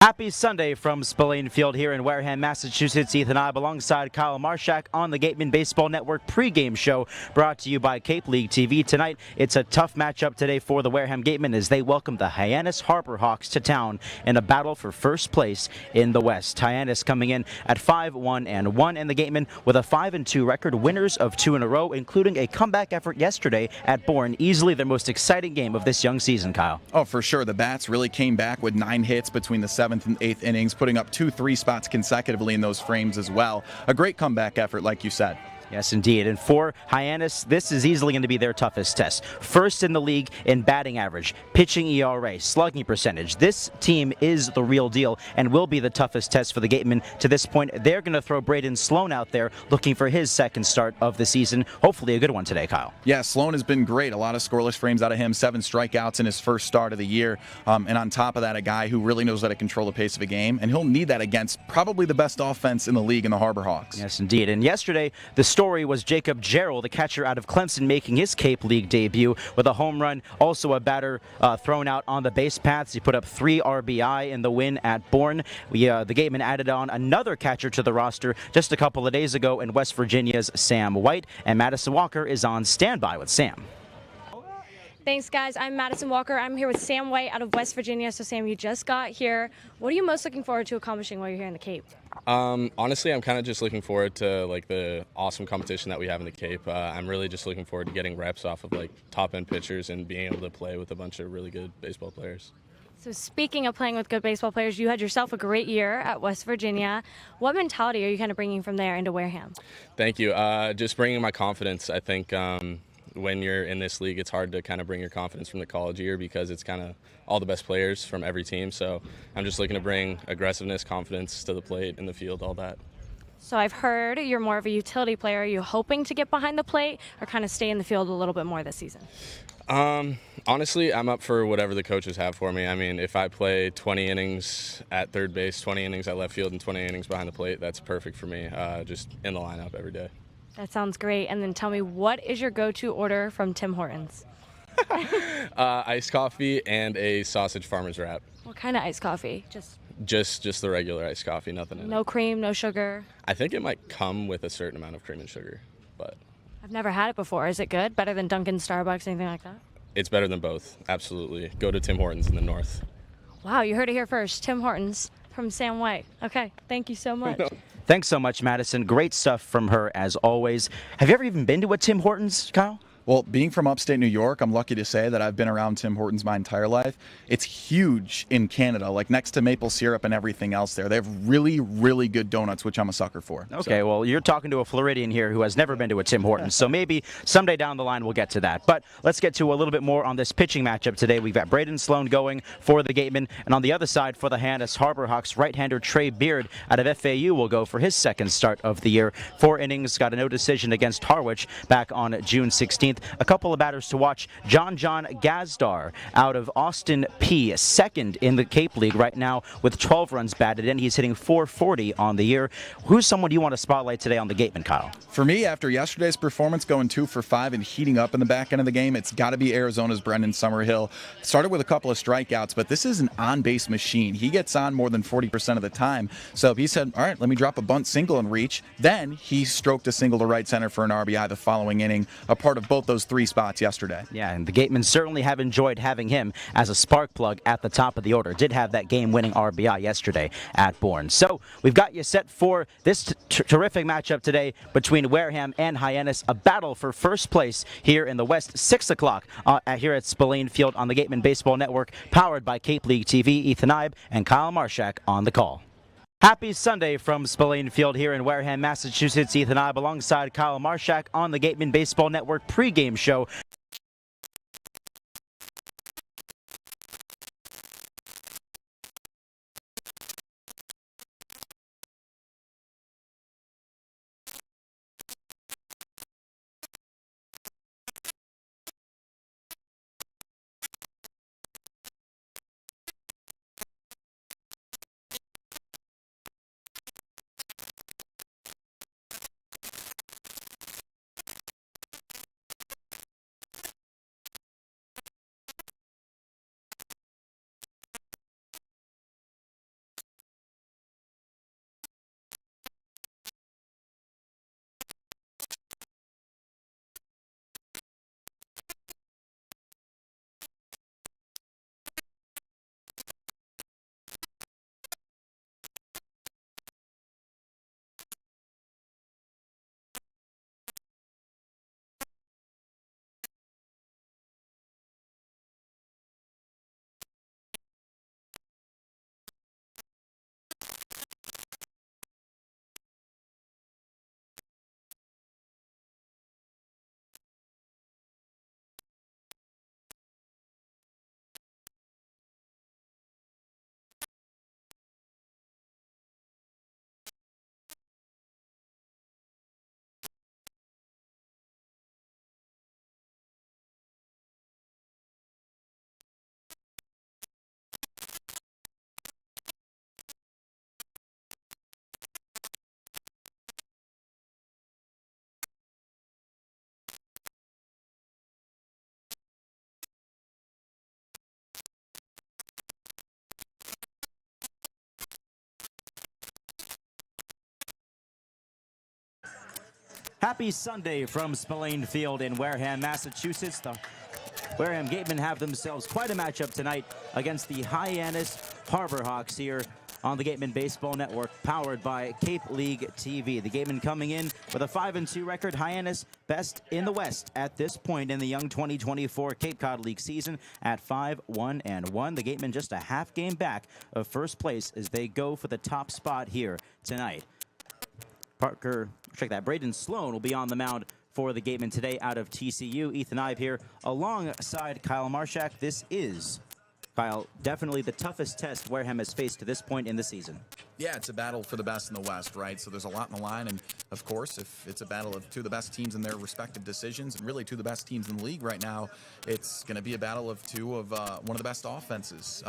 Happy Sunday from Spillane Field here in Wareham, Massachusetts. Ethan Eibe alongside Kyle Marchak on the Gatemen Baseball Network pregame show brought to you by Cape League TV. Tonight, it's a tough matchup today for the Wareham Gatemen as they welcome the Hyannis Harbor Hawks to town in a battle for first place in the West. Hyannis coming in at 5-1-1 and the Gatemen with a 5-2 record, winners of 2 in a row, including a comeback effort yesterday at Bourne. Easily their most exciting game of this young season, Kyle. Oh, for sure. The Bats really came back with 9 hits between the 7th and 8th innings, putting up 2-3 spots consecutively in those frames as well. A great comeback effort, like you said. Yes, indeed. And for Hyannis, this is easily going to be their toughest test. First in the league in batting average, pitching ERA, slugging percentage. This team is the real deal and will be the toughest test for the Gatemen to this point. They're going to throw Braden Sloan out there looking for his second start of the season. Hopefully a good one today, Kyle. Yeah, Sloan has been great. A lot of scoreless frames out of him, 7 strikeouts in his first start of the year. And on top of that, a guy who really knows how to control the pace of a game. And he'll need that against probably the best offense in the league in the Harbor Hawks. Yes, indeed. And yesterday, the story was Jacob Jarrell, the catcher out of Clemson, making his Cape League debut with a home run. Also a batter thrown out on the base paths. He put up 3 RBI in the win at Bourne. The Gatemen added on another catcher to the roster just a couple of days ago in West Virginia's Sam White. And Madison Walker is on standby with Sam. Thanks, guys. I'm Madison Walker. I'm here with Sam White out of West Virginia. So, Sam, you just got here. What are you most looking forward to accomplishing while you're here in the Cape? Honestly, I'm kind of just looking forward to the awesome competition that we have in the Cape. I'm really just looking forward to getting reps off of top-end pitchers and being able to play with a bunch of really good baseball players. So, speaking of playing with good baseball players, you had yourself a great year at West Virginia. What mentality are you kind of bringing from there into Wareham? Thank you. Just bringing my confidence. I think when you're in this league, it's hard to kind of bring your confidence from the college year because it's kind of all the best players from every team. So I'm just looking to bring aggressiveness, confidence to the plate, in the field, all that. So I've heard you're more of a utility player. Are you hoping to get behind the plate or kind of stay in the field a little bit more this season? Honestly, I'm up for whatever the coaches have for me. I mean, if I play 20 innings at third base, 20 innings at left field, and 20 innings behind the plate, that's perfect for me, just in the lineup every day. That sounds great. And then tell me, what is your go-to order from Tim Hortons? Iced coffee and a sausage farmer's wrap. What kind of iced coffee? Just the regular iced coffee, nothing in it. No cream, no sugar? I think it might come with a certain amount of cream and sugar, but I've never had it before. Is it good? Better than Dunkin', Starbucks, anything like that? it's better than both, absolutely. Go to Tim Hortons in the north. Wow, you heard it here first. Tim Hortons from Sam White. Okay, thank you so much. Thanks so much, Madison. Great stuff from her, as always. Have you ever even been to a Tim Hortons, Kyle? Well, being from upstate New York, I'm lucky to say that I've been around Tim Hortons my entire life. It's huge in Canada, like next to maple syrup and everything else there. They have really, really good donuts, which I'm a sucker for. Okay, well, you're talking to a Floridian here who has never been to a Tim Hortons, so maybe someday down the line we'll get to that. But let's get to a little bit more on this pitching matchup today. We've got Braden Sloan going for the Gatemen, and on the other side for the Hyannis Harbor Hawks, right-hander Trey Beard out of FAU will go for his second start of the year. 4 innings, got a no decision against Harwich back on June 16th. A couple of batters to watch. John Gazdar out of Austin P, second in the Cape League right now with 12 runs batted in. He's hitting .440 on the year. Who's someone you want to spotlight today on the Gatemen, Kyle? For me, after yesterday's performance, going 2 for 5 and heating up in the back end of the game, it's got to be Arizona's Brendan Summerhill. Started with a couple of strikeouts, but this is an on-base machine. He gets on more than 40% of the time. So he said, all right, let me drop a bunt single and reach. Then he stroked a single to right center for an RBI the following inning, a part of both those 3 spots yesterday. Yeah, and the Gatemen certainly have enjoyed having him as a spark plug at the top of the order. Did have that game-winning RBI yesterday at Bourne. So we've got you set for this terrific matchup today between Wareham and Hyannis, a battle for first place here in the West, 6 o'clock here at Spillane Field on the Gatemen Baseball Network, powered by Cape League TV. Ethan Eibe and Kyle Marchak on the call. Happy Sunday from Spillane Field here in Wareham, Massachusetts. Ethan Eibe alongside Kyle Marchak on the Gatemen Baseball Network pregame show. Happy Sunday from Spillane Field in Wareham, Massachusetts. The Wareham Gatemen have themselves quite a matchup tonight against the Hyannis Harbor Hawks here on the Gatemen Baseball Network, powered by Cape League TV. The Gatemen coming in with a 5-2 record. Hyannis best in the West at this point in the young 2024 Cape Cod League season at 5-1-1. The Gatemen just a half game back of first place as they go for the top spot here tonight. Braden Sloan will be on the mound for the Gatemen today out of TCU. Ethan Eibe here alongside Kyle Marchak. This is, Kyle, definitely the toughest test Wareham has faced to this point in the season. Yeah, it's a battle for the best in the West, right? So there's a lot in the line. And, of course, if it's a battle of two of the best teams in their respective decisions and really two of the best teams in the league right now, it's going to be a battle of two of one of the best offenses.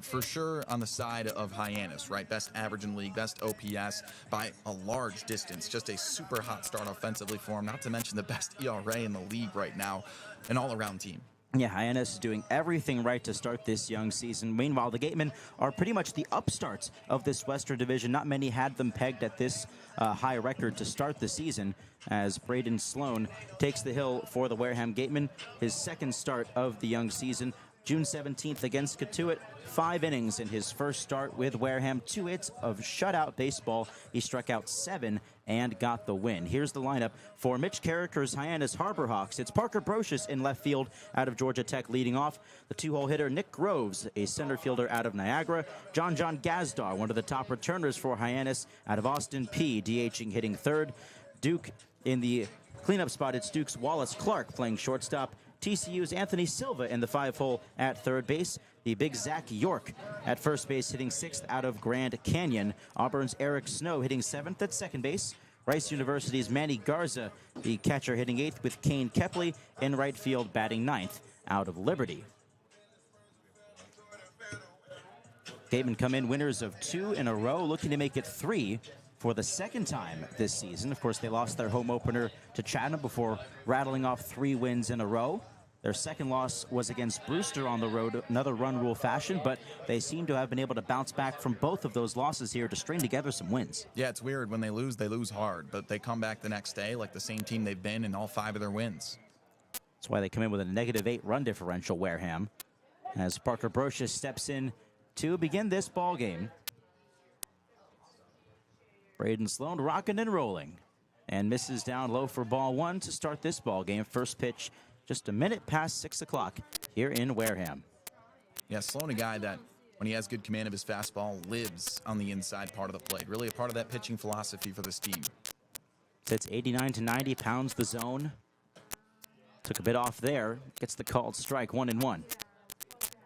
For sure on the side of Hyannis, right? Best average in the league, best OPS by a large distance. Just a super hot start offensively for him, not to mention the best ERA in the league right now, an all-around team. Yeah, Hyannis is doing everything right to start this young season. Meanwhile, the Gatemen are pretty much the upstarts of this Western Division. Not many had them pegged at this high record to start the season, as Braden Sloan takes the hill for the Wareham Gatemen, his second start of the young season. June 17th against Cotuit, 5 innings in his first start with Wareham, 2 hits of shutout baseball. He struck out 7 and got the win. Here's the lineup for Mitch Carricker's Hyannis Harbor Hawks. It's Parker Brocious in left field out of Georgia Tech leading off. The 2-hole hitter Nick Groves, a center fielder out of Niagara. John Gazdar, one of the top returners for Hyannis out of Austin P, DHing hitting third. Duke in the cleanup spot, it's Duke's Wallace Clark playing shortstop. TCU's Anthony Silva in the 5-hole at third base. The big Zach York at first base hitting 6th out of Grand Canyon. Auburn's Eric Snow hitting 7th at second base. Rice University's Manny Garza, the catcher, hitting 8th with Kane Kepley in right field, batting 9th out of Liberty. Gatemen come in winners of 2 in a row, looking to make it 3 for the second time this season. Of course, they lost their home opener to Chatham before rattling off 3 wins in a row. Their second loss was against Brewster on the road, another run rule fashion, but they seem to have been able to bounce back from both of those losses here to string together some wins. Yeah, it's weird. When they lose hard, but they come back the next day like the same team they've been in all 5 of their wins. That's why they come in with a -8 run differential, Wareham, as Parker Brocious steps in to begin this ball game. Braden Sloan rocking and rolling and misses down low for ball 1 to start this ball game. First pitch just a minute past 6 o'clock here in Wareham. Yeah, Sloan, a guy that when he has good command of his fastball, lives on the inside part of the plate. Really a part of that pitching philosophy for this team. Sits 89 to 90, pounds the zone. Took a bit off there, gets the called strike, 1-1.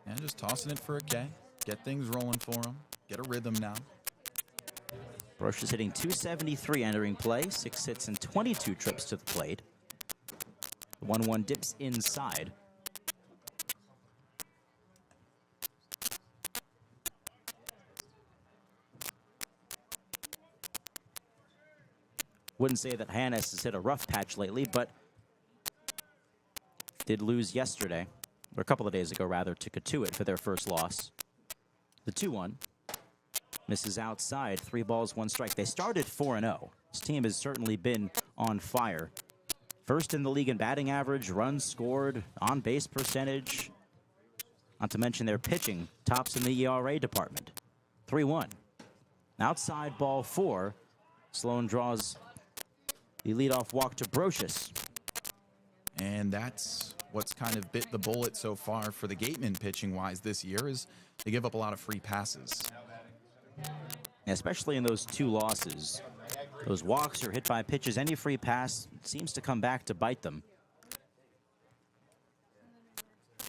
And just tossing it for a K. Get things rolling for him. Get a rhythm now. Brocious hitting .273 entering play, 6 hits and 22 trips to the plate. The 1-1 dips inside. Wouldn't say that Hyannis has hit a rough patch lately, but did lose yesterday, or a couple of days ago rather, to Cotuit for their first loss. The 2-1 misses outside, 3 balls, 1 strike. They started 4-0. This team has certainly been on fire. First in the league in batting average, runs scored, on-base percentage. Not to mention their pitching tops in the ERA department. 3-1. Outside ball 4. Sloan draws the leadoff walk to Brocious. And that's what's kind of bit the bullet so far for the Gatemen pitching-wise this year, is they give up a lot of free passes. Especially in those 2 losses. Those walks or hit by pitches, any free pass seems to come back to bite them.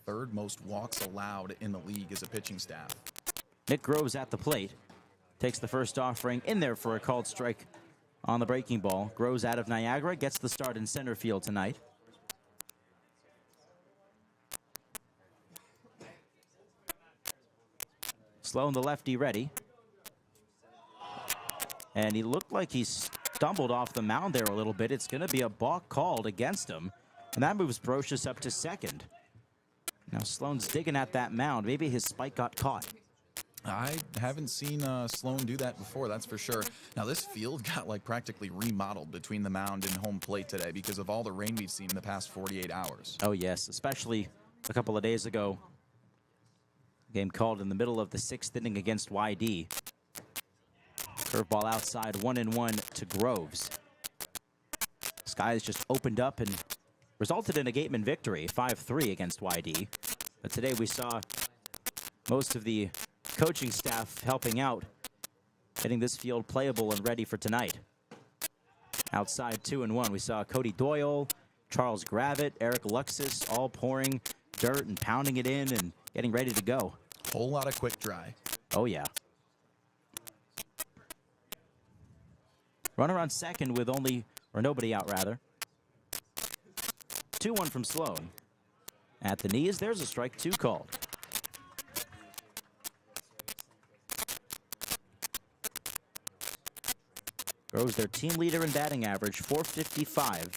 3rd most walks allowed in the league as a pitching staff. Nick Groves at the plate. Takes the first offering in there for a called strike on the breaking ball. Groves out of Niagara gets the start in center field tonight. Sloan, the lefty, ready. And he looked like he stumbled off the mound there a little bit. It's going to be a balk called against him. And that moves Brocious up to second. Now Sloan's digging at that mound. Maybe his spike got caught. I haven't seen Sloan do that before, that's for sure. Now, this field got like practically remodeled between the mound and home plate today because of all the rain we've seen in the past 48 hours. Oh, yes, especially a couple of days ago. Game called in the middle of the 6th inning against YD. Curveball outside, 1-1 to Groves. Skies just opened up and resulted in a Gateman victory, 5-3 against YD. But today we saw most of the coaching staff helping out, getting this field playable and ready for tonight. Outside 2-1, we saw Cody Doyle, Charles Gravitt, Eric Luxus all pouring dirt and pounding it in and getting ready to go. Whole lot of quick dry. Oh, yeah. Runner on second with nobody out, rather. 2-1 from Sloan. At the knees, there's a strike 2 called. Groves their team leader in batting average, .455.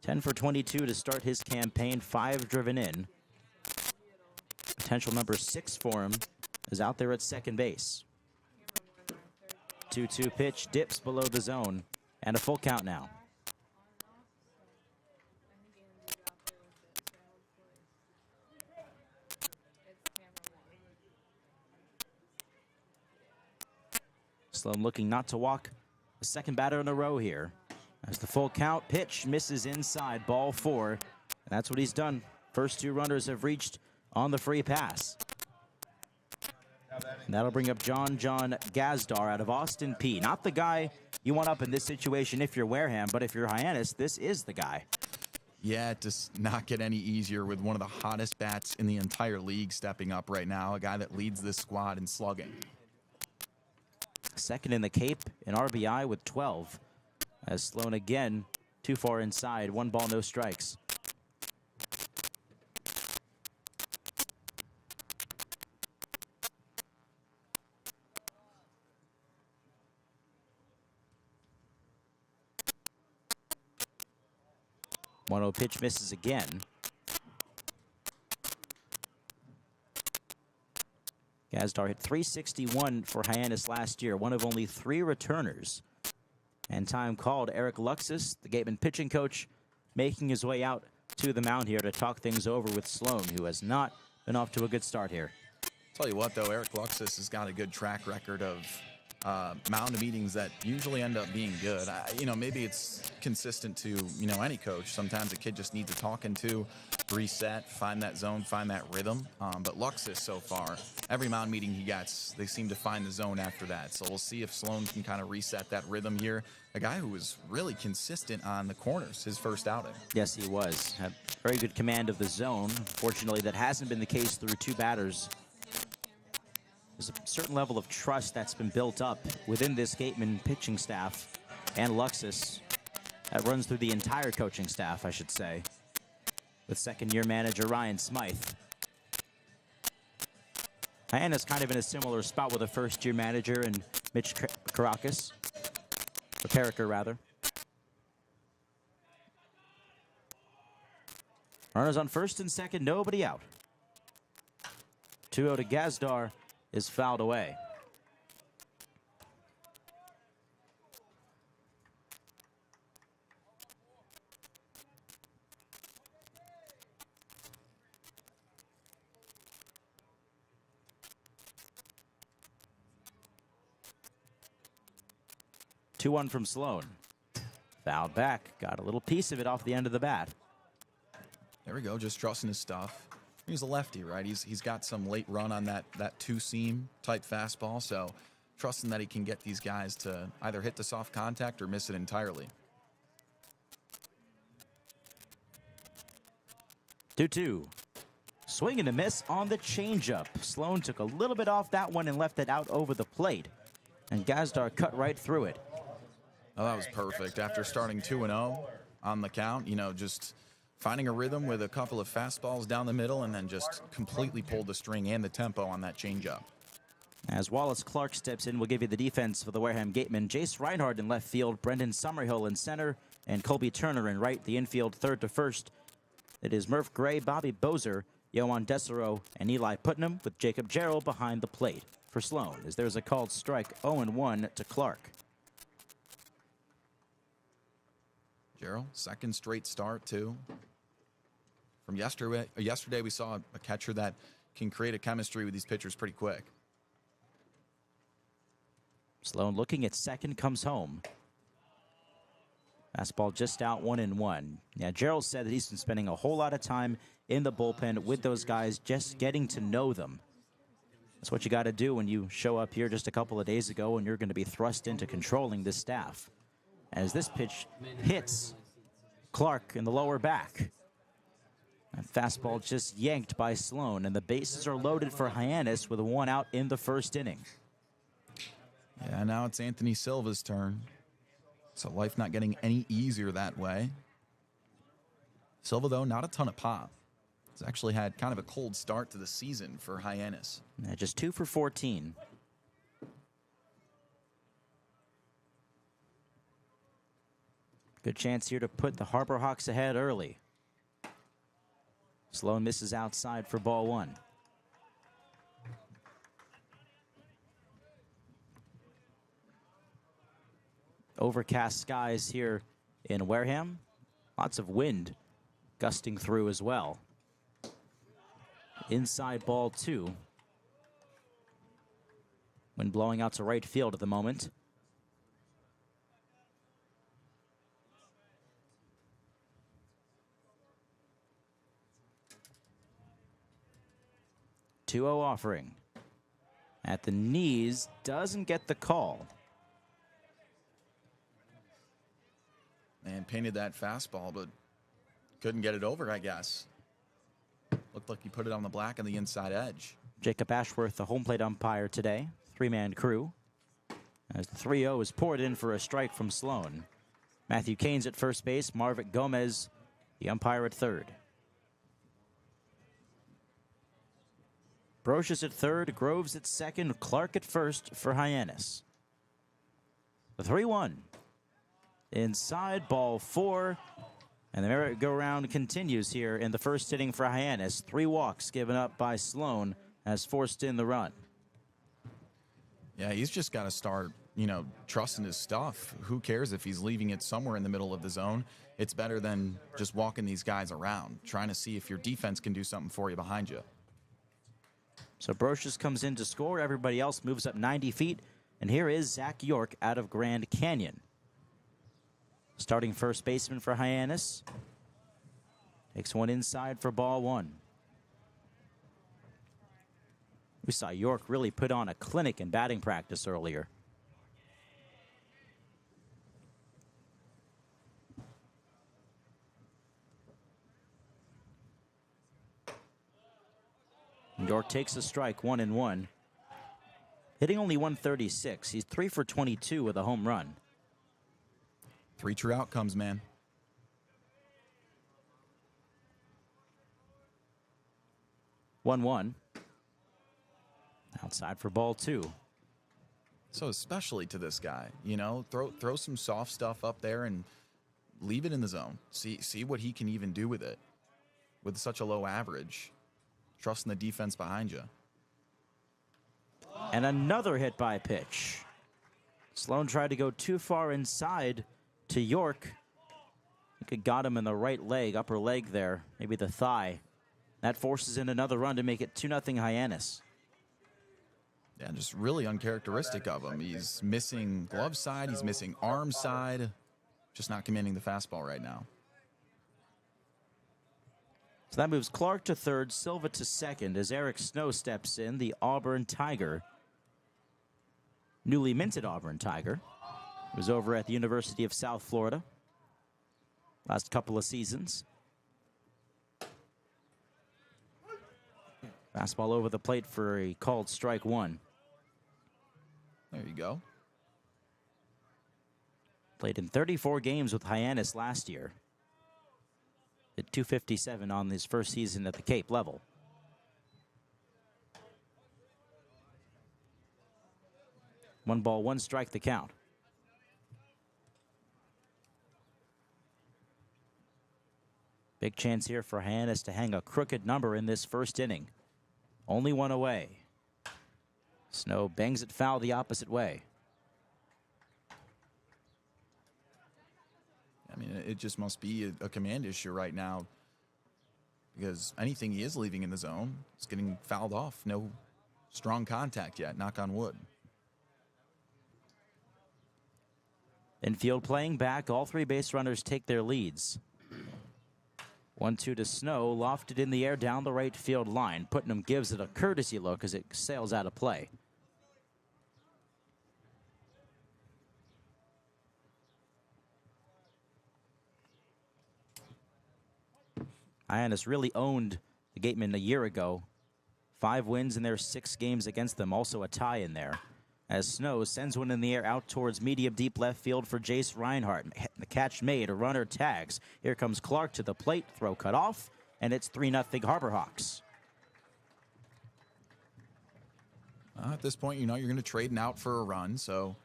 10 for 22 to start his campaign, 5 driven in. Potential number 6 for him is out there at second base. 2-2 pitch, dips below the zone, and a full count now. Sloan looking not to walk the second batter in a row here. As the full count, pitch misses inside, ball 4. And that's what he's done. First 2 runners have reached on the free pass. And that'll bring up John Gazdar out of Austin P. Not the guy you want up in this situation if you're Wareham, but if you're Hyannis, this is the guy. Yeah, it does not get any easier with one of the hottest bats in the entire league stepping up right now, a guy that leads this squad in slugging. Second in the Cape in RBI with 12. As Sloan again, too far inside, 1 ball, no strikes. One-0 pitch misses again. Gazdar hit .361 for Hyannis last year, one of only 3 returners. And time called. Eric Luxus, the Gatemen pitching coach, making his way out to the mound here to talk things over with Sloan, who has not been off to a good start here. Tell you what, though, Eric Luxus has got a good track record of mound meetings that usually end up being good. Maybe it's consistent to, any coach. Sometimes a kid just needs a talking to, reset, find that zone, find that rhythm. But Luxus, so far, every mound meeting he gets, they seem to find the zone after that. So we'll see if Sloan can kind of reset that rhythm here. A guy who was really consistent on the corners his first outing. Yes, he was. Had very good command of the zone. Fortunately, that hasn't been the case through 2 batters. There's a certain level of trust that's been built up within this Gateman pitching staff and Luxus that runs through the entire coaching staff, I should say, with second-year manager Ryan Smythe. Hyannis kind of in a similar spot with a first-year manager and Mitch Caracas, or Carricker, rather. Runners on first and second, nobody out. 2-0 to Gazdar is fouled away. Two-one from Sloan. Fouled back. Got a little piece of it off the end of the bat. There we go, just trusting his stuff. He's a lefty, right? He's got some late run on that 2-seam type fastball, so trusting that he can get these guys to either hit the soft contact or miss it entirely. 2-2. Swing and a miss on the changeup. Sloan took a little bit off that one and left it out over the plate. And Gazdar cut right through it. Oh, that was perfect. After starting 2-0 on the count, just finding a rhythm with a couple of fastballs down the middle and then just completely pulled the string and the tempo on that changeup. As Wallace Clark steps in, we'll give you the defense for the Wareham Gatemen. Jace Reinhardt in left field, Brendan Summerhill in center, and Colby Turner in right. The infield third to first. It is Murph Gray, Bobby Bozer, Yohan Desero, and Eli Putnam with Jacob Jarrell behind the plate. for Sloan, as there's a called strike, 0-1 to Clark. Gerald, second straight start, too. From yesterday, we saw a catcher that can create a chemistry with these pitchers pretty quick. Sloan looking at second, comes home. Fastball just out, 1-1. Yeah, Gerald said that he's been spending a whole lot of time in the bullpen with those guys, just getting to know them. That's what you got to do when you show up here just a couple of days ago and you're going to be thrust into controlling this staff. As this pitch hits Clark in the lower back. That fastball just yanked by Sloan, and the bases are loaded for Hyannis with 1 out in the first inning. Yeah, now it's Anthony Silva's turn. So life not getting any easier that way. Silva, though, not a ton of pop. He's actually had kind of a cold start to the season for Hyannis. Yeah, just 2 for 14. Good chance here to put the Harbor Hawks ahead early. Sloan misses outside for ball 1. Overcast skies here in Wareham. Lots of wind gusting through as well. Inside ball 2. Wind blowing out to right field at the moment. Two-0 offering. At the knees, doesn't get the call. And painted that fastball, but couldn't get it over, I guess. Looked like he put it on the black on the inside edge. Jacob Ashworth, the home plate umpire today. 3-man crew. As the 3-0 is poured in for a strike from Sloan. Matthew Cain's at first base. Marvick Gomez, the umpire, at third. Brocious at third, Groves at second, Clark at first for Hyannis. The 3-1. Inside, ball 4. And the merry-go-round continues here in the first inning for Hyannis. 3 walks given up by Sloan has forced in the run. Yeah, he's just got to start, trusting his stuff. Who cares if he's leaving it somewhere in the middle of the zone? It's better than just walking these guys around, trying to see if your defense can do something for you behind you. So Brocious comes in to score. Everybody else moves up 90 feet. And here is Zach York out of Grand Canyon. Starting first baseman for Hyannis. Takes one inside for ball 1. We saw York really put on a clinic in batting practice earlier. York takes a strike, 1-1. Hitting only 136. He's 3 for 22 with a home run. 3 true outcomes, man. One. Outside for ball 2. So especially to this guy, throw some soft stuff up there and leave it in the zone. See what he can even do with it. With such a low average. Trusting the defense behind you. And another hit by pitch. Sloan tried to go too far inside to York. I think it got him in the right leg, upper leg there, maybe the thigh. That forces in another run to make it 2-0 Hyannis. Yeah, just really uncharacteristic of him. He's missing glove side, he's missing arm side. Just not commanding the fastball right now. So that moves Clark to third, Silva to second as Eric Snow steps in, the Auburn Tiger. Newly minted Auburn Tiger. He was over at the University of South Florida last couple of seasons. Fastball over the plate for a called strike 1. There you go. Played in 34 games with Hyannis last year. Hit .257 on his first season at the Cape level. One ball, one strike the count. Big chance here for Hyannis to hang a crooked number in this first inning. Only one away. Snow bangs it foul the opposite way. I mean, it just must be a command issue right now, because anything he is leaving in the zone is getting fouled off. No strong contact yet, knock on wood. Infield playing back. All three base runners take their leads. 1-2 to Snow, lofted in the air down the right field line. Putnam gives it a courtesy look as it sails out of play. Hyannis really owned the Gatemen a year ago. 5 wins in their 6 games against them, also a tie in there. As Snow sends one in the air out towards medium deep left field for Jace Reinhardt. The catch made, a runner tags. Here comes Clark to the plate, throw cut off, and it's 3-0 Harbor Hawks. At this point, you know you're going to trade an out for a run, so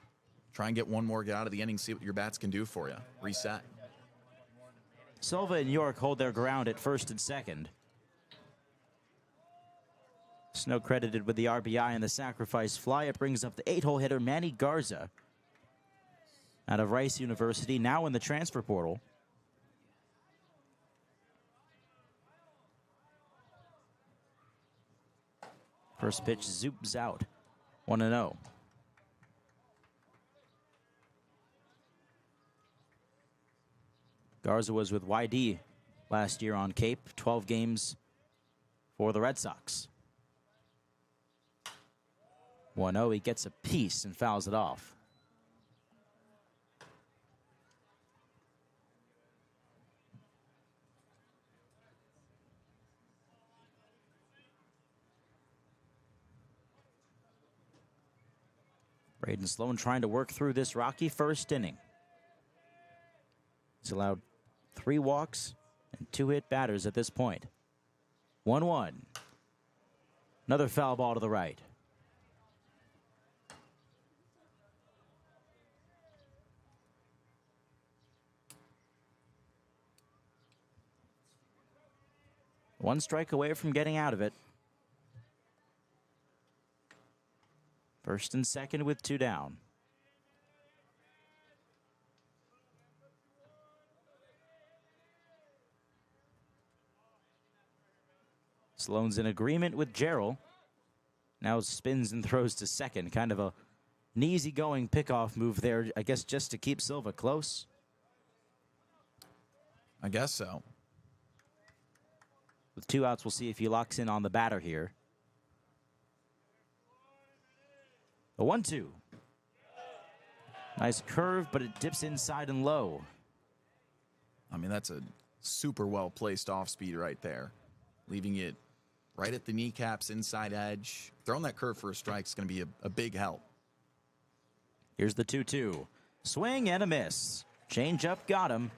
try and get one more get out of the inning, see what your bats can do for you. Reset. Silva and York hold their ground at first and second. Snow credited with the RBI and the sacrifice fly. It brings up the 8-hole hitter Manny Garza out of Rice University, now in the transfer portal. First pitch zoops out, 1-0. Garza was with YD last year on Cape, 12 games for the Red Sox. 1-0, he gets a piece and fouls it off. Braden Sloan trying to work through this rocky first inning. He's allowed 3 walks and 2 hit batters at this point. 1-1. Another foul ball to the right. One strike away from getting out of it. First and second with 2 down. Sloan's in agreement with Jarrell. Now spins and throws to second. Kind of an easy-going pickoff move there, I guess, just to keep Silva close. I guess so. With 2 outs, we'll see if he locks in on the batter here. The 1-2. Nice curve, but it dips inside and low. I mean, that's a super well-placed off-speed right there. Leaving it right at the kneecaps, inside edge. Throwing that curve for a strike is going to be a big help. Here's the 2-2. Swing and a miss. Change up got him.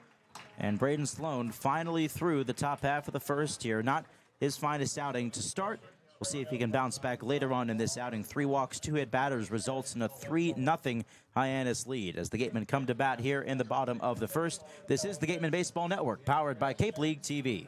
And Braden Sloan finally through the top half of the first here. Not his finest outing to start. We'll see if he can bounce back later on in this outing. 3 walks, 2 hit batters results in a 3-0 Hyannis lead as the Gatemen come to bat here in the bottom of the first. This is the Gatemen Baseball Network, powered by Cape League TV.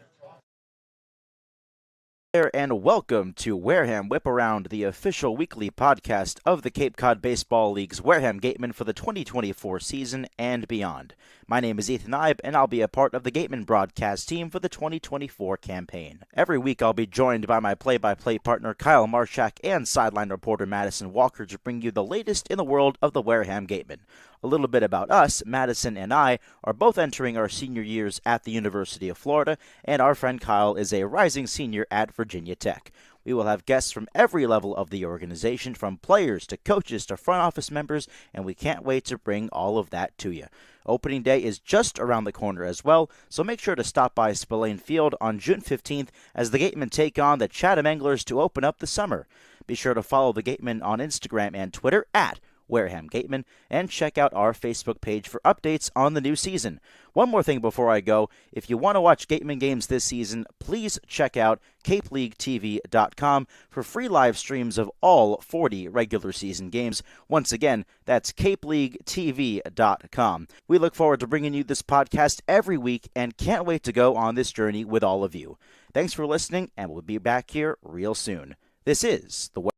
And welcome to Wareham Whip Around, the official weekly podcast of the Cape Cod Baseball League's Wareham Gatemen for the 2024 season and beyond. My name is Ethan Eibe, and I'll be a part of the Gatemen broadcast team for the 2024 campaign. Every week I'll be joined by my play-by-play partner Kyle Marchak and sideline reporter Madison Walker to bring you the latest in the world of the Wareham Gatemen. A little bit about us. Madison and I are both entering our senior years at the University of Florida, and our friend Kyle is a rising senior at Virginia Tech. We will have guests from every level of the organization, from players to coaches to front office members, and we can't wait to bring all of that to you. Opening day is just around the corner as well, so make sure to stop by Spillane Field on June 15th as the Gatemen take on the Chatham Anglers to open up the summer. Be sure to follow the Gatemen on Instagram and Twitter at Wareham Gatemen, and check out our Facebook page for updates on the new season. One more thing before I go, if you want to watch Gatemen games this season, please check out CapeLeagueTV.com for free live streams of all 40 regular season games. Once again, that's CapeLeagueTV.com. We look forward to bringing you this podcast every week and can't wait to go on this journey with all of you. Thanks for listening, and we'll be back here real soon. This is the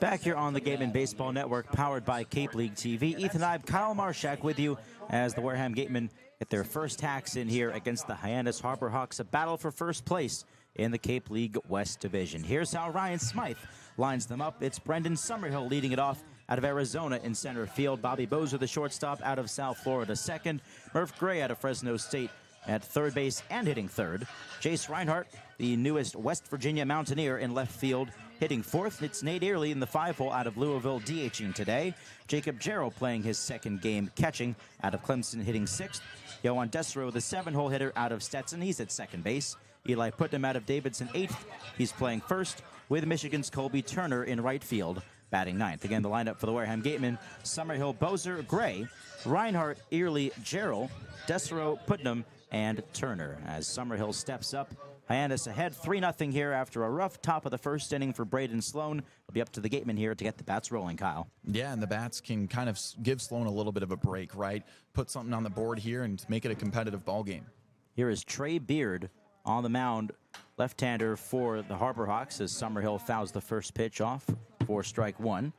Back here on the Gatemen Baseball Network, powered by Cape League TV. Ethan Eibe, Kyle Marchak with you as the Wareham Gatemen get their first hacks in here against the Hyannis Harbor Hawks, a battle for first place in the Cape League West Division. Here's how Ryan Smythe lines them up. It's Brendan Summerhill leading it off out of Arizona in center field. Bobby Bozer, the shortstop, out of South Florida, second. Murph Gray out of Fresno State at third base and hitting third. Jace Reinhardt, the newest West Virginia Mountaineer, in left field, hitting fourth. It's Nate Early in the 5-hole out of Louisville, DHing today. Jacob Jarrell playing his second game catching out of Clemson, hitting sixth. Yohan Desro, the 7-hole hitter out of Stetson, he's at second base. Eli Putnam out of Davidson, eighth. He's playing first, with Michigan's Colby Turner in right field, batting ninth. Again, the lineup for the Wareham Gatemen: Summerhill, Bozer, Gray, Reinhardt, Early, Jarrell, Desro, Putnam, and Turner. As Summerhill steps up, Hyannis ahead 3-0 here after a rough top of the first inning for Braden Sloan. It'll be up to the Gatemen here to get the bats rolling, Kyle. Yeah, and the bats can kind of give Sloan a little bit of a break, right? Put something on the board here and make it a competitive ball game. Here is Trey Beard on the mound, left-hander for the Harbor Hawks, as Summerhill fouls the first pitch off for strike one.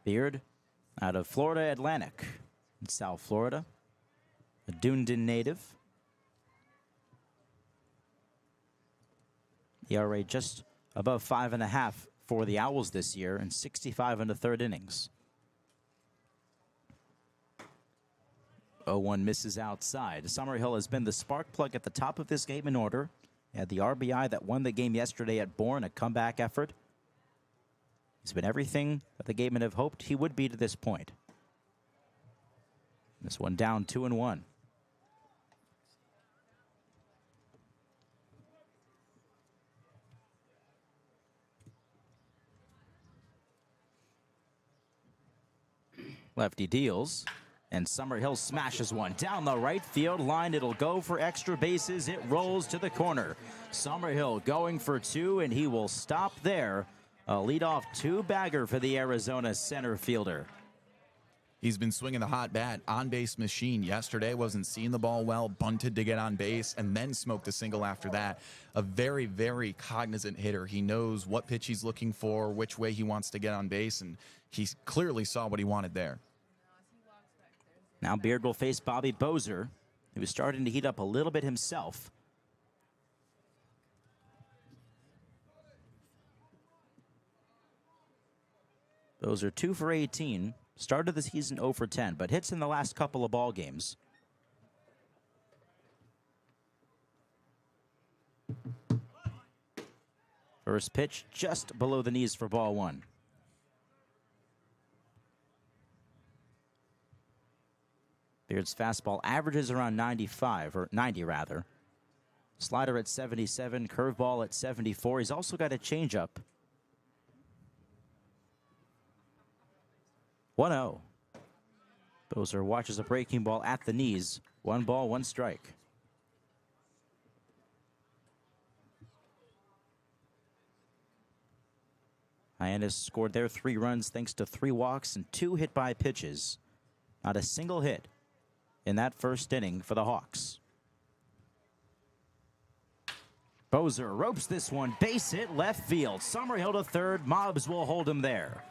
Beard out of Florida Atlantic in South Florida, a Dunedin native. ERA just above 5.5 for the Owls this year, and 65 in the third innings. 0-1 misses outside. Summerhill has been the spark plug at the top of this game in order. He had the RBI that won the game yesterday at Bourne, a comeback effort. He's been everything that the Gatemen have hoped he would be to this point. This one down 2-1. Lefty deals, and Summerhill smashes one down the right field line. It'll go for extra bases. It rolls to the corner. Summerhill going for two, and he will stop there. A leadoff two-bagger for the Arizona center fielder. He's been swinging the hot bat, on-base machine yesterday, wasn't seeing the ball well, bunted to get on base, and then smoked a single after that. A very, very cognizant hitter. He knows what pitch he's looking for, which way he wants to get on base, and he clearly saw what he wanted there. Now Beard will face Bobby Bozer, who is starting to heat up a little bit himself. Bozer 2 for 18. Started the season 0 for 10, but hits in the last couple of ball games. First pitch just below the knees for ball one. Beard's fastball averages around 95, or 90 rather. Slider at 77, curveball at 74. He's also got a changeup. 1-0. Bozer watches a breaking ball at the knees. 1 ball, 1 strike. Hyannis scored their 3 runs thanks to 3 walks and 2 hit by pitches. Not a single hit in that first inning for the Hawks. Bozer ropes this one, base hit left field. Summerhill to third. Mobbs will hold him there.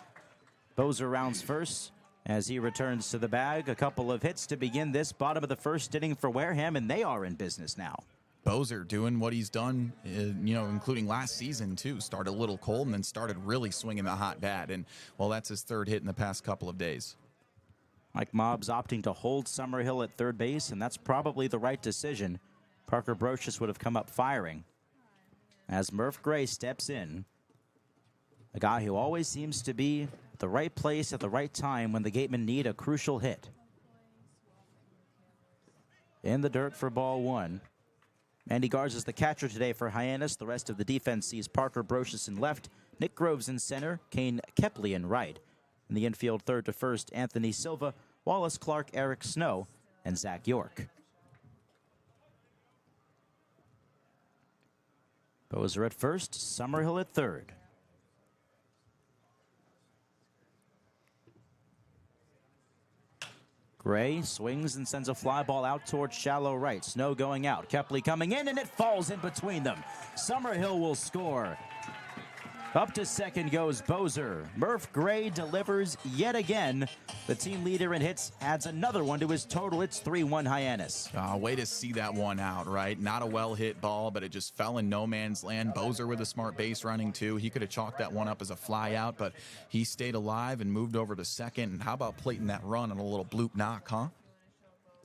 Bozer rounds first as he returns to the bag. A couple of hits to begin this bottom of the first inning for Wareham, and they are in business now. Bozer doing what he's done, including last season, too. Started a little cold and then started really swinging the hot bat. And, well, that's his 3rd hit in the past couple of days. Mike Mobbs opting to hold Summerhill at third base, and that's probably the right decision. Parker Brocious would have come up firing as Murph Gray steps in. A guy who always seems to be at the right place at the right time when the Gatemen need a crucial hit. In the dirt for ball one. Andy Garza's the catcher today for Hyannis. The rest of the defense sees Parker Brocious in left, Nick Groves in center, Kane Kepley in right. In the infield, third to first, Anthony Silva, Wallace Clark, Eric Snow, and Zach York. Bozer at first, Summerhill at third. Gray swings and sends a fly ball out towards shallow right. Snow going out. Kepley coming in, and it falls in between them. Summerhill will score. Up to second goes Bozer. Murph Gray delivers yet again. The team leader in hits adds another one to his total. It's 3-1 Hyannis. Way to see that one out, right? Not a well-hit ball, but it just fell in no man's land. Bozer with a smart base running, too. He could have chalked that one up as a fly out, but he stayed alive and moved over to second. And how about plating that run on a little bloop knock, huh?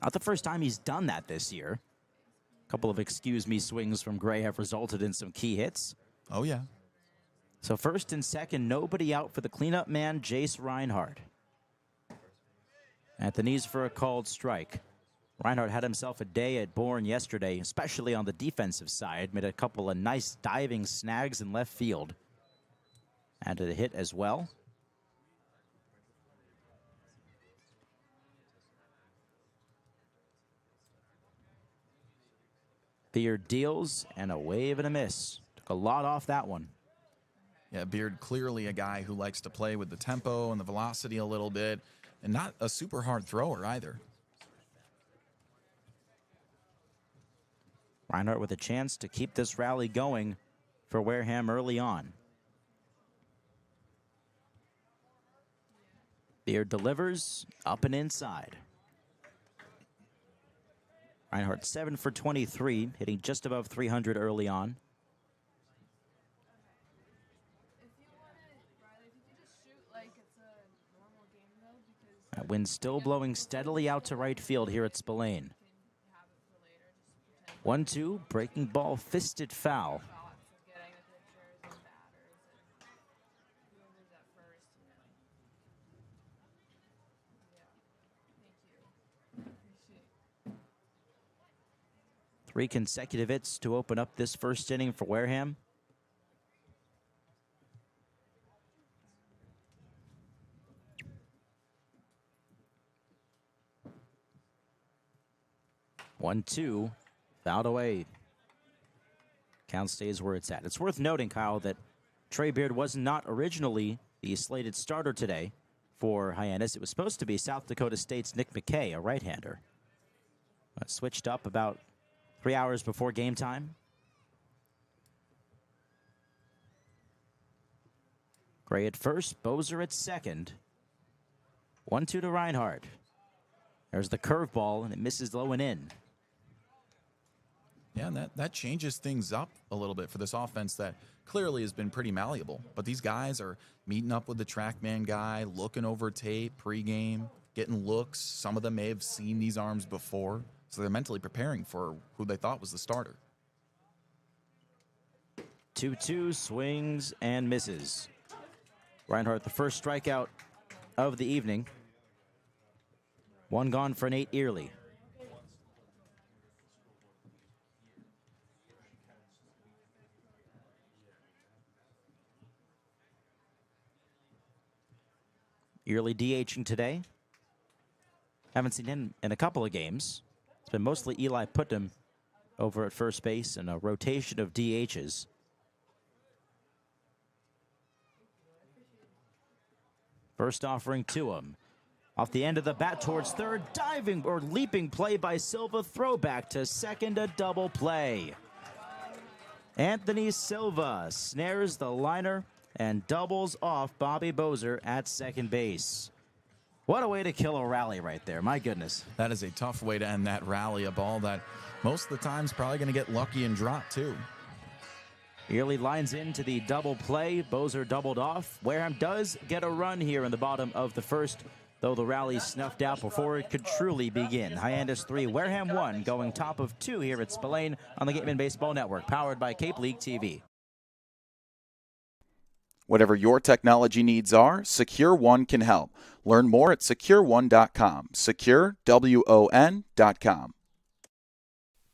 Not the first time he's done that this year. A couple of excuse-me swings from Gray have resulted in some key hits. Oh, yeah. So first and second, nobody out for the cleanup man, Jace Reinhardt. At the knees for a called strike. Reinhardt had himself a day at Bourne yesterday, especially on the defensive side. Made a couple of nice diving snags in left field. Added a hit as well. Beard deals, and a wave and a miss. Took a lot off that one. Yeah, Beard clearly a guy who likes to play with the tempo and the velocity a little bit, and not a super hard thrower either. Reinhardt with a chance to keep this rally going for Wareham early on. Beard delivers up and inside. Reinhardt 7 for 23, hitting just above 300 early on. That wind still blowing steadily out to right field here at Spillane. 1-2, breaking ball, fisted foul. Three consecutive hits to open up this first inning for Wareham. One, two, fouled away. Count stays where it's at. It's worth noting, Kyle, that Trey Beard was not originally the slated starter today for Hyannis. It was supposed to be South Dakota State's Nick McKay, a right-hander. But switched up about 3 hours before game time. Gray at first, Bozer at second. 1-2 to Reinhardt. There's the curveball, and it misses low and in. Yeah, and that changes things up a little bit for this offense that clearly has been pretty malleable. But these guys are meeting up with the TrackMan guy, looking over tape, pregame, getting looks. Some of them may have seen these arms before, so they're mentally preparing for who they thought was the starter. 2-2, swings and misses. Reinhardt, the first strikeout of the evening. One gone for Nate Early. Early DHing today. Haven't seen him in a couple of games. It's been mostly Eli Putnam over at first base and a rotation of DHs. First offering to him. Off the end of the bat towards third, diving or leaping play by Silva, throwback to second, a double play. Anthony Silva snares the liner and doubles off Bobby Bozer at second base. What a way to kill a rally right there, my goodness. That is a tough way to end that rally, a ball that most of the time is probably going to get lucky and drop too. Early lines into the double play. Bozer doubled off. Wareham does get a run here in the bottom of the first, though the rally snuffed out before it could truly begin. Hyannis 3, Wareham 1, going top of 2 here at Spillane on the Gatemen Baseball Network, powered by Cape League TV. Whatever your technology needs are, Secure One can help. Learn more at securone.com. SecureWON.com.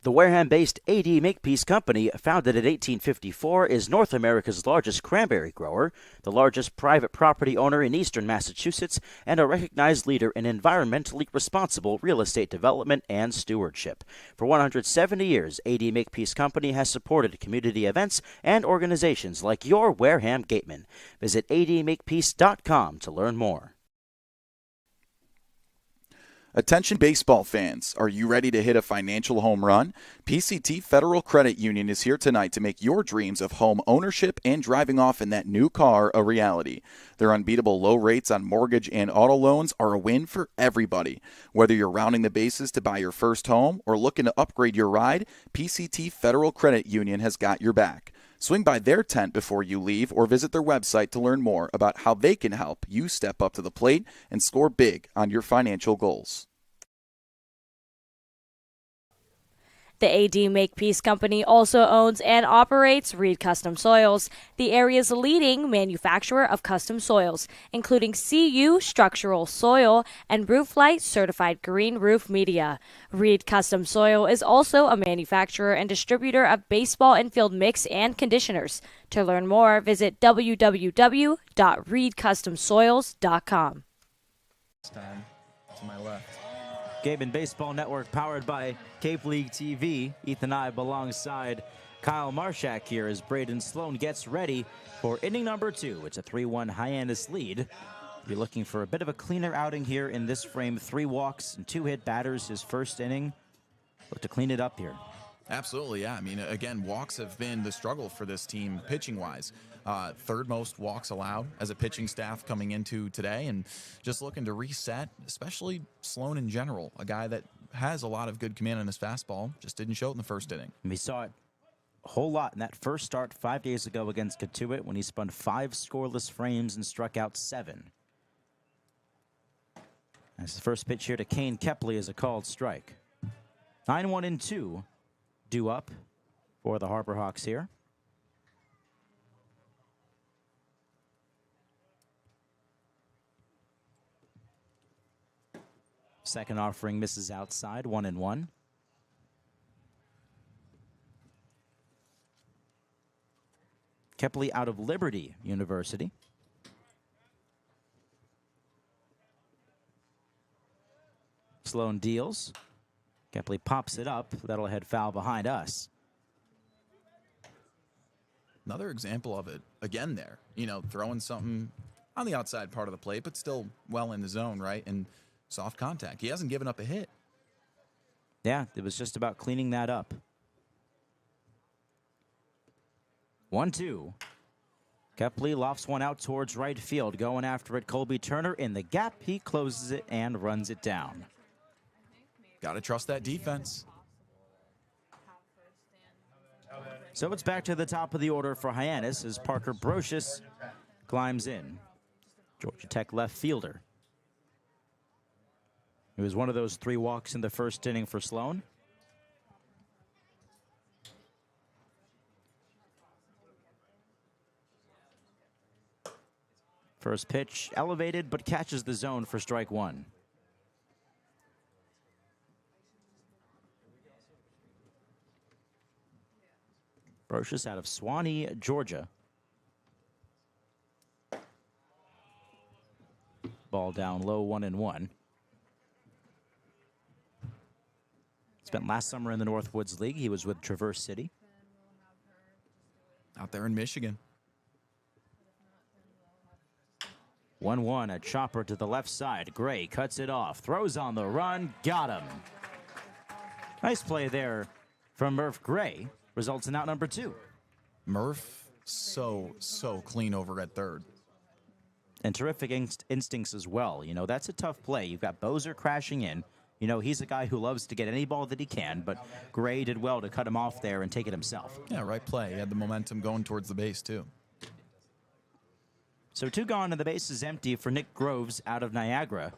The Wareham-based AD Makepeace Company, founded in 1854, is North America's largest cranberry grower, the largest private property owner in eastern Massachusetts, and a recognized leader in environmentally responsible real estate development and stewardship. For 170 years, AD Makepeace Company has supported community events and organizations like your Wareham Gatemen. Visit admakepeace.com to learn more. Attention baseball fans, are you ready to hit a financial home run? PCT Federal Credit Union is here tonight to make your dreams of home ownership and driving off in that new car a reality. Their unbeatable low rates on mortgage and auto loans are a win for everybody. Whether you're rounding the bases to buy your first home or looking to upgrade your ride, PCT Federal Credit Union has got your back. Swing by their tent before you leave or visit their website to learn more about how they can help you step up to the plate and score big on your financial goals. The AD Makepeace Company also owns and operates Reed Custom Soils, the area's leading manufacturer of custom soils, including CU Structural Soil and Rooflight Certified Green Roof Media. Reed Custom Soil is also a manufacturer and distributor of baseball infield mix and conditioners. To learn more, visit www.reedcustomsoils.com. This time to my left. Gatemen Baseball Network powered by Cape League TV. Ethan Eibe alongside Kyle Marchak here as Braden Sloan gets ready for inning number 2. It's a 3-1 Hyannis lead. You're looking for a bit of a cleaner outing here in this frame. 3 walks and 2 hit batters his first inning. Look to clean it up here. Absolutely, yeah. I mean, again, walks have been the struggle for this team pitching-wise. Third most walks allowed as a pitching staff coming into today, and just looking to reset, especially Sloan in general, a guy that has a lot of good command on his fastball, just didn't show it in the first inning. And we saw it a whole lot in that first start 5 days ago against Katuitt when he spun 5 scoreless frames and struck out 7. As the first pitch here to Kane Kepley is a called strike. 9-1-2 due up for the Harper Hawks here. Second offering misses outside, 1-1. Kepley out of Liberty University. Sloan deals. Kepley pops it up. That'll head foul behind us. Another example of it again there. You know, throwing something on the outside part of the plate, but still well in the zone, right? And soft contact. He hasn't given up a hit. Yeah, it was just about cleaning that up. 1-2. Kepley lofts one out towards right field. Going after it, Colby Turner in the gap. He closes it and runs it down. Got to trust that defense. So it's back to the top of the order for Hyannis as Parker Brocious climbs in. Georgia Tech left fielder. It was one of those 3 walks in the first inning for Sloan. First pitch elevated, but catches the zone for strike 1. Brocious out of Swanee, Georgia. Ball down low, 1-1. Spent last summer in the Northwoods League. He was with Traverse City. Out there in Michigan. 1-1, a chopper to the left side. Gray cuts it off, throws on the run, got him. Nice play there from Murph Gray. Results in out number 2. Murph, so clean over at third. And terrific instincts as well. You know, that's a tough play. You've got Bozer crashing in. You know, he's a guy who loves to get any ball that he can, but Gray did well to cut him off there and take it himself. Yeah, right play. He had the momentum going towards the base, too. So 2 gone, and the base is empty for Nick Groves out of Niagara.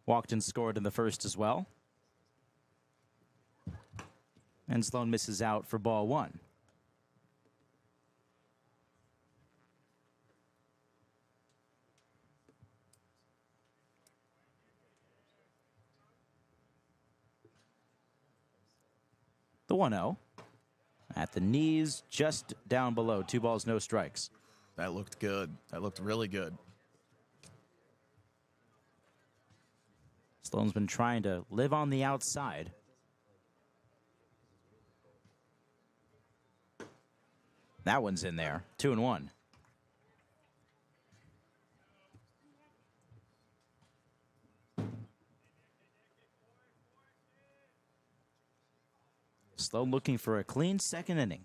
Walked and scored in the first as well. And Sloan misses out for ball 1. The 1-0. At the knees, just down below. 2 balls, no strikes. That looked good. That looked really good. Sloan's been trying to live on the outside. That one's in there. 2-1. Sloan looking for a clean second inning.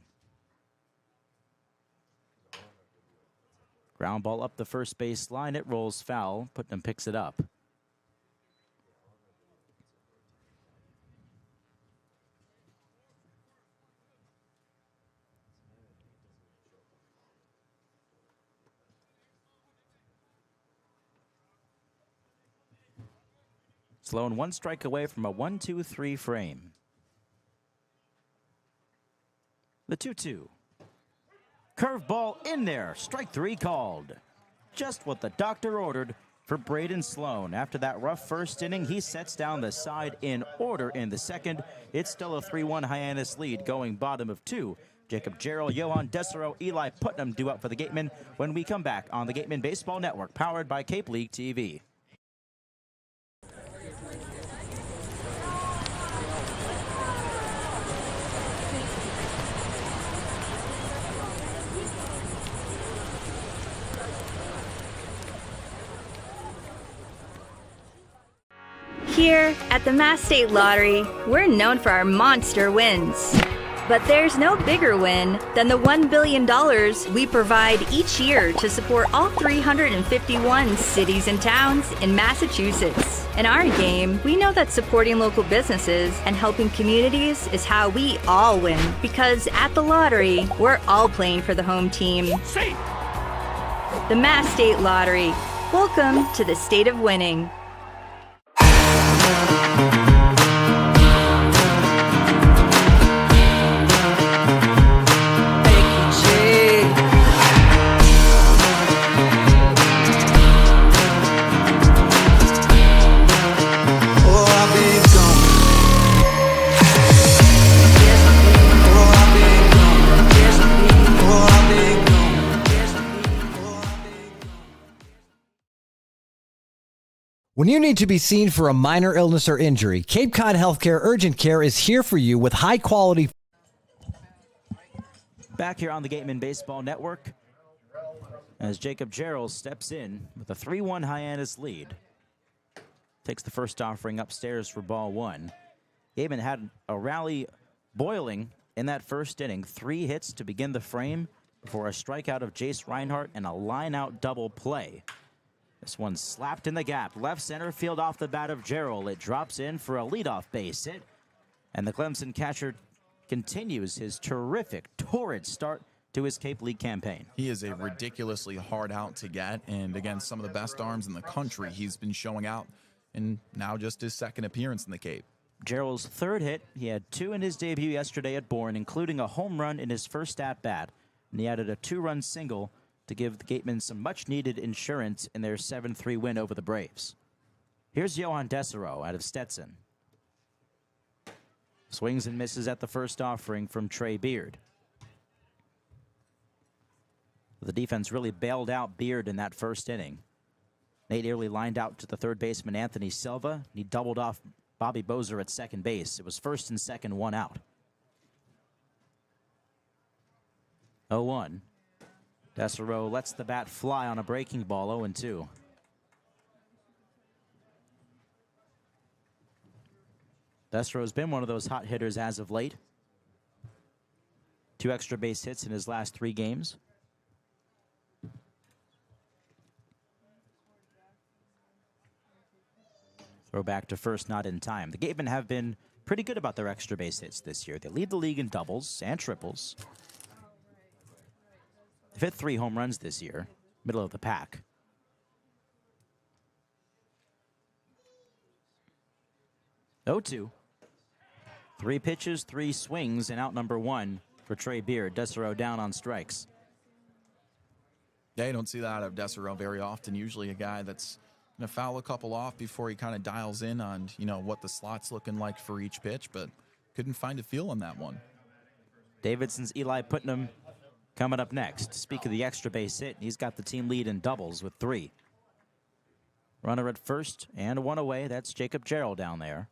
Ground ball up the first base line. It rolls foul. Putnam picks it up. Sloan one strike away from a 1-2-3 frame. The 2-2. Curveball in there. Strike three called. Just what the doctor ordered for Braden Sloan. After that rough first inning, he sets down the side in order in the second. It's still a 3-1 Hyannis lead going bottom of two. Jacob Gerald, Johan Desero, Eli Putnam due up for the Gatemen when we come back on the Gatemen Baseball Network, powered by Cape League TV. Here at the Mass State Lottery, we're known for our monster wins. But there's no bigger win than the $1 billion we provide each year to support all 351 cities and towns in Massachusetts. In our game, we know that supporting local businesses and helping communities is how we all win. Because at the lottery, we're all playing for the home team. The Mass State Lottery. Welcome to the state of winning. When you need to be seen for a minor illness or injury, Cape Cod Healthcare Urgent Care is here for you with high quality. Back here on the Gatemen Baseball Network as Jacob Gerald steps in with a 3-1 Hyannis lead. Takes the first offering upstairs for ball one. Gatemen had a rally boiling in that first inning. 3 hits to begin the frame before a strikeout of Jace Reinhardt and a line-out double play. This one slapped in the gap. Left center field off the bat of Gerald. It drops in for a leadoff base hit. And the Clemson catcher continues his terrific, torrid start to his Cape League campaign. He is a ridiculously hard out to get, and against some of the best arms in the country, he's been showing out, and now just his second appearance in the Cape. Gerald's third hit. He had 2 in his debut yesterday at Bourne, including a home run in his first at-bat. And he added a 2-run single to give the Gatemen some much-needed insurance in their 7-3 win over the Braves. Here's Johan Desero out of Stetson. Swings and misses at the first offering from Trey Beard. The defense really bailed out Beard in that first inning. Nate Early lined out to the third baseman Anthony Silva. He doubled off Bobby Bozer at second base. It was first and second, 1 out. 0-1. Desero lets the bat fly on a breaking ball, 0-2. Desero's been one of those hot hitters as of late. 2 extra base hits in his last 3 games. Throw back to first, not in time. The Gatemen have been pretty good about their extra base hits this year. They lead the league in doubles and triples. They've hit 3 home runs this year, middle of the pack. Oh, 2. 3 pitches, 3 swings, and out number 1 for Trey Beard. Desero down on strikes. Yeah, you don't see that out of Desero very often. Usually a guy that's going to foul a couple off before he kind of dials in on, what the slot's looking like for each pitch, but couldn't find a feel on that one. Davidson's Eli Putnam coming up next. Speak of the extra base hit, he's got the team lead in doubles with 3. Runner at first and 1 away. That's Jacob Gerald down there.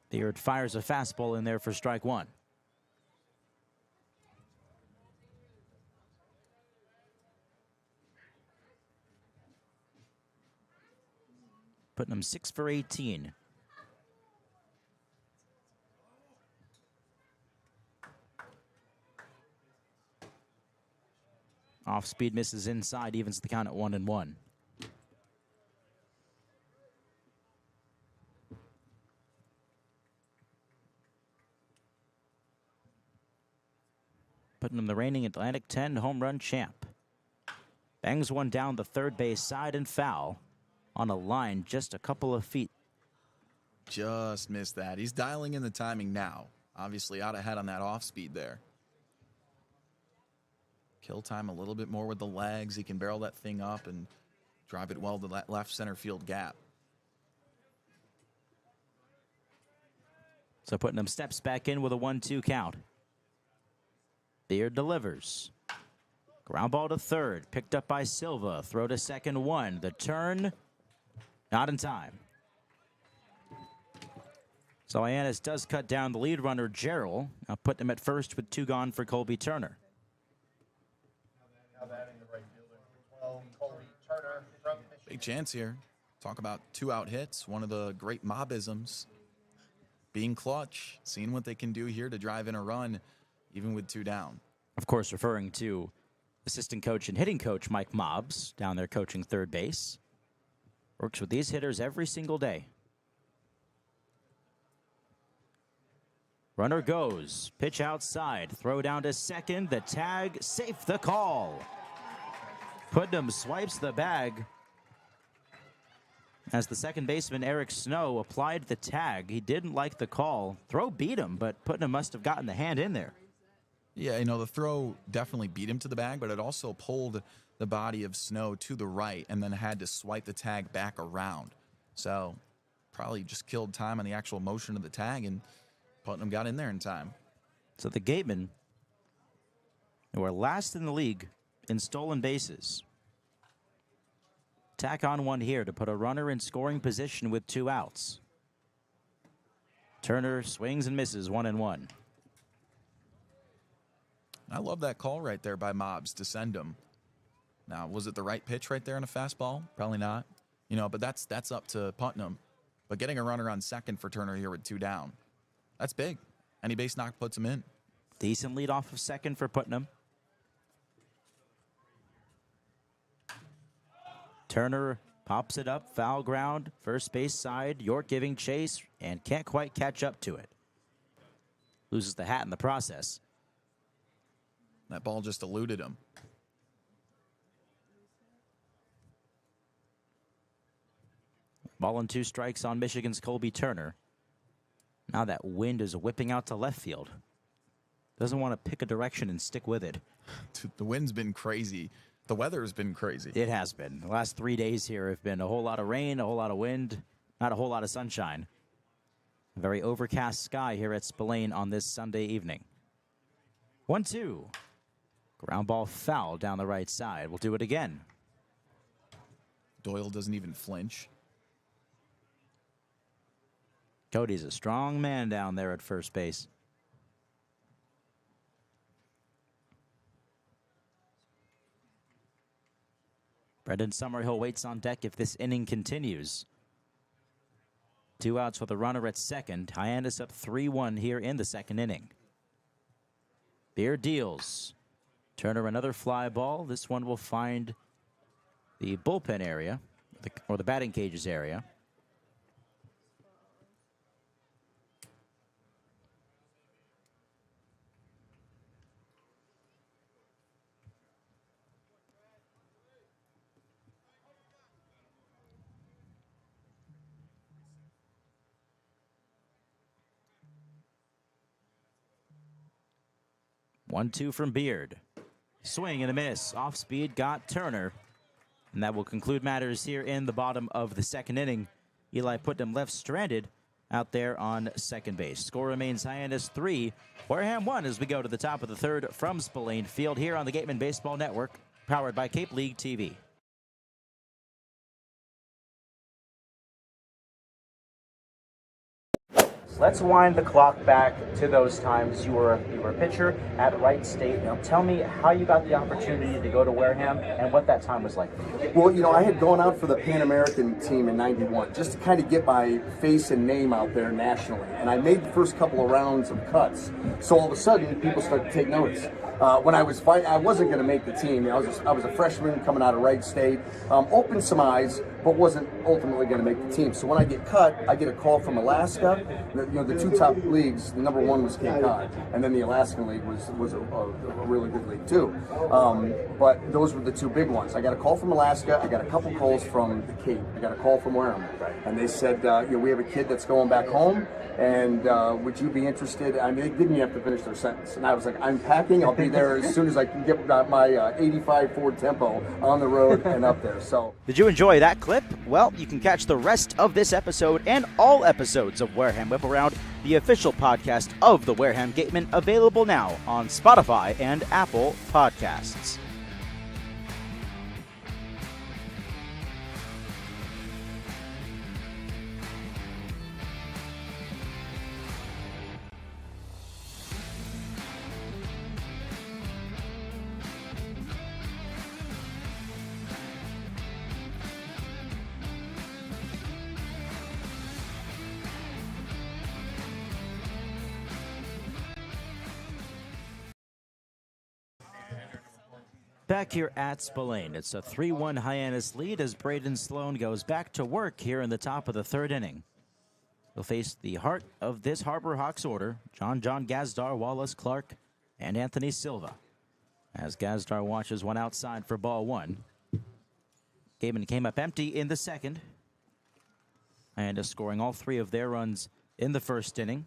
Beard fires a fastball in there for strike 1. Putnam 6 for 18 Off speed misses inside, evens the count at 1-1. Putnam, the reigning Atlantic 10 home run champ. Bangs one down the third base side and foul on a line just a couple of feet. Just missed that. He's dialing in the timing now. Obviously out ahead on that off speed there. Kill time a little bit more with the legs. He can barrel that thing up and drive it well to that left center field gap. So Putnam steps back in with a 1-2 count. Beard delivers. Ground ball to third. Picked up by Silva. Throw to second, 1. The turn, not in time. So Hyannis does cut down the lead runner, Gerald. Now Putnam at first with 2 gone for Colby Turner. Big chance here. Talk about 2 out hits. One of the great mobisms. Being clutch. Seeing what they can do here to drive in a run, even with 2 down. Of course, referring to assistant coach and hitting coach Mike Mobbs down there coaching third base. Works with these hitters every single day. Runner goes. Pitch outside. Throw down to second. The tag. Safe the call. Putnam swipes the bag as the second baseman Eric Snow applied the tag. He didn't like the call. Throw beat him, but Putnam must have gotten the hand in there. Yeah, you know, the throw definitely beat him to the bag, but it also pulled the body of Snow to the right and then had to swipe the tag back around. So probably just killed time on the actual motion of the tag, and Putnam got in there in time. So the Gatemen, who are last in the league in stolen bases, tack on one here to put a runner in scoring position with 2 outs. Turner swings and misses, 1-1. I love that call right there by Mobbs to send him. Now, was it the right pitch right there in a fastball? Probably not. You know, but that's up to Putnam. But getting a runner on second for Turner here with 2 down, that's big. Any base knock puts him in. Decent lead off of second for Putnam. Turner pops it up, foul ground, first base side. York giving chase and can't quite catch up to it. Loses the hat in the process. That ball just eluded him. Ball and 2 strikes on Michigan's Colby Turner. Now that wind is whipping out to left field. Doesn't want to pick a direction and stick with it. The wind's been crazy. The weather has been crazy. It has been. The last 3 days here have been a whole lot of rain, a whole lot of wind, not a whole lot of sunshine. A very overcast sky here at Spillane on this Sunday evening. 1-2. Ground ball foul down the right side. We'll do it again. Doyle doesn't even flinch. Cody's a strong man down there at first base. Brendan Summerhill waits on deck if this inning continues. 2 outs with a runner at second. Hyannis up 3-1 here in the second inning. Beer deals. Turner another fly ball. This one will find the bullpen area, or the batting cages area. One-two from Beard. Swing and a miss. Off speed got Turner. And that will conclude matters here in the bottom of the second inning. Eli Putnam left stranded out there on second base. Score remains Hyannis 3, Wareham 1 as we go to the top of the third from Spillane Field here on the Gatemen Baseball Network, powered by Cape League TV. Let's wind the clock back to those times you were a pitcher at Wright State. Now tell me how you got the opportunity to go to Wareham and what that time was like for you. Well, you know, I had gone out for the Pan American team in '91 just to kind of get my face and name out there nationally. And I made the first couple of rounds of cuts. So all of a sudden, people started to take notice. when I was fighting, I wasn't going to make the team. I was a freshman coming out of Wright State, opened some eyes, but wasn't ultimately going to make the team. So when I get cut, I get a call from Alaska. The two top leagues, the number one was Cape Cod, and then the Alaskan League was a really good league too. But those were the two big ones. I got a call from Alaska. I got a couple calls from the Cape. I got a call from Wareham, and they said, we have a kid that's going back home, and would you be interested? I mean, they didn't even have to finish their sentence, and I was like, I'm packing. I'll be there as soon as I can get my 85 Ford Tempo on the road and up there. So, did you enjoy that clip? Well, you can catch the rest of this episode and all episodes of Wareham Whip Around, the official podcast of the Wareham Gatemen, available now on Spotify and Apple Podcasts. Back here at Spillane, it's a 3-1 Hyannis lead as Braden Sloan goes back to work here in the top of the third inning. He'll face the heart of this Harbor Hawks order, John Gazdar, Wallace Clark, and Anthony Silva. As Gazdar watches one outside for ball one. Gatemen came up empty in the second, and is scoring all three of their runs in the first inning.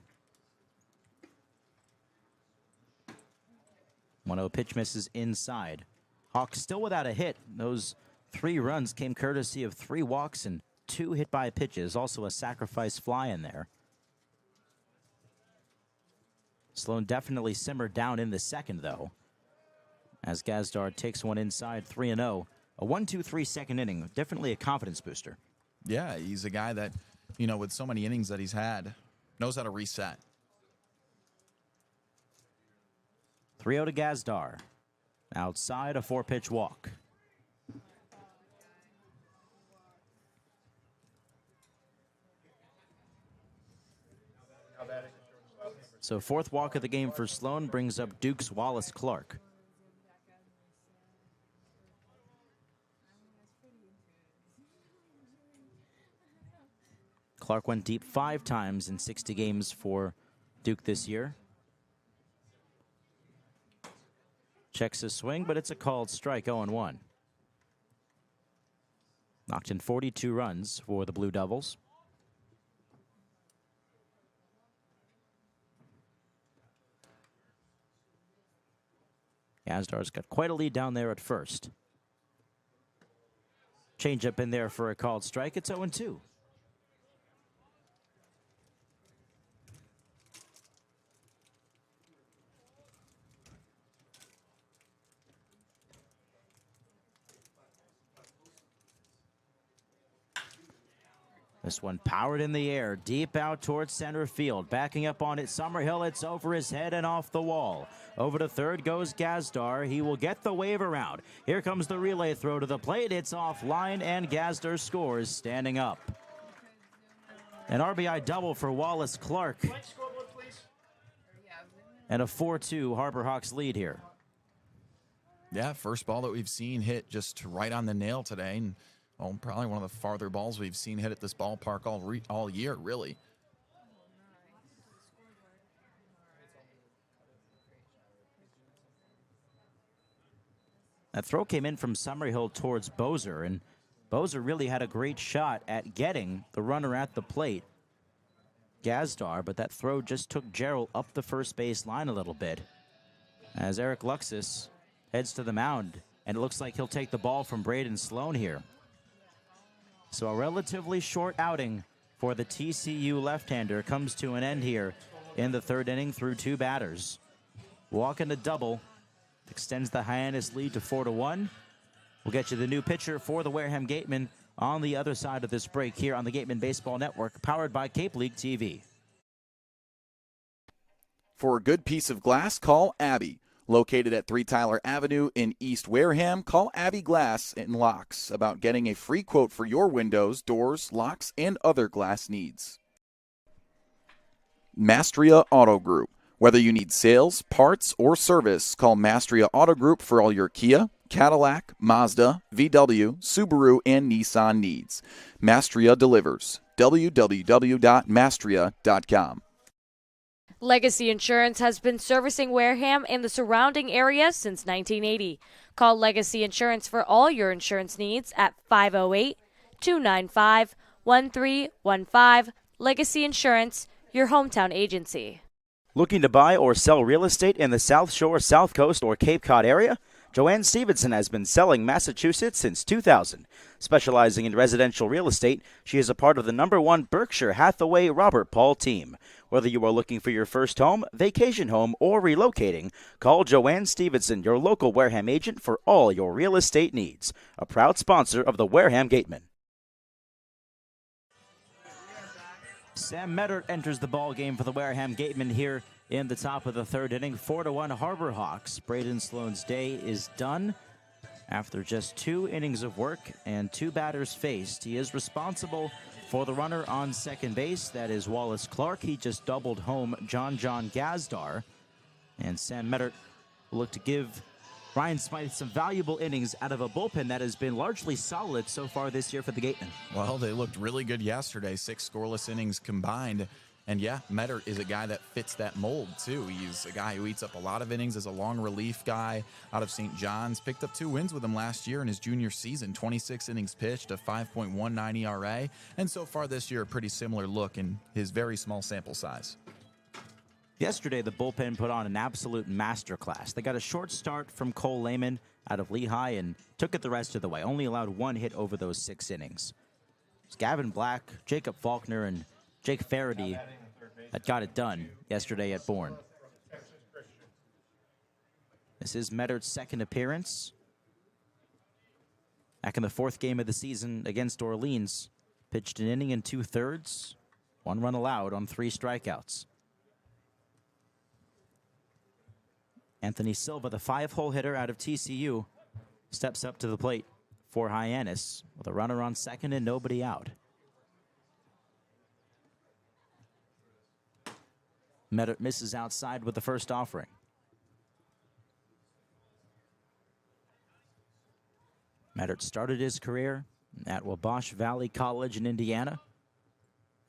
1-0 pitch misses inside. Hawks still without a hit. Those 3 runs came courtesy of 3 walks and 2 hit by pitches. Also a sacrifice fly in there. Sloan definitely simmered down in the second, though, as Gazdar takes one inside, 3-0. A 1-2-3 second inning. Definitely a confidence booster. Yeah, he's a guy that, with so many innings that he's had, knows how to reset. 3-0 to Gazdar. Outside, a 4-pitch walk. So 4th walk of the game for Sloan brings up Duke's Wallace Clark. Clark went deep 5 times in 60 games for Duke this year. Checks his swing, but it's a called strike, 0-1. Knocked in 42 runs for the Blue Devils. Gazdar's got quite a lead down there at first. Changeup in there for a called strike. It's 0-2. This one powered in the air, deep out towards center field. Backing up on it, Summerhill. It's over his head and off the wall. Over to third goes Gazdar. He will get the wave around. Here comes the relay throw to the plate. It's offline, and Gazdar scores standing up. An RBI double for Wallace Clark. And a 4-2 Harbor Hawks lead here. Yeah, first ball that we've seen hit just right on the nail today. And probably one of the farther balls we've seen hit at this ballpark all year, really. That throw came in from Summerhill towards Bozer, and Bozer really had a great shot at getting the runner at the plate, Gazdar, but that throw just took Gerald up the first base line a little bit as Eric Luxus heads to the mound, and it looks like he'll take the ball from Braden Sloan here. So a relatively short outing for the TCU left-hander comes to an end here in the third inning through 2 batters. Walk and a double extends the Hyannis lead to 4-1. We'll get you the new pitcher for the Wareham Gatemen on the other side of this break here on the Gatemen Baseball Network, powered by Cape League TV. For a good piece of glass, call Abby. Located at 3 Tyler Avenue in East Wareham, call Abby Glass and Locks about getting a free quote for your windows, doors, locks, and other glass needs. Mastria Auto Group. Whether you need sales, parts, or service, call Mastria Auto Group for all your Kia, Cadillac, Mazda, VW, Subaru, and Nissan needs. Mastria delivers. www.mastria.com. Legacy Insurance has been servicing Wareham and the surrounding area since 1980. Call Legacy Insurance for all your insurance needs at 508-295-1315. Legacy Insurance, your hometown agency. Looking to buy or sell real estate in the South Shore, South Coast, or Cape Cod area? Joanne Stevenson has been selling Massachusetts since 2000. Specializing in residential real estate, she is a part of the #1 Berkshire Hathaway Robert Paul team. Whether you are looking for your first home, vacation home, or relocating, call Joanne Stevenson, your local Wareham agent, for all your real estate needs. A proud sponsor of the Wareham Gatemen. Sam Meddert enters the ball game for the Wareham Gatemen here in the top of the third inning. 4-1 Harbor Hawks. Braden Sloan's day is done after just 2 innings of work and 2 batters faced. He is responsible for the runner on second base. That is Wallace Clark. He just doubled home John Gazdar. And Sam Meddert will look to give Ryan Smythe some valuable innings out of a bullpen that has been largely solid so far this year for the Gatemen. Well, they looked really good yesterday, 6 scoreless innings combined. And yeah, Meddert is a guy that fits that mold too. He's a guy who eats up a lot of innings as a long relief guy out of St. John's. Picked up 2 wins with him last year in his junior season, 26 innings pitched, a 5.19 ERA. And so far this year, a pretty similar look in his very small sample size. Yesterday, the bullpen put on an absolute masterclass. They got a short start from Cole Lehman out of Lehigh and took it the rest of the way. Only allowed 1 hit over those 6 innings. It's Gavin Black, Jacob Faulkner, and Jake Faraday that got it done yesterday at Bourne. This is Meddert's second appearance. Back in the 4th game of the season against Orleans. Pitched an inning and 2/3. 1 run allowed on 3 strikeouts. Anthony Silva, the 5-hole hitter out of TCU, steps up to the plate for Hyannis with a runner on second and nobody out. Meddert misses outside with the first offering. Meddert started his career at Wabash Valley College in Indiana.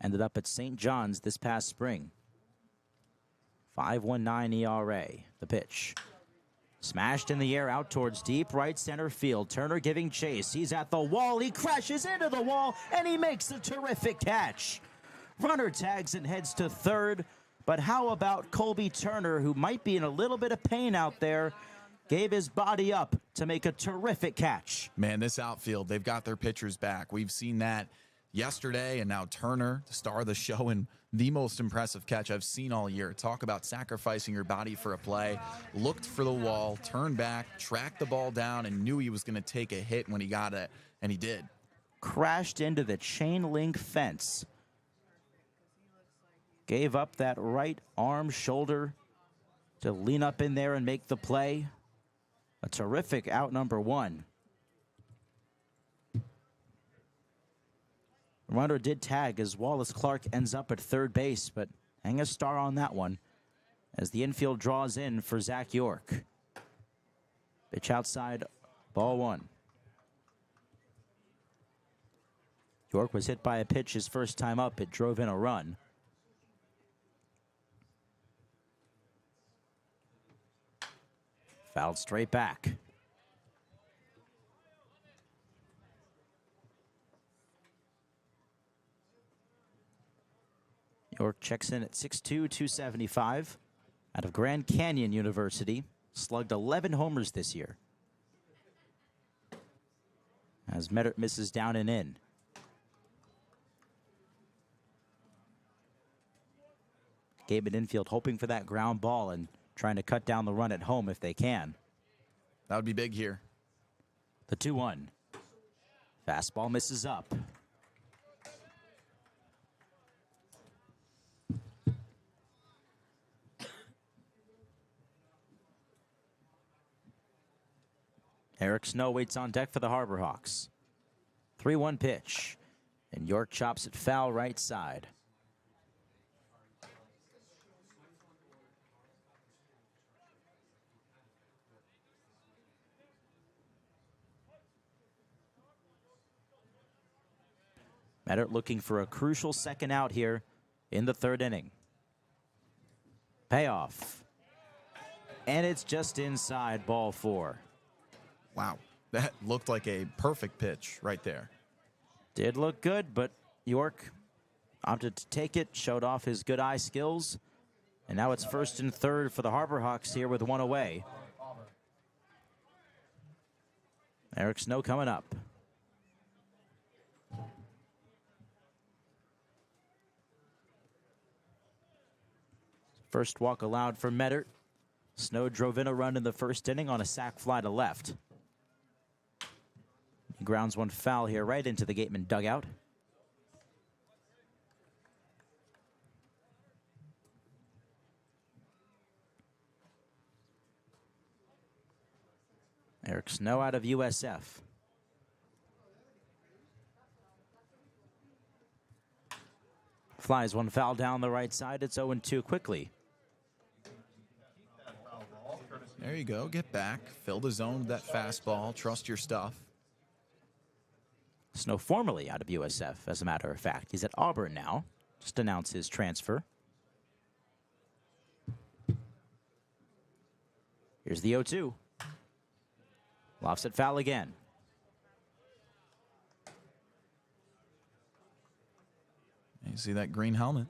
Ended up at St. John's this past spring. 5.19 ERA. The pitch. Smashed in the air out towards deep right center field. Turner giving chase. He's at the wall. He crashes into the wall, and he makes a terrific catch. Runner tags and heads to third. But how about Colby Turner, who might be in a little bit of pain out there, gave his body up to make a terrific catch. Man, this outfield, they've got their pitchers back. We've seen that yesterday, and now Turner, the star of the show, and the most impressive catch I've seen all year. Talk about sacrificing your body for a play. Looked for the wall, turned back, tracked the ball down, and knew he was going to take a hit when he got it, and he did. Crashed into the chain link fence. Gave up that right arm, shoulder to lean up in there and make the play. A terrific out number 1. The runner did tag as Wallace Clark ends up at third base, but hang a star on that one as the infield draws in for Zach York. Pitch outside, ball 1. York was hit by a pitch his first time up. It drove in a run. Fouled straight back. York checks in at 6'2", 275. Out of Grand Canyon University. Slugged 11 homers this year. As Meddert misses down and in. Gatemen infield hoping for that ground ball and trying to cut down the run at home if they can. That would be big here. The 2-1. Fastball misses up. Eric Snow waits on deck for the Harbor Hawks. 3-1 pitch. And York chops it foul right side. Meddert looking for a crucial second out here in the third inning. Payoff. And it's just inside, ball 4. Wow, that looked like a perfect pitch right there. Did look good, but York opted to take it, showed off his good eye skills, and now it's first and third for the Harbor Hawks here with one away. Eric Snow coming up. First walk allowed for Meddert. Snow drove in a run in the first inning on a sac fly to left. He grounds one foul here right into the Gatemen dugout. Eric Snow out of USF. Flies one foul down the right side. It's 0-2 quickly. There you go. Get back. Fill the zone with that fastball. Trust your stuff. Snow formerly out of USF, as a matter of fact. He's at Auburn now. Just announced his transfer. Here's the 0-2. Lofts it foul again. You see that green helmet?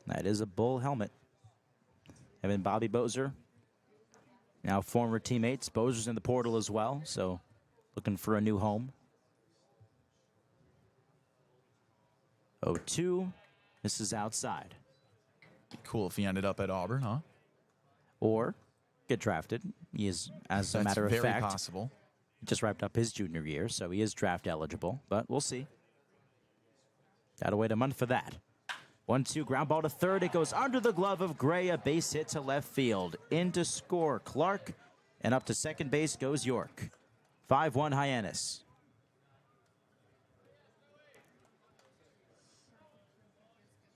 That is a Bull helmet. Having Bobby Bozer, now former teammates. Bozer's in the portal as well, so looking for a new home. 0-2. This is outside. Be cool if he ended up at Auburn, huh? Or get drafted. He is, as a matter of fact, very possible. Just wrapped up his junior year, so he is draft eligible, but we'll see. Gotta wait a month for that. 1-2, ground ball to third. It goes under the glove of Gray. A base hit to left field. In to score Clark, and up to second base goes York. 5-1 Hyannis.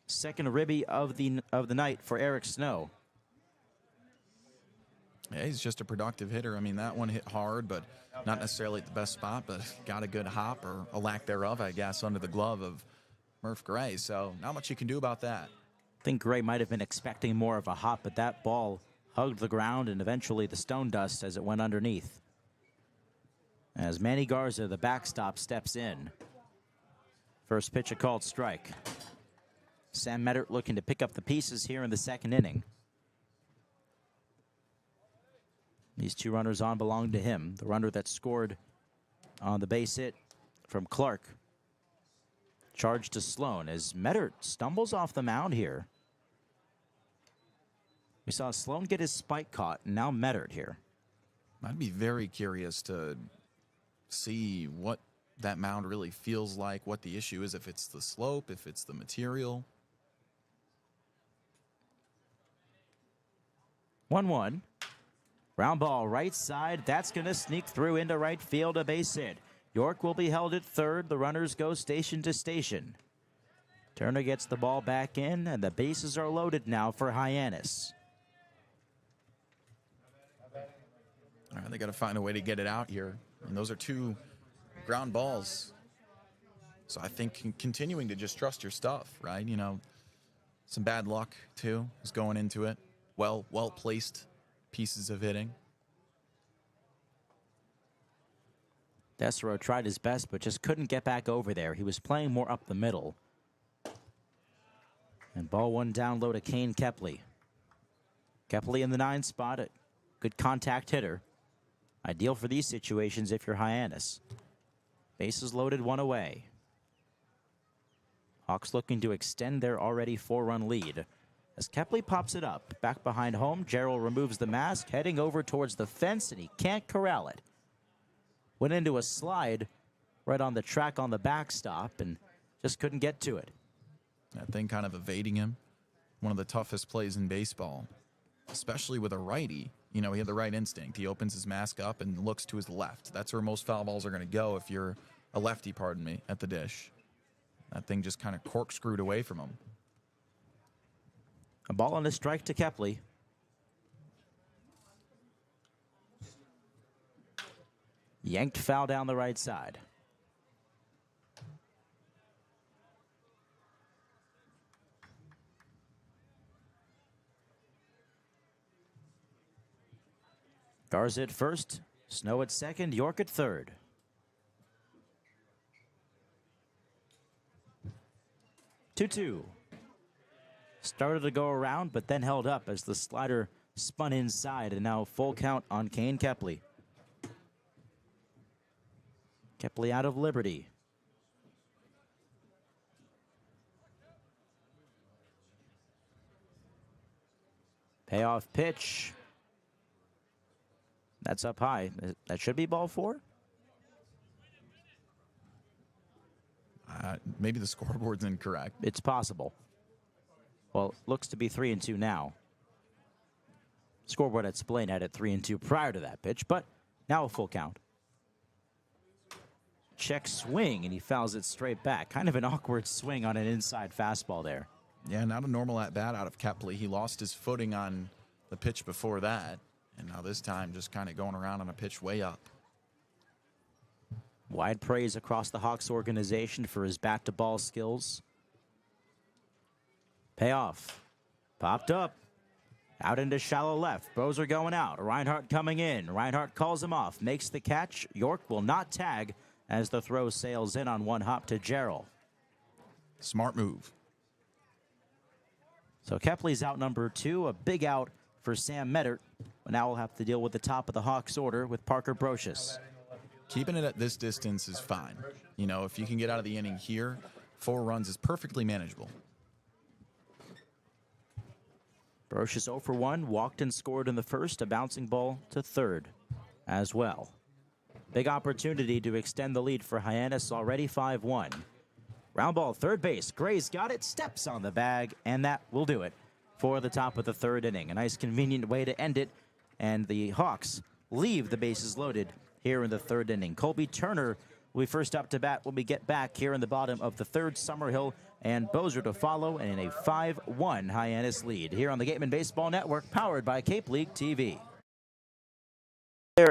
Second ribby of the night for Eric Snow. Yeah, he's just a productive hitter. I mean, that one hit hard, but not necessarily at the best spot, but got a good hop, or a lack thereof, I guess, under the glove of Murph Gray. So not much you can do about that. I think Gray might have been expecting more of a hop, but that ball hugged the ground and eventually the stone dust as it went underneath. As Manny Garza, the backstop, steps in. First pitch, a called strike. Sam Meddert looking to pick up the pieces here in the second inning. These two runners on belong to him. The runner that scored on the base hit from Clark. Charge to Sloan as Meddert stumbles off the mound here. We saw Sloan get his spike caught, and now Meddert here. I'd be very curious to see what that mound really feels like, what the issue is, if it's the slope, if it's the material. 1-1. Ground ball right side. That's going to sneak through into right field, a base hit. York will be held at third. The runners go station to station. Turner gets the ball back in, and the bases are loaded now for Hyannis. All right, they got to find a way to get it out here. And those are two ground balls. So I think continuing to just trust your stuff, right? You know, some bad luck, too, is going into it. Well-placed pieces of hitting. Desero tried his best, but just couldn't get back over there. He was playing more up the middle. And ball one down low to Kane Kepley. Kepley in the 9 spot, a good contact hitter. Ideal for these situations if you're Hyannis. Bases loaded, one away. Hawks looking to extend their already 4-run lead. As Kepley pops it up, back behind home, Gerald removes the mask, heading over towards the fence, and he can't corral it. Went into a slide right on the track on the backstop and just couldn't get to it. That thing kind of evading him. One of the toughest plays in baseball, especially with a righty. You know, he had the right instinct. He opens his mask up and looks to his left. That's where most foul balls are going to go if you're a lefty, pardon me, at the dish. That thing just kind of corkscrewed away from him. A ball and a strike to Kepley. Yanked foul down the right side. Garza at first, Snow at second, York at third. Two. Started to go around, but then held up as the slider spun inside, and now full count on Kane Kepley. Kepley out of Liberty. Payoff pitch. That's up high. That should be ball 4. Maybe the scoreboard's incorrect. It's possible. Well, looks to be 3-2 now. Scoreboard at Spillane had it 3-2 prior to that pitch, but now a full count. Check swing, and he fouls it straight back. Kind of an awkward swing on an inside fastball there. Yeah, not a normal at-bat out of Kepley. He lost his footing on the pitch before that, and now this time just kind of going around on a pitch way up. Wide praise across the Hawks organization for his bat-to-ball skills. Payoff. Popped up. Out into shallow left. Bozer going out. Reinhardt coming in. Reinhardt calls him off. Makes the catch. York will not tag as the throw sails in on one hop to Jarrell. Smart move. So Kepley's out number 2. A big out for Sam Meddert. But now we'll have to deal with the top of the Hawks order with Parker Brocious. Keeping it at this distance is fine. You know, if you can get out of the inning here, 4 runs is perfectly manageable. Brocious 0 for 1, walked and scored in the first, a bouncing ball to third as well. Big opportunity to extend the lead for Hyannis, already 5-1. Round ball, third base. Gray's got it, steps on the bag, and that will do it for the top of the third inning. A nice convenient way to end it, and the Hawks leave the bases loaded here in the third inning. Colby Turner will be first up to bat when we get back here in the bottom of the third. Summerhill and Bozer to follow, and in a 5-1 Hyannis lead here on the Gatemen Baseball Network, powered by Cape League TV.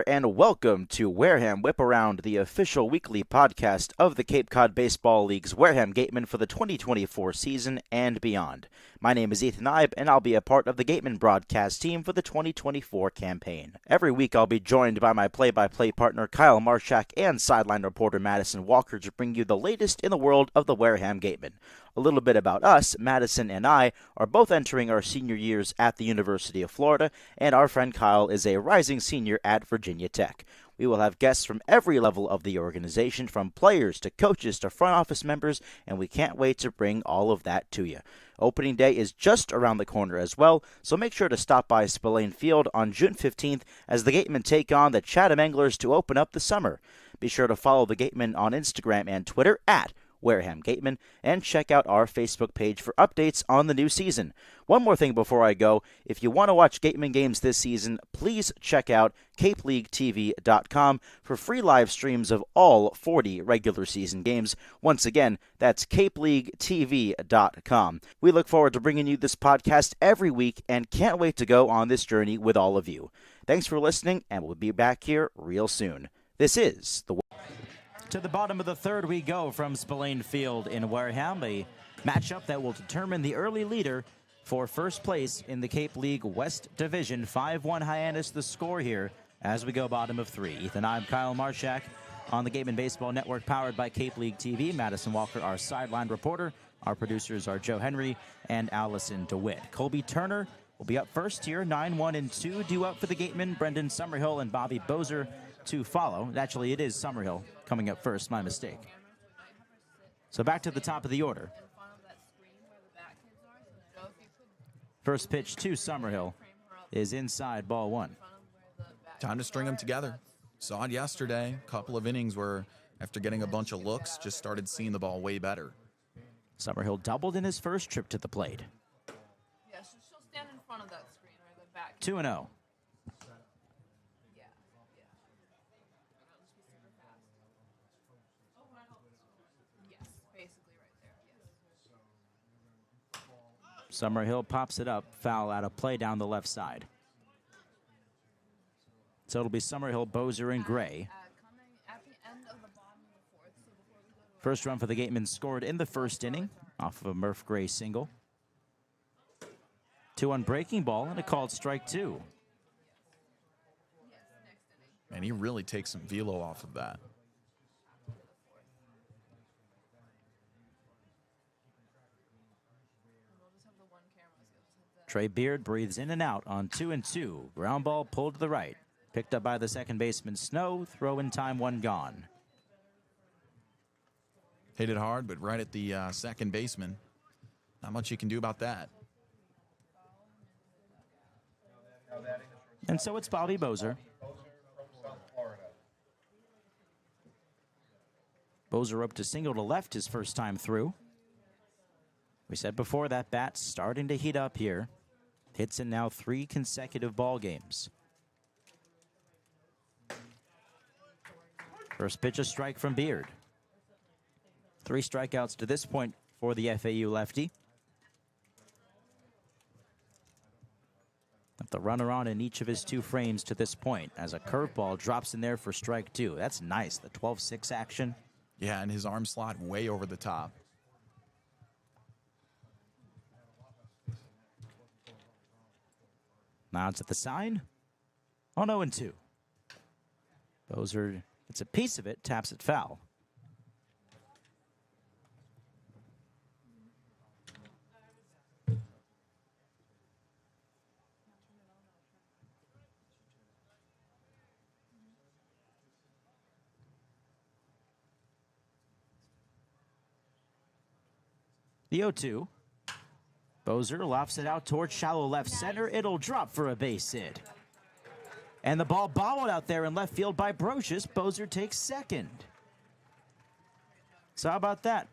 And welcome to Wareham Whip Around, the official weekly podcast of the Cape Cod Baseball League's Wareham Gatemen for the 2024 season and beyond. My name is Ethan Eibe, and I'll be a part of the Gatemen broadcast team for the 2024 campaign. Every week I'll be joined by my play-by-play partner Kyle Marchak and sideline reporter Madison Walker to bring you the latest in the world of the Wareham Gatemen. A little bit about us. Madison and I are both entering our senior years at the University of Florida, and our friend Kyle is a rising senior at Virginia Tech. We will have guests from every level of the organization, from players to coaches to front office members, and we can't wait to bring all of that to you. Opening day is just around the corner as well, so make sure to stop by Spillane Field on June 15th as the Gatemen take on the Chatham Anglers to open up the summer. Be sure to follow the Gatemen on Instagram and Twitter at Wareham Gatemen, and check out our Facebook page for updates on the new season. One more thing before I go, if you want to watch Gatemen games this season, please check out CapeLeagueTV.com for free live streams of all 40 regular season games. Once again, that's CapeLeagueTV.com. We look forward to bringing you this podcast every week and can't wait to go on this journey with all of you. Thanks for listening, and we'll be back here real soon. This is the... To the bottom of the third we go from Spillane Field in Wareham, a matchup that will determine the early leader for first place in the Cape League West Division. 5-1 Hyannis the score here as we go bottom of 3. Ethan Eibe, Kyle Marchak on the Gatemen Baseball Network, powered by Cape League TV. Madison Walker, our sideline reporter. Our producers are Joe Henry and Allison DeWitt. Colby Turner will be up first here, 9-1-2. Due up for the Gatemen, Brendan Summerhill and Bobby Bozer to follow. Actually, it is Summerhill coming up first, my mistake. So back to the top of the order. First pitch to Summerhill is inside, ball 1. Time to string them together. Saw it yesterday. Couple of innings where, after getting a bunch of looks, just started seeing the ball way better. Summerhill doubled in his first trip to the plate. Yeah, she'll stand in front of that screen or the back. 2-0. Summerhill pops it up, foul out of play down the left side. So it'll be Summerhill, Bozer, and Gray. First run for the Gatemen scored in the first inning off of a Murph Gray single. 2-1 breaking ball and a called strike 2. And he really takes some velo off of that. Trey Beard breathes in and out on 2-2. Ground ball pulled to the right. Picked up by the second baseman Snow. Throw in time, one gone. Hit it hard, but right at the second baseman. Not much you can do about that. And so it's Bobby Bozer. Bozer up to single to left his first time through. We said before that bat's starting to heat up here. Hits in now 3 consecutive ball games. First pitch, a strike from Beard. 3 strikeouts to this point for the FAU lefty. Left the runner on in each of his 2 frames to this point as a curveball drops in there for strike 2. That's nice, the 12-6 action. Yeah, and his arm slot way over the top. Nods at the sign. On 0-2. Bozer gets a piece of it, taps it foul. The 0-2. Bozer lofts it out towards shallow left center. It'll drop for a base hit. And the ball bobbled out there in left field by Brocious. Bozer takes second. So how about that?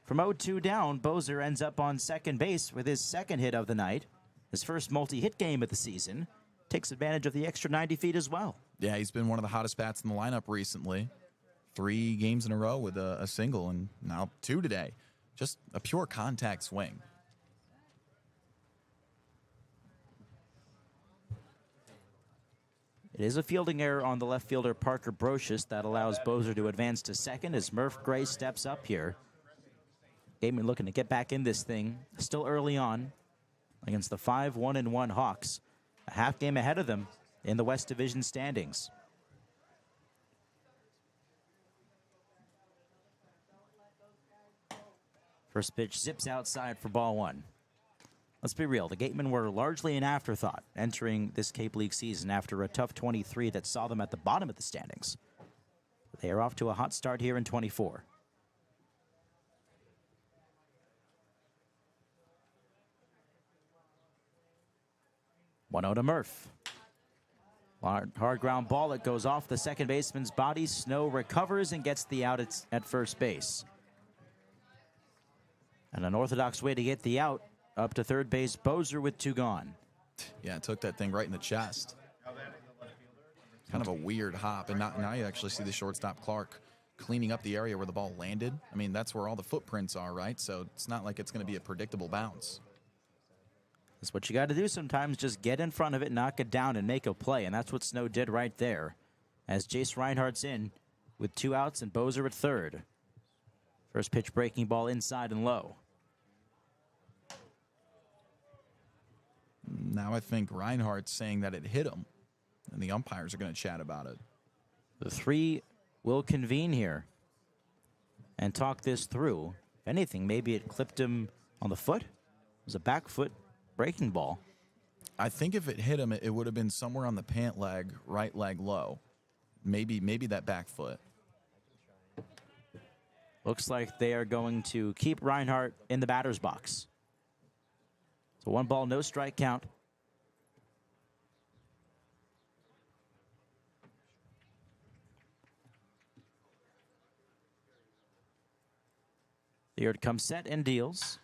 From 0-2 down, Bozer ends up on second base with his second hit of the night. His first multi-hit game of the season. Takes advantage of the extra 90 feet as well. Yeah, he's been one of the hottest bats in the lineup recently. 3 games in a row with a single, and now 2 today. Just a pure contact swing. It is a fielding error on the left fielder Parker Brocious that allows Bozer to advance to second as Murph Gray steps up here. Gatemen looking to get back in this thing still early on against the 5-1-1 Hawks. A half game ahead of them in the West Division standings. First pitch zips outside for ball 1. Let's be real, the Gatemen were largely an afterthought entering this Cape League season after a tough 23 that saw them at the bottom of the standings. They are off to a hot start here in 24. One-0 to Murph. Hard ground ball that goes off the second baseman's body. Snow recovers and gets the out at first base. An unorthodox way to get the out. Up to third base, Bozer with 2 gone. Yeah, took that thing right in the chest. Kind of a weird hop, and now you actually see the shortstop Clark cleaning up the area where the ball landed. I mean, that's where all the footprints are, right? So it's not like it's going to be a predictable bounce. That's what you got to do sometimes. Just get in front of it, knock it down, and make a play. And that's what Snow did right there. As Jace Reinhardt's in with 2 outs and Bozer at third. First pitch breaking ball inside and low. Now I think Reinhardt's saying that it hit him, and the umpires are going to chat about it. The 3 will convene here and talk this through. If anything, maybe it clipped him on the foot. It was a back foot breaking ball. I think if it hit him, it would have been somewhere on the pant leg, right leg low. Maybe that back foot. Looks like they are going to keep Reinhardt in the batter's box. So 1 ball, no strike count. Beard comes set and deals.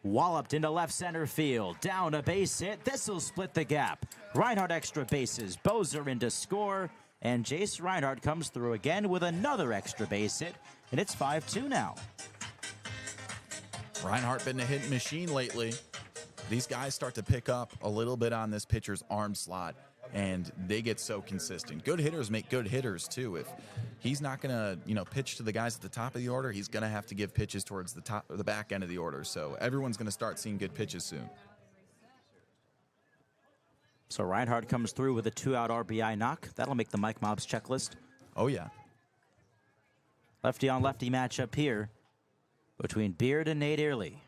Walloped into left center field. Down a base hit. This will split the gap. Reinhardt extra bases. Bozer in to score. And Jace Reinhardt comes through again with another extra base hit. And it's 5-2 now. Reinhardt been a hitting machine lately. These guys start to pick up a little bit on this pitcher's arm slot, and they get so consistent. Good hitters make good hitters, too. If he's not going to, pitch to the guys at the top of the order, he's going to have to give pitches towards the top or the back end of the order. So everyone's going to start seeing good pitches soon. So Reinhardt comes through with a 2-out RBI knock. That'll make the Mike Mobs checklist. Oh, yeah. Lefty on lefty matchup here between Beard and Nate Early.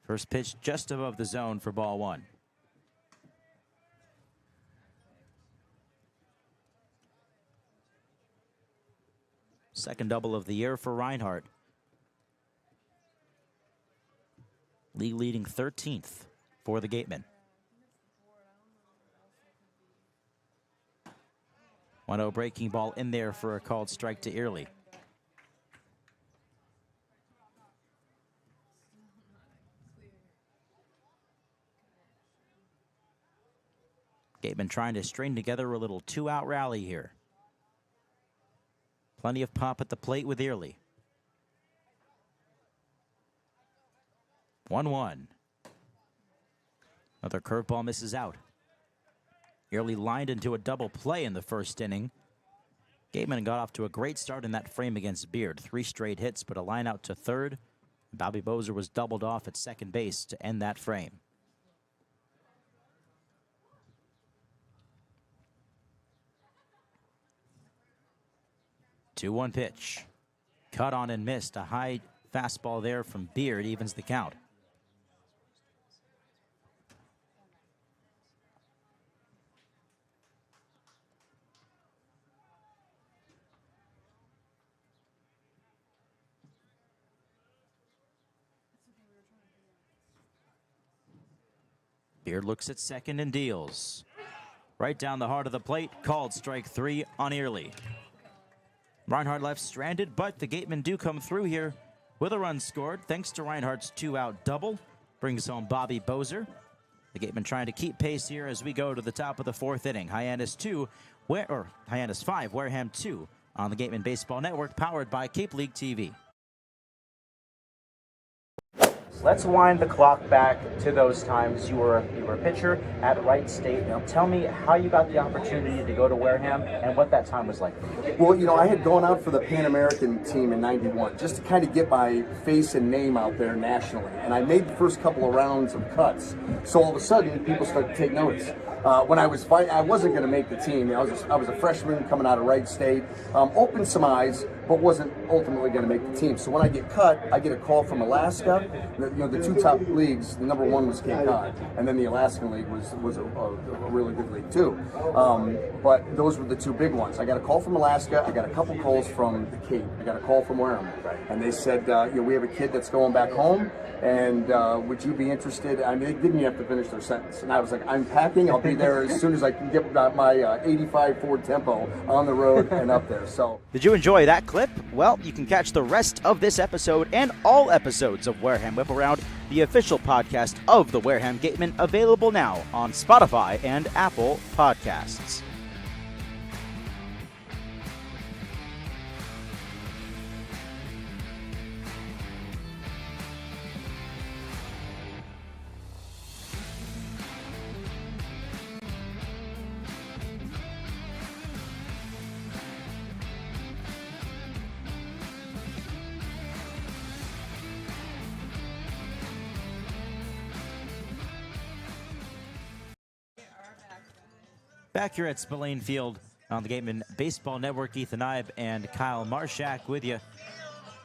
First pitch just above the zone for ball one. Second double of the year for Reinhardt. League leading 13th for the Gatemen. 1-0 breaking ball in there for a called strike to Early. Gatemen trying to string together a little 2-out rally here. Plenty of pop at the plate with Early. 1-1. Another curveball misses out. Early lined into a double play in the first inning. Gateman got off to a great start in that frame against Beard. 3 straight hits, but a line out to third. Bobby Bozer was doubled off at second base to end that frame. Two 2-1 pitch. Cut on and missed. A high fastball there from Beard evens the count. Beard looks at second and deals. Right down the heart of the plate, called strike 3 on Early. Reinhardt left stranded, but the Gatemen do come through here with a run scored thanks to Reinhardt's 2-out double. Brings home Bobby Bozer. The Gatemen trying to keep pace here as we go to the top of the 4th inning. Hyannis 5, Wareham 2 on the Gatemen Baseball Network, powered by Cape League TV. Let's wind the clock back to those times. You were a pitcher at Wright State. Tell me how you got the opportunity to go to Wareham and what that time was like for you. Well, I had gone out for the Pan American team in '91 just to kind of get my face and name out there nationally. And I made the first couple of rounds of cuts. So all of a sudden, people started to take notice. When I was fighting, I wasn't going to make the team. I was a freshman coming out of Wright State. Opened some eyes, but wasn't ultimately going to make the team. So when I get cut, I get a call from Alaska. The 2 top leagues, the number 1 was Cape Cod, and then the Alaskan League was a really good league too. But those were the 2 big ones. I got a call from Alaska. I got a couple calls from the Cape. I got a call from Wareham, and they said, we have a kid that's going back home, and would you be interested? I mean, they didn't even have to finish their sentence, and I was like, I'm packing. I'll be there as soon as I can get my 85 Ford Tempo on the road and up there. So, did you enjoy that clip? Well, you can catch the rest of this episode and all episodes of Wareham Whip Around, the official podcast of the Wareham Gatemen, available now on Spotify and Apple Podcasts. Back here at Spillane Field on the Gatemen Baseball Network, Ethan Eibe and Kyle Marchak with you.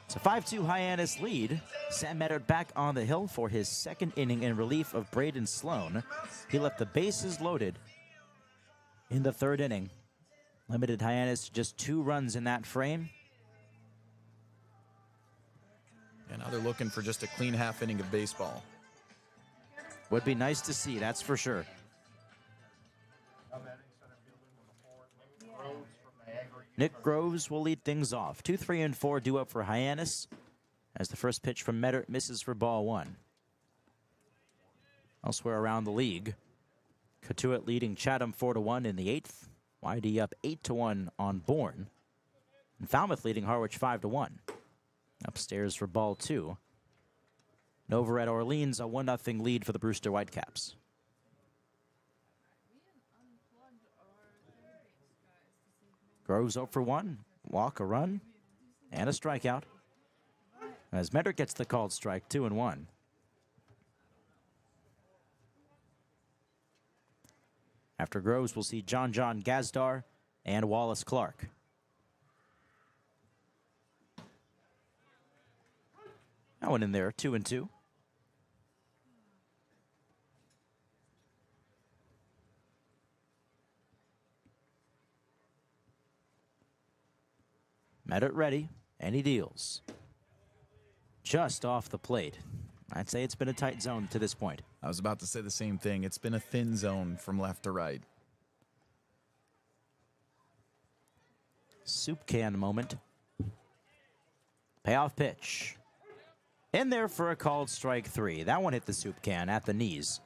It's a 5-2 Hyannis lead. Sam Meddard back on the hill for his 2nd inning in relief of Braden Sloan. He left the bases loaded in the 3rd inning. Limited Hyannis to just 2 runs in that frame. And now they're looking for just a clean half inning of baseball. Would be nice to see, that's for sure. Nick Groves will lead things off. 2, 3, and 4 due up for Hyannis as the first pitch from Meddard misses for ball 1. Elsewhere around the league, Katuitt leading Chatham 4-1 in the 8th. YD up 8-1 on Bourne. And Falmouth leading Harwich 5-1. Upstairs for ball 2. And over at Orleans, a 1-0 lead for the Brewster Whitecaps. Groves 0 for 1, walk, a run, and a strikeout. As Meddard gets the called strike, 2-1. After Groves, we'll see John Gazdar and Wallace Clark. That one in there, 2-2. Meddert ready, and he deals. Just off the plate. I'd say it's been a tight zone to this point. I was about to say the same thing. It's been a thin zone from left to right. Soup can moment. Payoff pitch. In there for a called strike 3. That one hit the soup can at the knees.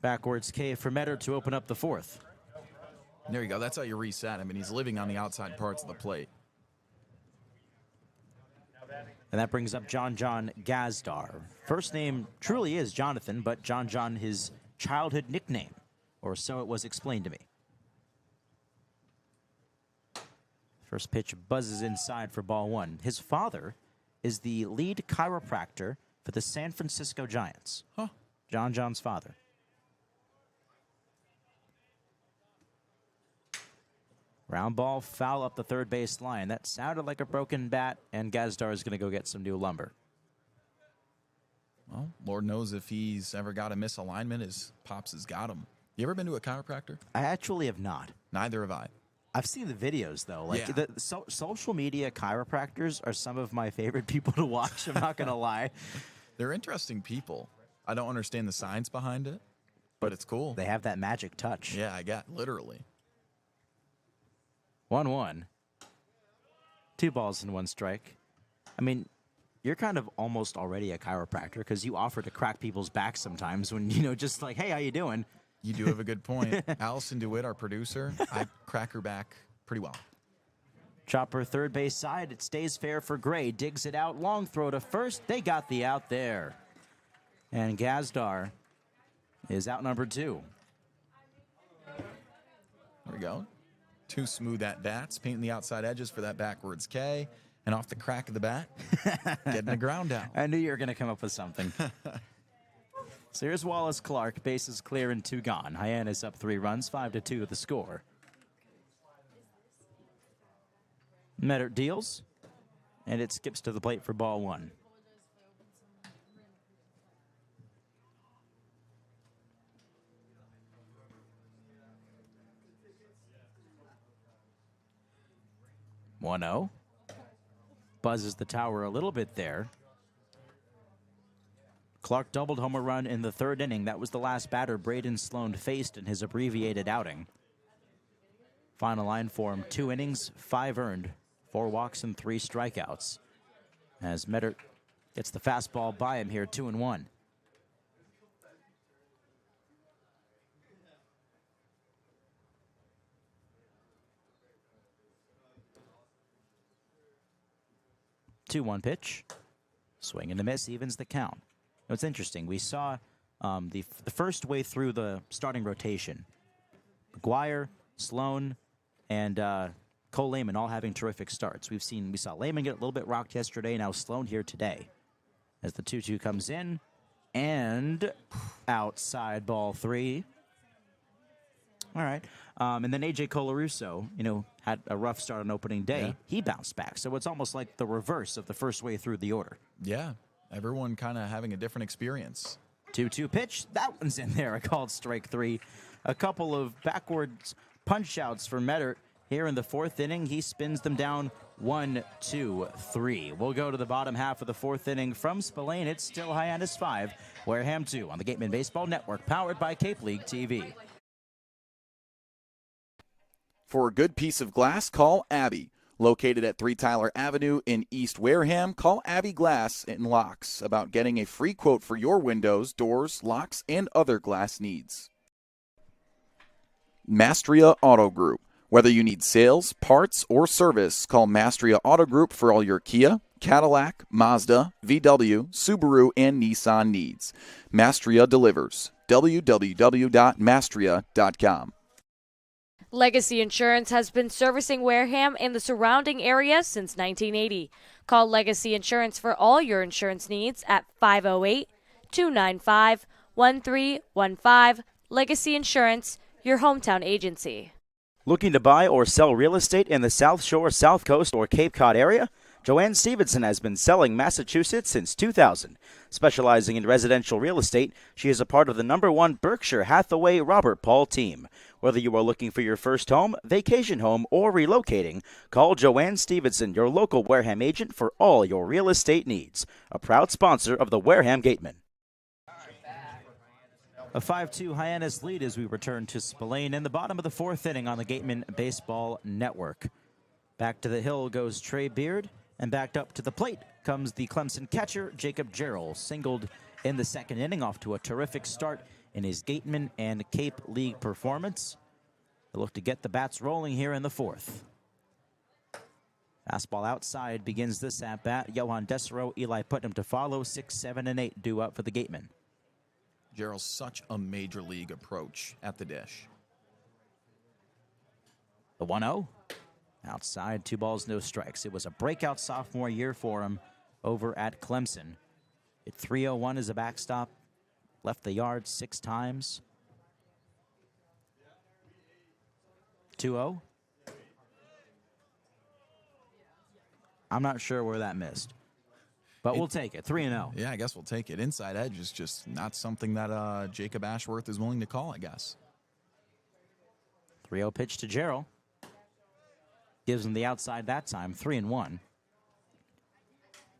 Backwards K for Meddert to open up the 4th. There you go. That's how you reset him, and he's living on the outside parts of the plate. And that brings up John Gazdar. First name truly is Jonathan, but John his childhood nickname, or so it was explained to me. First pitch buzzes inside for ball 1. His father is the lead chiropractor for the San Francisco Giants. Huh. John's father. Round ball, foul up the third base line. That sounded like a broken bat, and Gazdar is going to go get some new lumber. Well, Lord knows if he's ever got a misalignment, his pops has got him. You ever been to a chiropractor? I actually have not. Neither have I. I've seen the videos, though. Like, Yeah. the social media chiropractors are some of my favorite people to watch. I'm not going to lie. They're interesting people. I don't understand the science behind it, but it's cool. They have that magic touch. Yeah, I got literally. 1-1. 2 balls and 1 strike. I mean, you're kind of almost already a chiropractor because you offer to crack people's backs sometimes when, just like, hey, how you doing? You do have a good point. Allison DeWitt, our producer, I crack her back pretty well. Chopper third base side. It stays fair for Gray. Digs it out. Long throw to first. They got the out there. And Gazdar is out number 2. There we go. 2 smooth at-bats, painting the outside edges for that backwards K. And off the crack of the bat, getting the ground out. I knew you were going to come up with something. So here's Wallace Clark. Bases clear and 2 gone. Hyannis up 3 runs, 5-2 the score. Meddert deals, and it skips to the plate for ball 1. One-0. Buzzes the tower a little bit there. Clark doubled home a run in the 3rd inning. That was the last batter Braden Sloan faced in his abbreviated outing. Final line for him, 2 innings, 5 earned, 4 walks and 3 strikeouts. As Meddert gets the fastball by him here, 2-1. Two-one pitch. Swing and a miss evens the count. Now, it's interesting. We saw the first way through the starting rotation. McGuire, Sloan, and Cole Lehman all having terrific starts. We saw Lehman get a little bit rocked yesterday. Now Sloan here today. As the 2-2 comes in, and outside ball 3. All right. And then A.J. Colarusso, had a rough start on opening day. Yeah. He bounced back. So it's almost like the reverse of the first way through the order. Yeah, everyone kind of having a different experience. 2-2 pitch. That one's in there. A called strike 3. A couple of backwards punch outs for Meddert here in the 4th inning. He spins them down 1, 2, 3. We'll go to the bottom half of the 4th inning from Spillane. It's still Hyannis 5, Wareham 2 on the Gatemen Baseball Network, powered by Cape League TV. For a good piece of glass, call Abby. Located at 3 Tyler Avenue in East Wareham, call Abby Glass and Locks about getting a free quote for your windows, doors, locks, and other glass needs. Mastria Auto Group. Whether you need sales, parts, or service, call Mastria Auto Group for all your Kia, Cadillac, Mazda, VW, Subaru, and Nissan needs. Mastria delivers. www.mastria.com. Legacy Insurance has been servicing Wareham and the surrounding area since 1980. Call Legacy Insurance for all your insurance needs at 508-295-1315. Legacy Insurance, your hometown agency. Looking to buy or sell real estate in the South Shore, South Coast, or Cape Cod area? Joanne Stevenson has been selling Massachusetts since 2000. Specializing in residential real estate, she is a part of the #1 Berkshire Hathaway Robert Paul team. Whether you are looking for your first home, vacation home, or relocating, call Joanne Stevenson, your local Wareham agent, for all your real estate needs. A proud sponsor of the Wareham Gatemen. A 5-2 Hyannis lead as we return to Spillane in the bottom of the 4th inning on the Gatemen Baseball Network. Back to the hill goes Trey Beard, and backed up to the plate comes the Clemson catcher, Jacob Jarrell, singled in the 2nd inning, off to a terrific start in his Gatemen and Cape League performance. They look to get the bats rolling here in the 4th. Fastball outside begins this at-bat. Johan Desero, Eli Putnam to follow. 6, 7, and 8 due up for the Gatemen. Gerald's such a major league approach at the dish. The 1-0. Outside, 2 balls, no strikes. It was a breakout sophomore year for him over at Clemson. Hit 301 as a backstop. Left the yard 6 times. 2-0. I'm not sure where that missed, but we'll take it. 3-0. Yeah, I guess we'll take it. Inside edge is just not something that Jacob Ashworth is willing to call, I guess. 3-0 pitch to Jarrell. Gives him the outside that time, 3-1.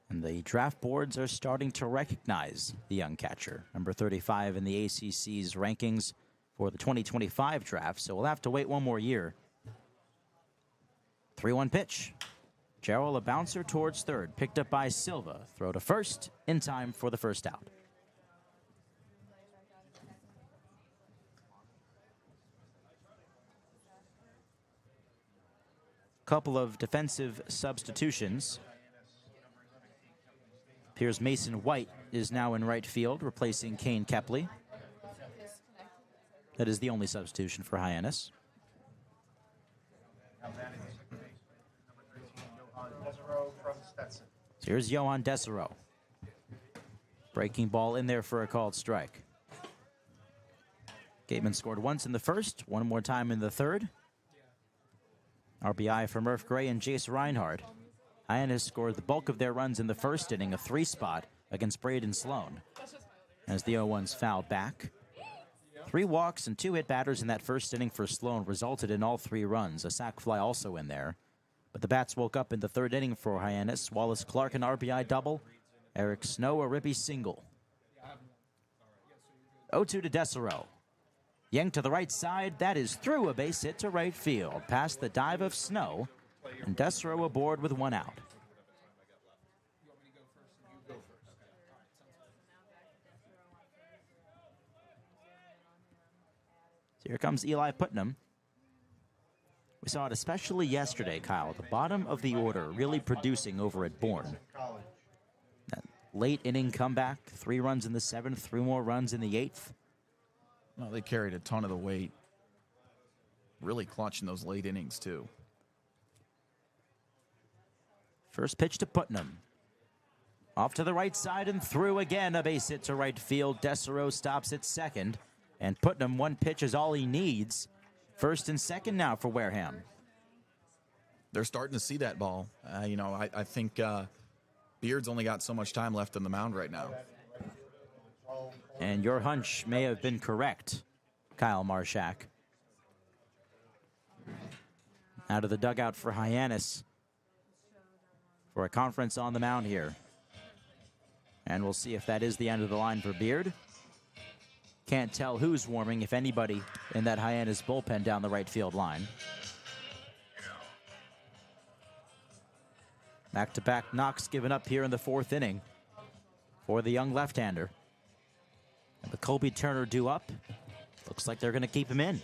And the draft boards are starting to recognize the young catcher, number 35 in the ACC's rankings for the 2025 draft, so we'll have to wait one more year. 3-1 pitch. Jarrell, a bouncer towards third, picked up by Silva. Throw to first, in time for the first out. Couple of defensive substitutions. Appears Mason White is now in right field, replacing Kane Kepley. That is the only substitution for Hyannis. So here's Johan Desero. Breaking ball in there for a called strike. Gateman scored once in the first, one more time in the third. RBI for Murph Gray and Jace Reinhardt. Hyannis scored the bulk of their runs in the first inning, a 3-spot against Braden Sloan, as the 0-1's fouled back. 3 walks and 2 hit batters in that first inning for Sloan resulted in all 3 runs, a sac fly also in there. But the bats woke up in the 3rd inning for Hyannis. Wallace Clark an RBI double, Eric Snow a ribby single. 0-2 to Desero. Yanked to the right side, that is through a base hit to right field, past the dive of Snow, and Desero aboard with 1 out. So here comes Eli Putnam. We saw it especially yesterday, Kyle, the bottom of the order really producing over at Bourne. That late inning comeback, 3 runs in the 7th, 3 more runs in the 8th. Well, they carried a ton of the weight. Really clutch in those late innings, too. First pitch to Putnam. Off to the right side and through again. A base hit to right field. Desero stops at second. And Putnam, 1 pitch is all he needs. First and second now for Wareham. They're starting to see that ball. I think Beard's only got so much time left on the mound right now. And your hunch may have been correct, Kyle Marchak. Out of the dugout for Hyannis for a conference on the mound here. And we'll see if that is the end of the line for Beard. Can't tell who's warming, if anybody, in that Hyannis bullpen down the right field line. Back-to-back knocks given up here in the 4th inning for the young left-hander. And with Colby Turner due up, looks like they're going to keep him in.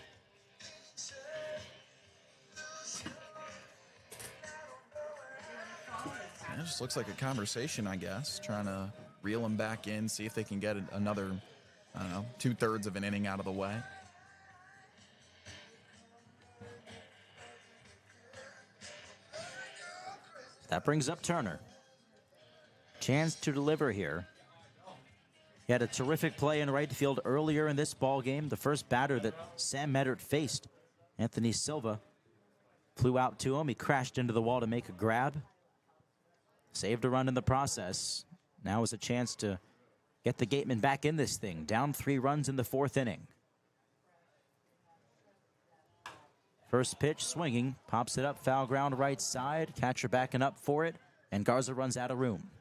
It just looks like a conversation, I guess, trying to reel him back in, see if they can get another, 2/3 of an inning out of the way. That brings up Turner. Chance to deliver here. He had a terrific play in right field earlier in this ball game. The first batter that Sam Meddert faced, Anthony Silva, flew out to him. He crashed into the wall to make a grab. Saved a run in the process. Now is a chance to get the Gatemen back in this thing. Down 3 runs in the 4th inning. First pitch swinging. Pops it up. Foul ground right side. Catcher backing up for it. And Garza runs out of room.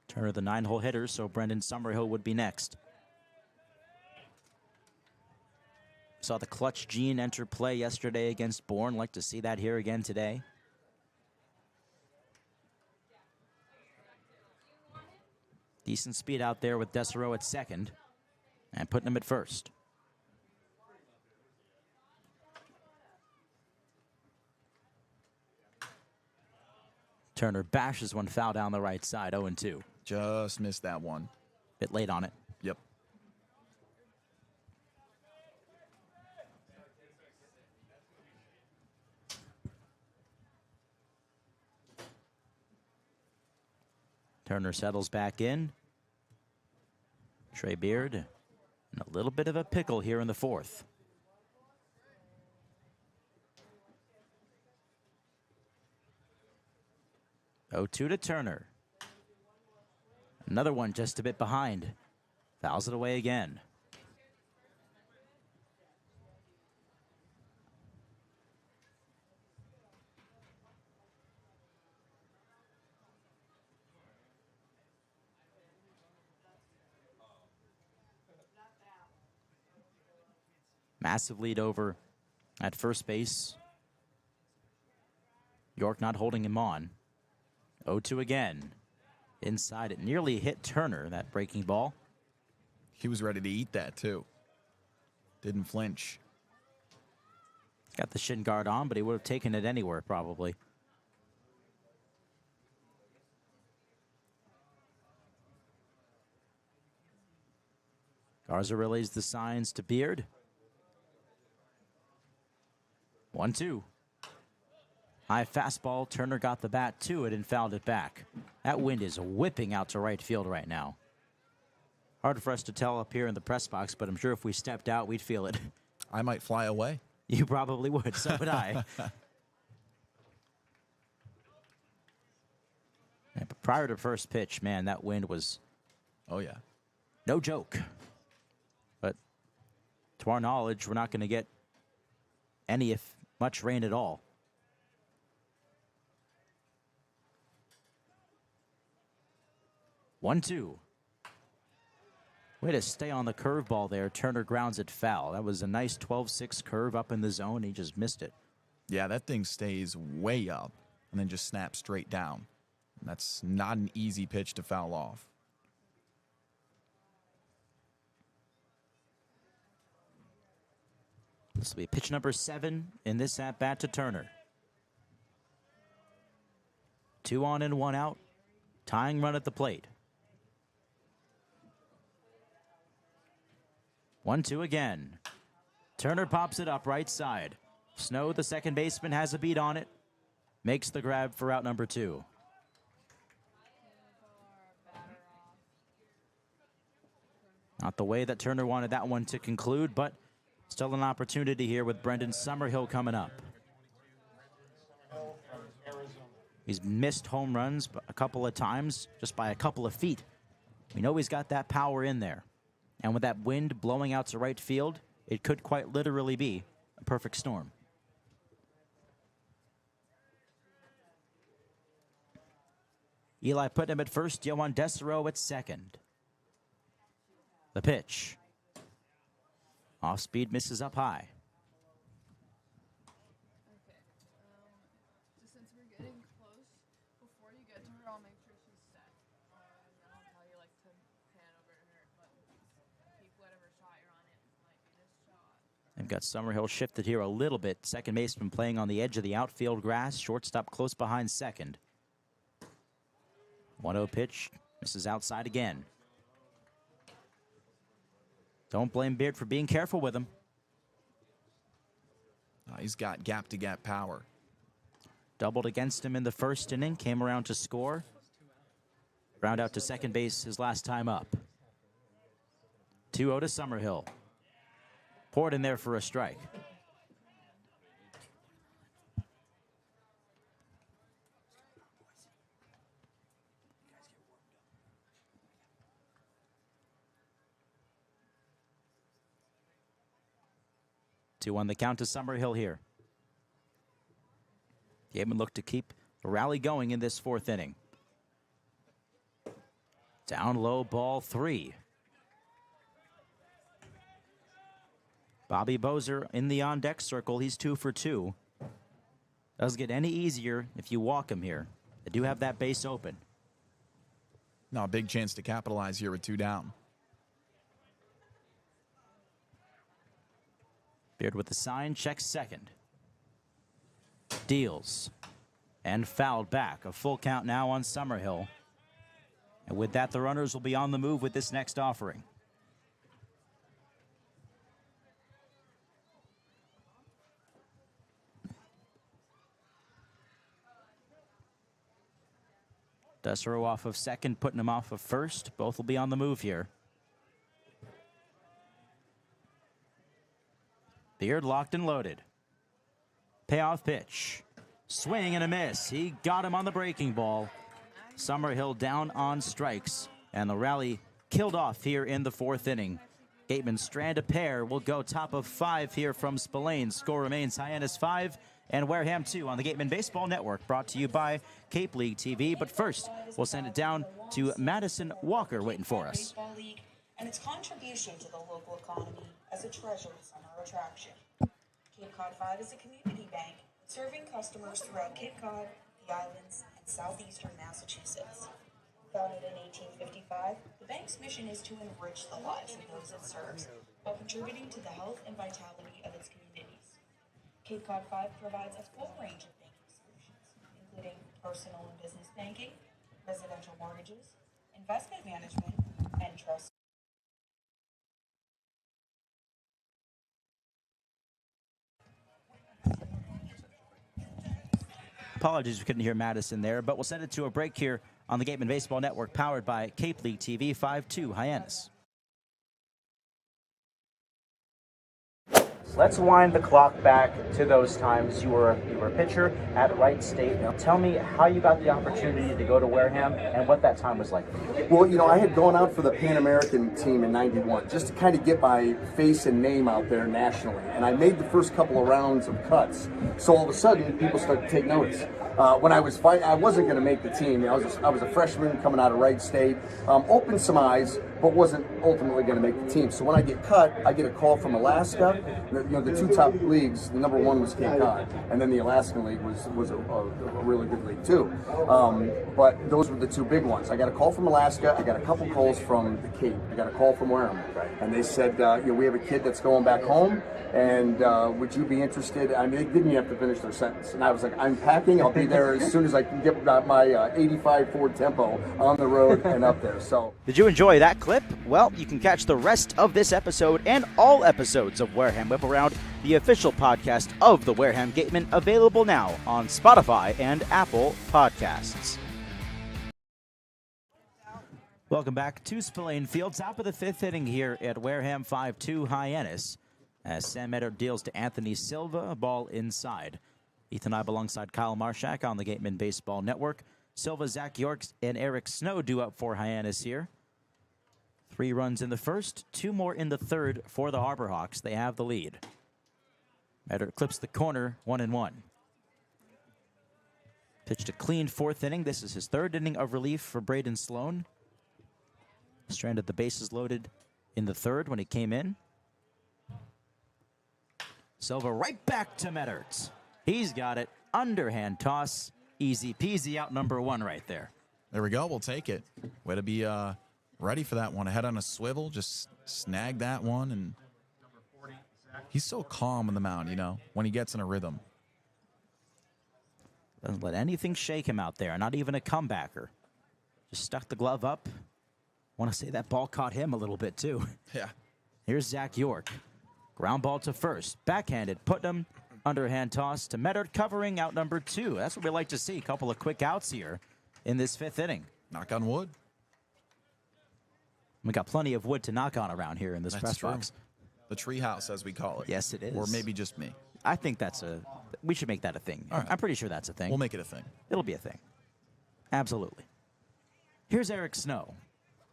Turner the 9-hole hitter, so Brendan Summerhill would be next. Saw the clutch gene enter play yesterday against Bourne. Like to see that here again today. Decent speed out there with Desero at second and putting him at first. Turner bashes one foul down the right side, 0-2. Just missed that one. Bit late on it. Yep. Turner settles back in. Trey Beard in a little bit of a pickle here in the 4th. Oh, 2 to Turner. Another one just a bit behind. Fouls it away again. Massive lead over at first base. York not holding him on. 0-2 again. Inside it nearly hit Turner, that breaking ball. He was ready to eat that, too. Didn't flinch. Got the shin guard on, but he would have taken it anywhere, probably. Garza relays the signs to Beard. 1-2. High fastball. Turner got the bat to it and fouled it back. That wind is whipping out to right field right now. Hard for us to tell up here in the press box, but I'm sure if we stepped out, we'd feel it. I might fly away. You probably would. So would I. Yeah, but prior to first pitch, man, that wind was... Oh, yeah. No joke. But to our knowledge, we're not going to get any, if much, rain at all. 1-2. Way to stay on the curveball there. Turner grounds it foul. That was a nice 12-6 curve up in the zone. He just missed it. Yeah, that thing stays way up and then just snaps straight down. That's not an easy pitch to foul off. This will be pitch number 7 in this at-bat to Turner. 2 on and 1 out. Tying run at the plate. 1-2 again. Turner pops it up right side. Snow, the second baseman, has a beat on it. Makes the grab for out number 2. Not the way that Turner wanted that one to conclude, but still an opportunity here with Brendan Summerhill coming up. He's missed home runs a couple of times, just by a couple of feet. We know he's got that power in there. And with that wind blowing out to right field, it could quite literally be a perfect storm. Eli putting him at first, Yohan Desero at second. The pitch. Off speed, misses up high. Okay. So since we're getting close, before you get to her, I'll make sure she's set. And then I'll tell you, like, to pan over to her. But keep whatever shot you're on. It might be this shot. They've got Summerhill shifted here a little bit. Second baseman playing on the edge of the outfield grass. Shortstop close behind second. 1-0 pitch. Misses outside again. Don't blame Beard for being careful with him. He's got gap-to-gap power. Doubled against him in the first inning, came around to score. Ground out to second base his last time up. 2-0 to Summerhill. Poured in there for a strike. Two on the count to Summerhill here. Gatemen look to keep the rally going in this fourth inning. Down low, ball 3. Bobby Bozer in the on-deck circle. He's 2 for 2. Doesn't get any easier if you walk him here. They do have that base open. No, a big chance to capitalize here with 2 down. Beard with the sign, checks second. Deals. And fouled back. A full count now on Summerhill. And with that, the runners will be on the move with this next offering. Dessero off of second, putting him off of first. Both will be on the move here. Beard locked and loaded. Payoff pitch. Swing and a miss. He got him on the breaking ball. Summerhill down on strikes. And the rally killed off here in the fourth inning. Gatemen strand a pair. Will go top of 5 here from Spillane. Score remains Hyannis 5 and Wareham 2 on the Gatemen Baseball Network. Brought to you by Cape League TV. But first, we'll send it down to Madison Walker waiting for us. And its contribution to the local economy as a treasured summer attraction. Cape Cod 5 is a community bank serving customers throughout Cape Cod, the islands, and southeastern Massachusetts. Founded in 1855, the bank's mission is to enrich the lives of those it serves while contributing to the health and vitality of its communities. Cape Cod 5 provides a full range of banking solutions, including personal and business banking, residential mortgages, investment management, and trust. Apologies we couldn't hear Madison there, but we'll send it to a break here on the Gatemen Baseball Network, powered by Cape League TV. 5-2 Hyannis. Let's wind the clock back to those times. You were a pitcher at Wright State. Now tell me how you got the opportunity to go to Wareham and what that time was like for you. Well, you know, I had gone out for the Pan American team in '91 just to kind of get my face and name out there nationally. And I made the first couple of rounds of cuts. So all of a sudden, people started to take notice. When I was fighting, I wasn't going to make the team. I was a freshman coming out of Wright State. Opened some eyes, but wasn't ultimately going to make the team. So when I get cut, I get a call from Alaska. The 2 top leagues, the number 1 was Cape Cod, and then the Alaskan League was a really good league too. But those were the 2 big ones. I got a call from Alaska. I got a couple calls from the Cape. I got a call from Wareham, and they said, we have a kid that's going back home, and would you be interested? I mean, they didn't even have to finish their sentence, and I was like, I'm packing. I'll be there as soon as I can get my 85 Ford Tempo on the road and up there. So, did you enjoy that clip? Well, you can catch the rest of this episode and all episodes of Wareham Whip Around, the official podcast of the Wareham Gatemen, available now on Spotify and Apple Podcasts. Welcome back to Spillane Field, top of the 5th inning here at Wareham. 5-2 Hyannis, as Sam Eddard deals to Anthony Silva, a ball inside. Ethan Eibe alongside Kyle Marchak on the Gatemen Baseball Network. Silva, Zach Yorks, and Eric Snow due up for Hyannis here. 3 runs in the first, 2 more in the third for the Harbor Hawks. They have the lead. Eddard clips the corner, 1-1. Pitched a clean 4th inning. This is his 3rd inning of relief for Braden Sloan. Stranded the bases loaded in the 3rd when he came in. Silva right back to Meddards. He's got it. Underhand toss. Easy peasy, out number 1 right there. There we go. We'll take it. Way to be ready for that one. Head on a swivel. Just snag that one. And he's so calm on the mound, when he gets in a rhythm. Doesn't let anything shake him out there. Not even a comebacker. Just stuck the glove up. Want to say that ball caught him a little bit, too. Yeah. Here's Zach York. Ground ball to first. Backhanded. Putnam Underhand toss to Medard, covering out number 2. That's what we like to see. A couple of quick outs here in this 5th inning. Knock on wood. We got plenty of wood to knock on around here in this press true. box. The tree house, as we call it. Yes, it is. Or maybe just me. I think we should make that a thing. All right. I'm pretty sure that's a thing. We'll make it a thing. It'll be a thing. Absolutely. Here's Eric Snow.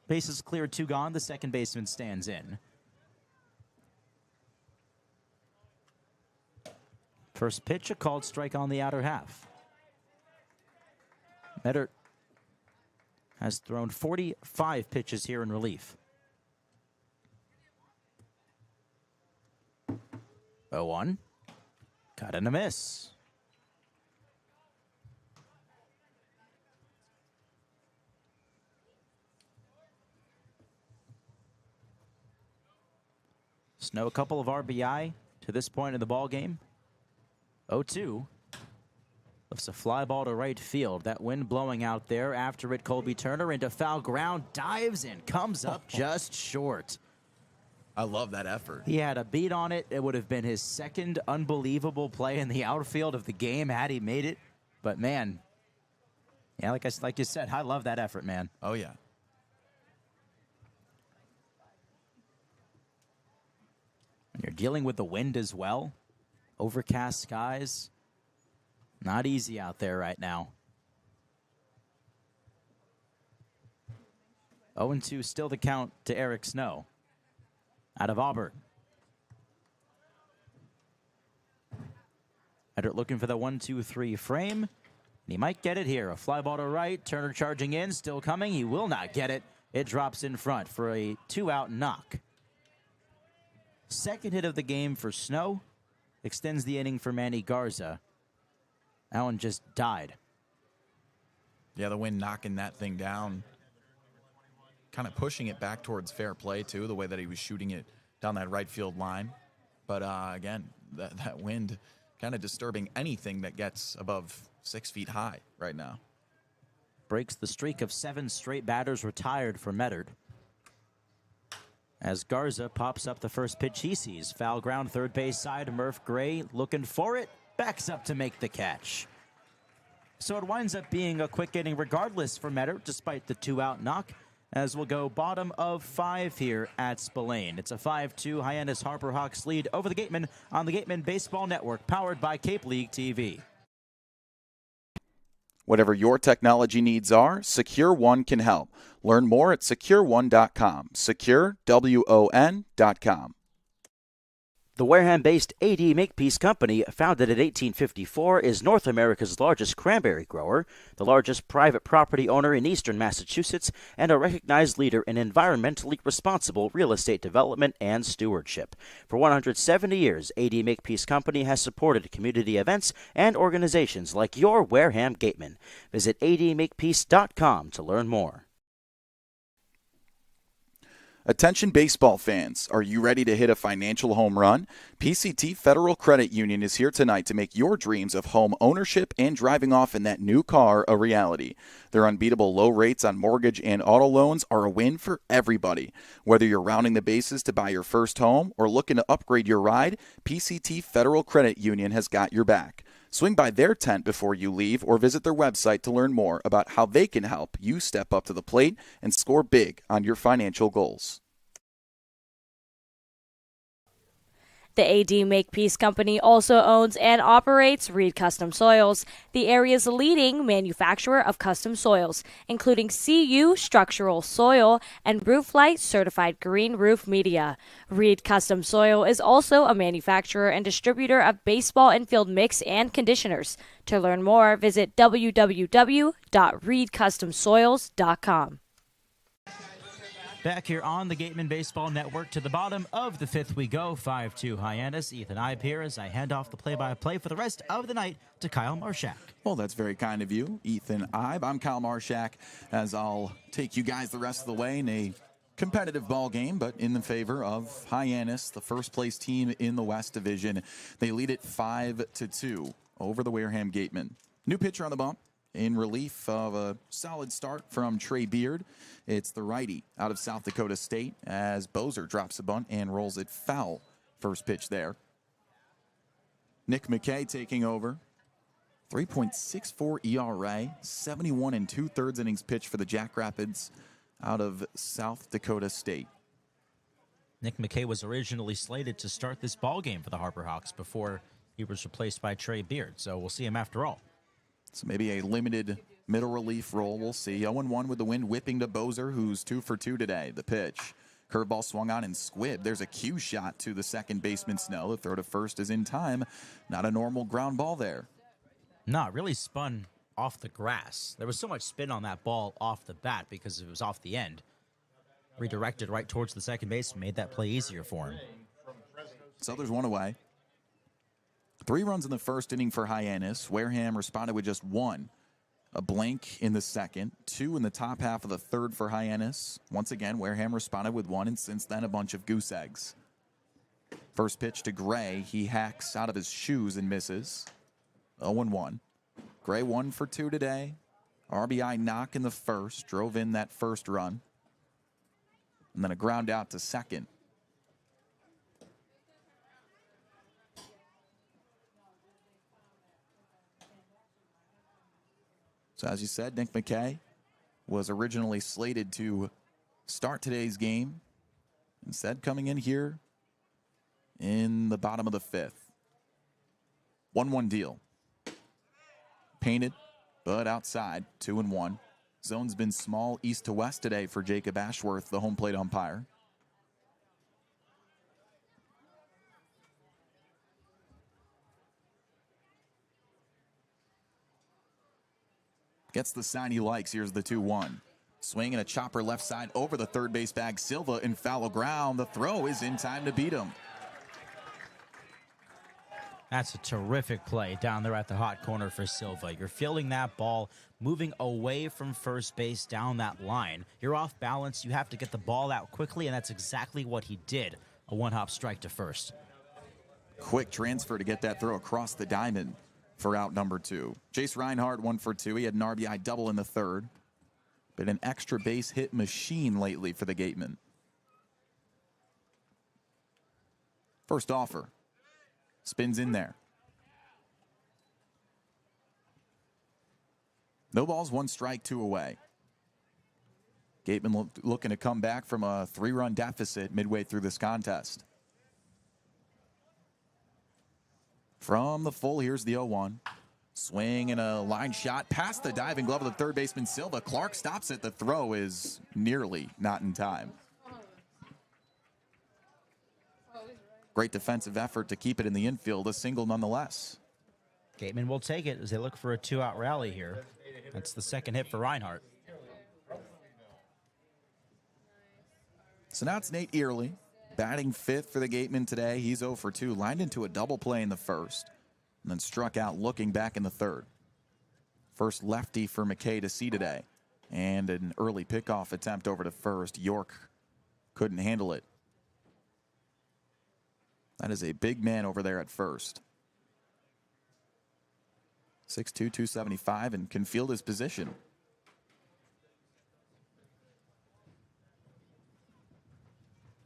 Bases cleared, 2 gone. The second baseman stands in. First pitch, a called strike on the outer half. Medard has thrown 45 pitches here in relief. 0-1. Cut and a miss. Snow, a couple of RBI to this point in the ball game. 0-2. Lifts a fly ball to right field. That wind blowing out there. After it, Colby Turner into foul ground. Dives and comes up just short. I love that effort. He had a beat on it. It would have been his second unbelievable play in the outfield of the game had he made it. But, man, yeah, like you said, I love that effort, man. Oh, yeah. And you're dealing with the wind as well. Overcast skies. Not easy out there right now. 0-2 still the count to Eric Snow. Out of Auburn. Edert looking for the 1-2-3 frame. And he might get it here. A fly ball to right. Turner charging in. Still coming. He will not get it. It drops in front for a 2-out knock. Second hit of the game for Snow. Extends the inning for Manny Garza. That one just died. Yeah, the wind knocking that thing down. Kind of pushing it back towards fair play, too, the way that he was shooting it down that right field line. But, again, that wind kind of disturbing anything that gets above 6 feet high right now. Breaks the streak of 7 straight batters retired for Medard. As Garza pops up the first pitch he sees. Foul ground, third base side. Murph Gray looking for it. Backs up to make the catch. So it winds up being a quick inning regardless for Medard, despite the 2-out knock, as we'll go bottom of 5 here at Spillane. It's a 5-2 Hyannis Harper Hawks lead over the Gatemen on the Gatemen Baseball Network, powered by Cape League TV. Whatever your technology needs are, Secure One can help. Learn more at securone.com. SecureWON.com. The Wareham-based AD Makepeace Company, founded in 1854, is North America's largest cranberry grower, the largest private property owner in eastern Massachusetts, and a recognized leader in environmentally responsible real estate development and stewardship. For 170 years, AD Makepeace Company has supported community events and organizations like your Wareham Gatemen. Visit admakepeace.com to learn more. Attention baseball fans, are you ready to hit a financial home run? PCT Federal Credit Union is here tonight to make your dreams of home ownership and driving off in that new car a reality. Their unbeatable low rates on mortgage and auto loans are a win for everybody. Whether you're rounding the bases to buy your first home or looking to upgrade your ride, PCT Federal Credit Union has got your back. Swing by their tent before you leave or visit their website to learn more about how they can help you step up to the plate and score big on your financial goals. The AD Makepeace Company also owns and operates Reed Custom Soils, the area's leading manufacturer of custom soils, including CU structural soil and Rooflight certified green roof media. Reed Custom Soil is also a manufacturer and distributor of baseball infield mix and conditioners. To learn more, visit www.reedcustomsoils.com. Back here on the Gatemen Baseball Network, to the bottom of the 5th we go. 5-2 Hyannis. Ethan Eibe here as I hand off the play-by-play for the rest of the night to Kyle Marchak. Well, that's very kind of you, Ethan Eibe. I'm Kyle Marchak, as I'll take you guys the rest of the way in a competitive ball game, but in the favor of Hyannis, the first-place team in the West Division. They lead it 5-2 over the Wareham Gatemen. New pitcher on the bump. In relief of a solid start from Trey Beard, it's the righty out of South Dakota State as Bozer drops a bunt and rolls it foul. First pitch there. Nick McKay taking over. 3.64 ERA, 71 and 2/3 innings pitched for the Jackrabbits out of South Dakota State. Nick McKay was originally slated to start this ball game for the Harper Hawks before he was replaced by Trey Beard, so we'll see him after all. So maybe a limited middle relief role. We'll see. 0-1 with the wind whipping to Bozer, who's 2 for 2 today. The pitch. Curveball swung on and squibbed. There's a cue shot to the second baseman Snow. The throw to first is in time. Not a normal ground ball there. No, it really spun off the grass. There was so much spin on that ball off the bat because it was off the end. Redirected right towards the second base, made that play easier for him. So there's one away. 3 runs in the first inning for Hyannis. Wareham responded with just 1. A blank in the second. 2 in the top half of the third for Hyannis. Once again, Wareham responded with 1, and since then a bunch of goose eggs. First pitch to Gray. He hacks out of his shoes and misses. 0-1. Gray 1 for 2 today. RBI knock in the first. Drove in that first run. And then a ground out to second. So as you said, Nick McKay was originally slated to start today's game. Instead, coming in here in the bottom of the 5th. 1-1 deal. Painted, but outside, 2-1. Zone's been small east to west today for Jacob Ashworth, the home plate umpire. Gets the sign he likes. Here's the 2-1. Swing and a chopper left side over the third base bag. Silva in foul ground. The throw is in time to beat him. That's a terrific play down there at the hot corner for Silva. You're fielding that ball, moving away from first base down that line. You're off balance. You have to get the ball out quickly, and that's exactly what he did. A one-hop strike to first. Quick transfer to get that throw across the diamond for out number 2. Chase Reinhardt 1 for 2. He had an RBI double in the third. Been an extra base hit machine lately for the Gatemen. First offer. Spins in there. No balls, 1 strike, 2 away. Gatemen looking to come back from a 3-run deficit midway through this contest. From the full, here's the 0-1. Swing and a line shot past the diving glove of the third baseman Silva. Clark stops it. The throw is nearly not in time. Great defensive effort to keep it in the infield. A single nonetheless. Gatemen will take it as they look for a 2-out rally here. That's the second hit for Reinhardt. So now it's Nate Early, batting 5th for the Gatemen today. He's 0 for 2, lined into a double play in the first, and then struck out looking back in the third. First lefty for McKay to see today, and an early pickoff attempt over to first. York couldn't handle it. That is a big man over there at first. 6'2", 275, and can field his position.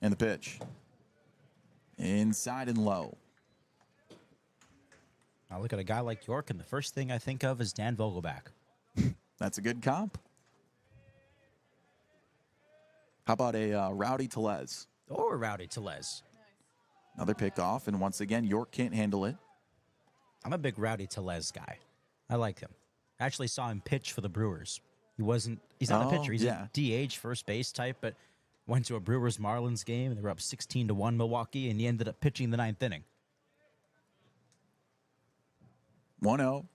And the pitch. Inside and low. I look at a guy like York, and the first thing I think of is Dan Vogelback. That's a good comp. How about a Rowdy Tellez? Or Rowdy Tellez. Another pickoff, and once again, York can't handle it. I'm a big Rowdy Tellez guy. I like him. I actually saw him pitch for the Brewers. He's not a pitcher. He's a DH first base type, but went to a Brewers-Marlins game, and they were up 16-1 Milwaukee, and he ended up pitching the 9th inning. 1-0,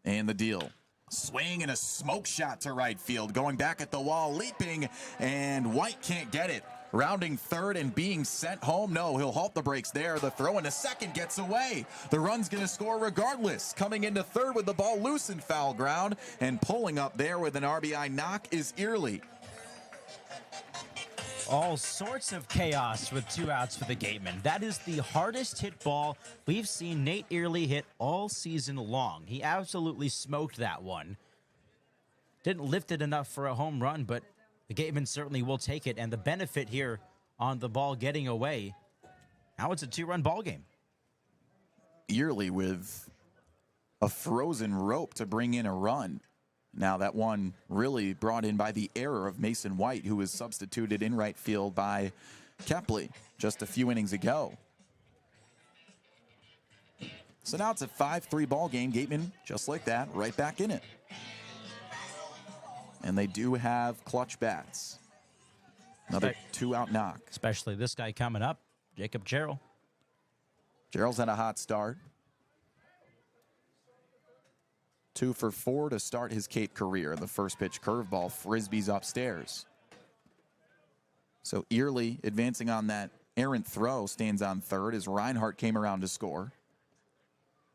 and the deal. Swing and a smoke shot to right field. Going back at the wall, leaping, and White can't get it. Rounding third and being sent home. No, he'll halt the brakes there. The throw into second gets away. The run's going to score regardless. Coming into third with the ball loose in foul ground, and pulling up there with an RBI knock is Early. All sorts of chaos with 2 outs for the Gatemen. That is the hardest hit ball we've seen Nate Early hit all season long. He absolutely smoked that one. Didn't lift it enough for a home run, but the Gatemen certainly will take it. And the benefit here on the ball getting away, now it's a 2-run ball game. Early with a frozen rope to bring in a run. Now that one really brought in by the error of Mason White, who was substituted in right field by Kepley just a few innings ago. So now it's a 5-3 ball game. Gatemen, just like that, right back in it. And they do have clutch bats. Another 2-out knock. Especially this guy coming up, Jacob Jarrell. Jarrell's had a hot start. 2 for 4 to start his Cape career. The first pitch curveball, frisbees upstairs. So Early advancing on that errant throw, stands on third as Reinhardt came around to score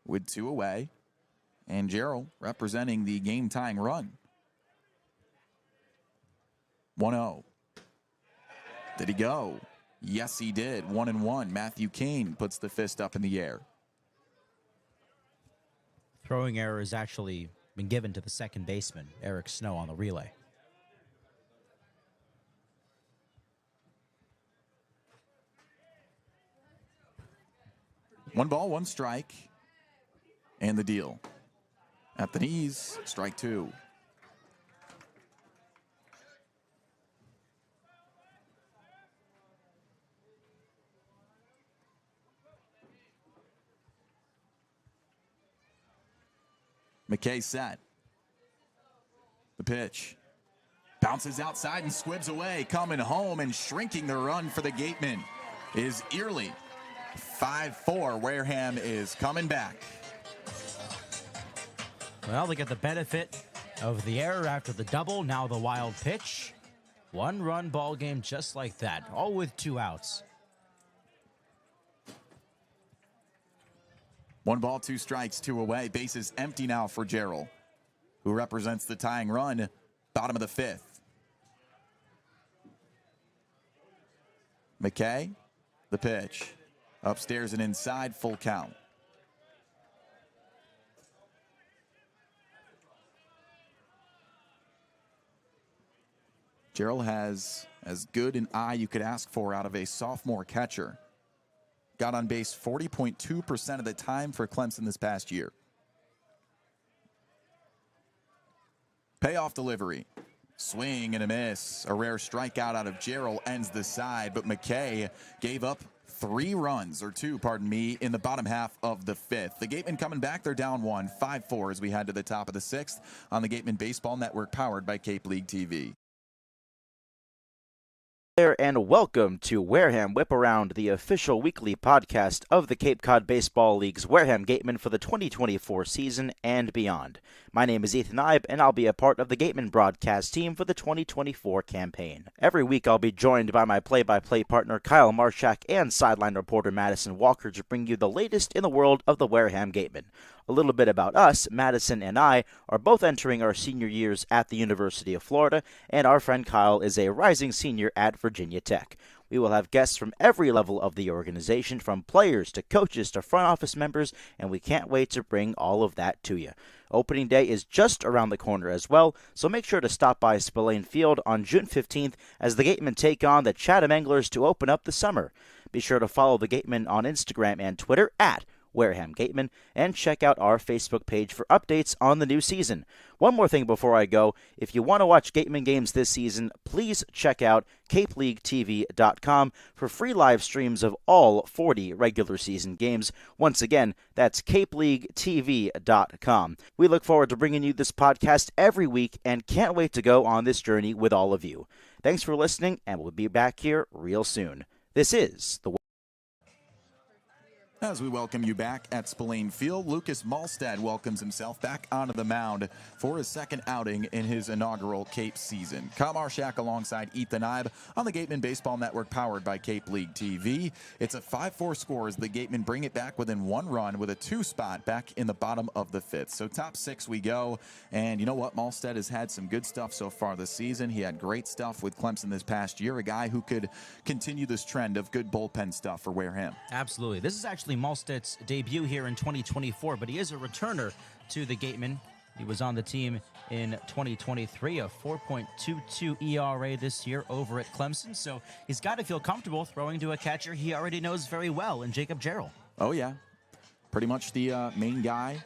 with 2 away. And Jarrell representing the game-tying run. 1-0. Did he go? Yes, he did. 1-1. Matthew Kane puts the fist up in the air. Throwing error has actually been given to the second baseman, Eric Snow, on the relay. One ball, one strike. And the deal. At the knees, strike 2. McKay set. The pitch. Bounces outside and squibs away. Coming home and shrinking the run for the Gatemen is Early. 5-4. Wareham is coming back. Well, they get the benefit of the error after the double. Now the wild pitch. 1-run ball game just like that. All with 2 outs. 1 ball, 2 strikes, 2 away. Bases empty now for Jarrell, who represents the tying run, bottom of the 5th. McKay, the pitch. Upstairs and inside, full count. Jarrell has as good an eye you could ask for out of a sophomore catcher. Got on base 40.2% of the time for Clemson this past year. Payoff delivery. Swing and a miss. A rare strikeout out of Jarrell ends the side, but McKay gave up 2, pardon me, in the bottom half of the 5th. The Gatemen coming back. They're down 1, 5-4 as we head to the top of the 6th on the Gatemen Baseball Network, powered by Cape League TV. There and welcome to Wareham Whip Around, the official weekly podcast of the Cape Cod Baseball League's Wareham Gatemen for the 2024 season and beyond. My name is Ethan Eibe, and I'll be a part of the Gatemen broadcast team for the 2024 campaign. Every week I'll be joined by my play-by-play partner Kyle Marchak and sideline reporter Madison Walker to bring you the latest in the world of the Wareham Gatemen. A little bit about us. Madison and I are both entering our senior years at the University of Florida, and our friend Kyle is a rising senior at Virginia Tech. We will have guests from every level of the organization, from players to coaches to front office members, and we can't wait to bring all of that to you. Opening day is just around the corner as well, so make sure to stop by Spillane Field on June 15th as the Gatemen take on the Chatham Anglers to open up the summer. Be sure to follow the Gatemen on Instagram and Twitter at Wareham Gatemen, and check out our Facebook page for updates on the new season. One more thing before I go, if you want to watch Gatemen games this season, please check out CapeLeagueTV.com for free live streams of all 40 regular season games. Once again, that's CapeLeagueTV.com. We look forward to bringing you this podcast every week and can't wait to go on this journey with all of you. Thanks for listening, and we'll be back here real soon. This is the As we welcome you back at Spillane Field, Lucas Malstad welcomes himself back onto the mound for his second outing in his inaugural Cape season. Kyle Marchak alongside Ethan Eibe on the Gatemen Baseball Network, powered by Cape League TV. It's a 5-4 score as the Gatemen bring it back within 1 run with a 2 spot back in the bottom of the 5th. So top 6 we go. And you know what? Malstad has had some good stuff so far this season. He had great stuff with Clemson this past year, a guy who could continue this trend of good bullpen stuff for Wareham. Absolutely. This is actually Malstad's debut here in 2024, but he is a returner to the Gatemen. He was on the team in 2023, a 4.22 ERA this year over at Clemson, so he's got to feel comfortable throwing to a catcher he already knows very well in Jacob Jarrell. Oh, yeah. pretty much the main guy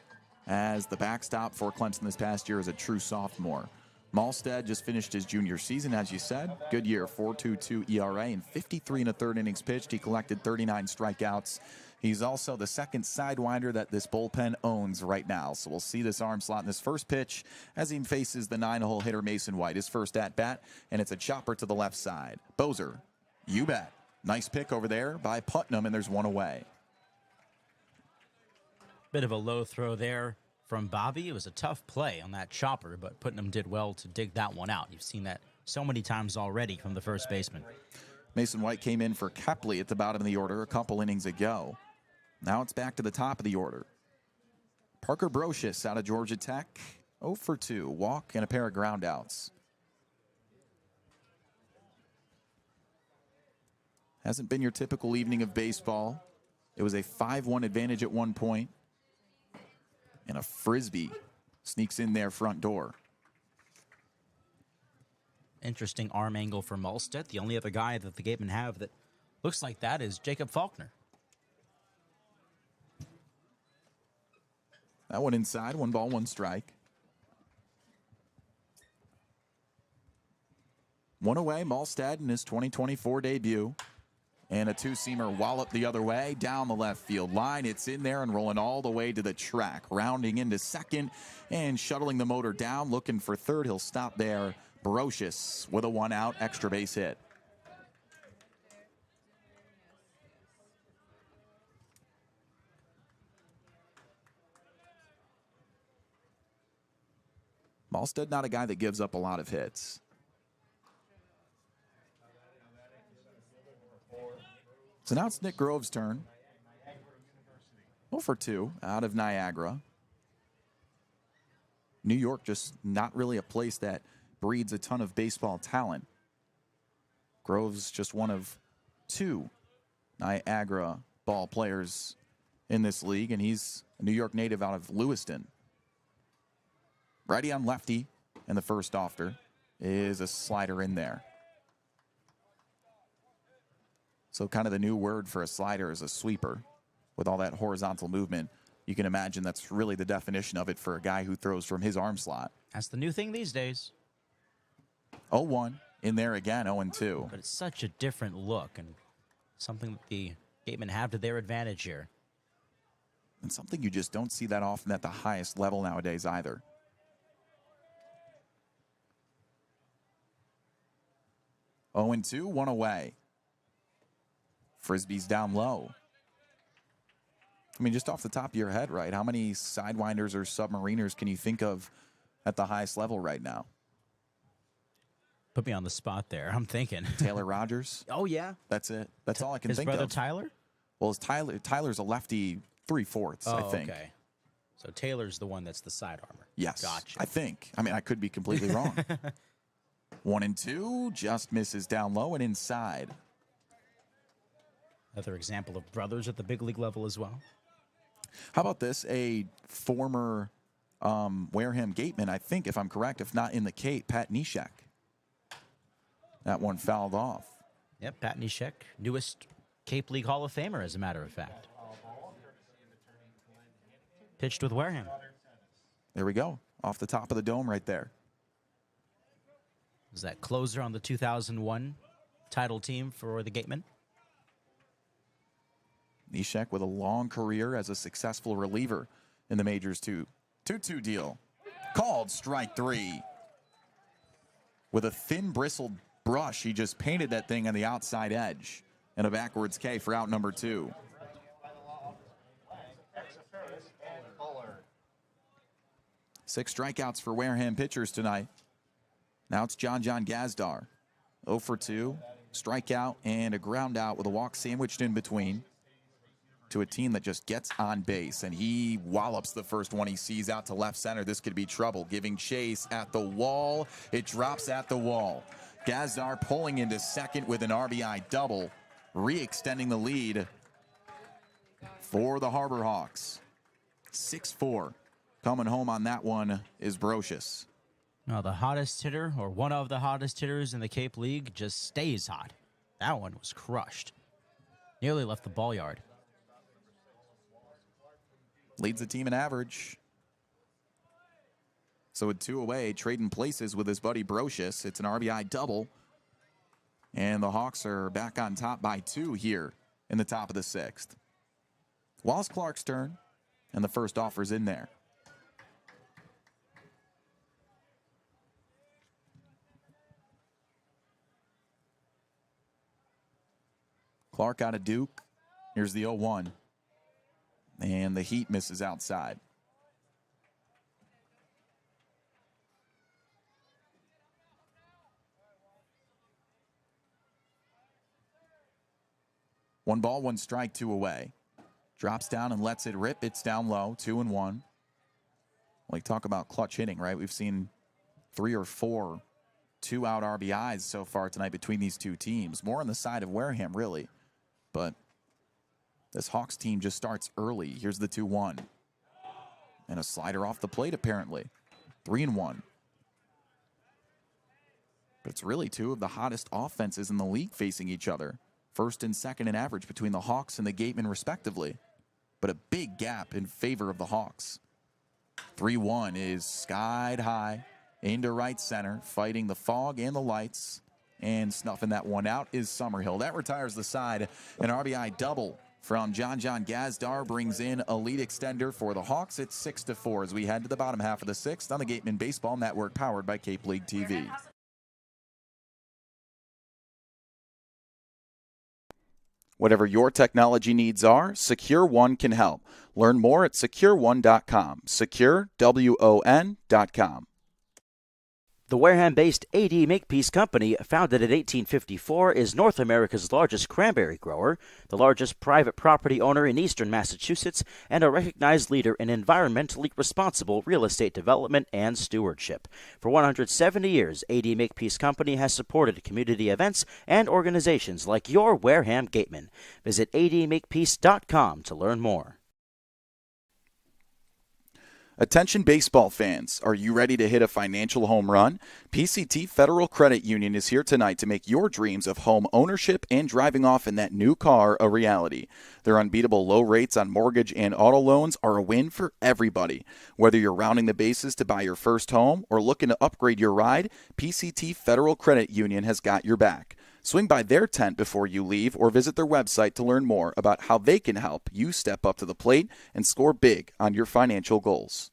as the backstop for Clemson this past year as a true sophomore. Malstead just finished his junior season, as you said. Good year, 4.22 ERA and 53 1/3 innings pitched. He collected 39 strikeouts. He's also the second sidewinder that this bullpen owns right now. So we'll see this arm slot in this first pitch as he faces the 9-hole hitter Mason White. His first at-bat, and it's a chopper to the left side. Bozer, you bet. Nice pick over there by Putnam, and there's one away. Bit of a low throw there from Bobby. It was a tough play on that chopper, but Putnam did well to dig that one out. You've seen that so many times already from the first baseman. Mason White came in for Kepley at the bottom of the order a couple innings ago. Now it's back to the top of the order. Parker Brocious out of Georgia Tech, 0 for 2, walk and a pair of groundouts. Hasn't been your typical evening of baseball. It was a 5-1 advantage at one point. And a frisbee sneaks in their front door. Interesting arm angle for Malstead. The only other guy that the Gatemen have that looks like that is Jacob Faulkner. That one inside, 1 ball, 1 strike. One away, Malstead in his 2024 debut. And a two-seamer wallop the other way, down the left field line. It's in there and rolling all the way to the track. Rounding into second and shuttling the motor down, looking for third. He'll stop there. Brocious with a 1-out extra base hit. Malstead not a guy that gives up a lot of hits. So now it's Nick Grove's turn. 0 for 2 out of Niagara. New York just not really a place that breeds a ton of baseball talent. Grove's just one of 2 Niagara ball players in this league, and he's a New York native out of Lewiston. Righty on lefty, and the first offer is a slider in there. So kind of the new word for a slider is a sweeper. With all that horizontal movement, you can imagine that's really the definition of it for a guy who throws from his arm slot. That's the new thing these days. 0-1 in there again, 0-2. But it's such a different look and something that the Gatemen have to their advantage here. And something you just don't see that often at the highest level nowadays either. Oh, 2, 1 away. Frisbee's down low. I mean, just off the top of your head, right? How many sidewinders or submariners can you think of at the highest level right now? Put me on the spot there. I'm thinking. Taylor Rogers. Oh, yeah. That's it. That's all I can think of. His brother Tyler? Well, Tyler's a lefty 3/4, I think. Okay. So Taylor's the one that's the side armor. Yes. Gotcha. I think. I mean, I could be completely wrong. 1-2, just misses down low and inside. Another example of brothers at the big league level as well. How about this? A former Wareham Gatemen, I think, if I'm correct, if not in the Cape, Pat Neshek. That one fouled off. Yep, Pat Neshek, newest Cape League Hall of Famer, as a matter of fact. Pitched with Wareham. There we go. Off the top of the dome right there. Was that closer on the 2001 title team for the Gatemen? Neshek with a long career as a successful reliever in the majors too. 2-2 deal. Called strike 3. With a thin bristled brush, he just painted that thing on the outside edge. And a backwards K for out number 2. Six strikeouts for Wareham pitchers tonight. Now it's John Gazdar. 0 for 2. Strikeout and a ground out with a walk sandwiched in between. To a team that just gets on base, and he wallops the first one he sees out to left center. This could be trouble. Giving chase at the wall. It drops at the wall. Gazdar pulling into second with an RBI double, re-extending the lead for the Harbor Hawks. 6-4. Coming home on that one is Brocious. Now the hottest hitter, or one of the hottest hitters in the Cape League, just stays hot. That one was crushed. Nearly left the ball yard. Leads the team in average. So with 2 away, trading places with his buddy Brocious. It's an RBI double. And the Hawks are back on top by 2 here in the top of the 6th. Wallace Clark's turn, and the first offer's in there. Clark out of Duke. Here's the 0-1. And the Heat misses outside. One ball, 1 strike, 2 away. Drops down and lets it rip. It's down low, 2-1. Like, talk about clutch hitting, right? We've seen 3 or 4 2-out RBIs so far tonight between these two teams. More on the side of Wareham, really. But this Hawks team just starts early. Here's the 2-1. And a slider off the plate, apparently. 3-1. But it's really 2 of the hottest offenses in the league facing each other. First and second in average between the Hawks and the Gatemen, respectively. But a big gap in favor of the Hawks. 3-1 is skied high into right center, fighting the fog and the lights. And snuffing that one out is Summerhill. That retires the side. An RBI double from John Gazdar brings in a lead extender for the Hawks. It's 6-4 as we head to the bottom half of the 6th on the Gatemen Baseball Network, powered by Cape League TV. Whatever your technology needs are, Secure One can help. Learn more at SecureOne.com. SecureWON.com. The Wareham-based AD Makepeace Company, founded in 1854, is North America's largest cranberry grower, the largest private property owner in eastern Massachusetts, and a recognized leader in environmentally responsible real estate development and stewardship. For 170 years, AD Makepeace Company has supported community events and organizations like your Wareham Gatemen. Visit admakepeace.com to learn more. Attention baseball fans, are you ready to hit a financial home run? PCT Federal Credit Union is here tonight to make your dreams of home ownership and driving off in that new car a reality. Their unbeatable low rates on mortgage and auto loans are a win for everybody. Whether you're rounding the bases to buy your first home or looking to upgrade your ride, PCT Federal Credit Union has got your back. Swing by their tent before you leave or visit their website to learn more about how they can help you step up to the plate and score big on your financial goals.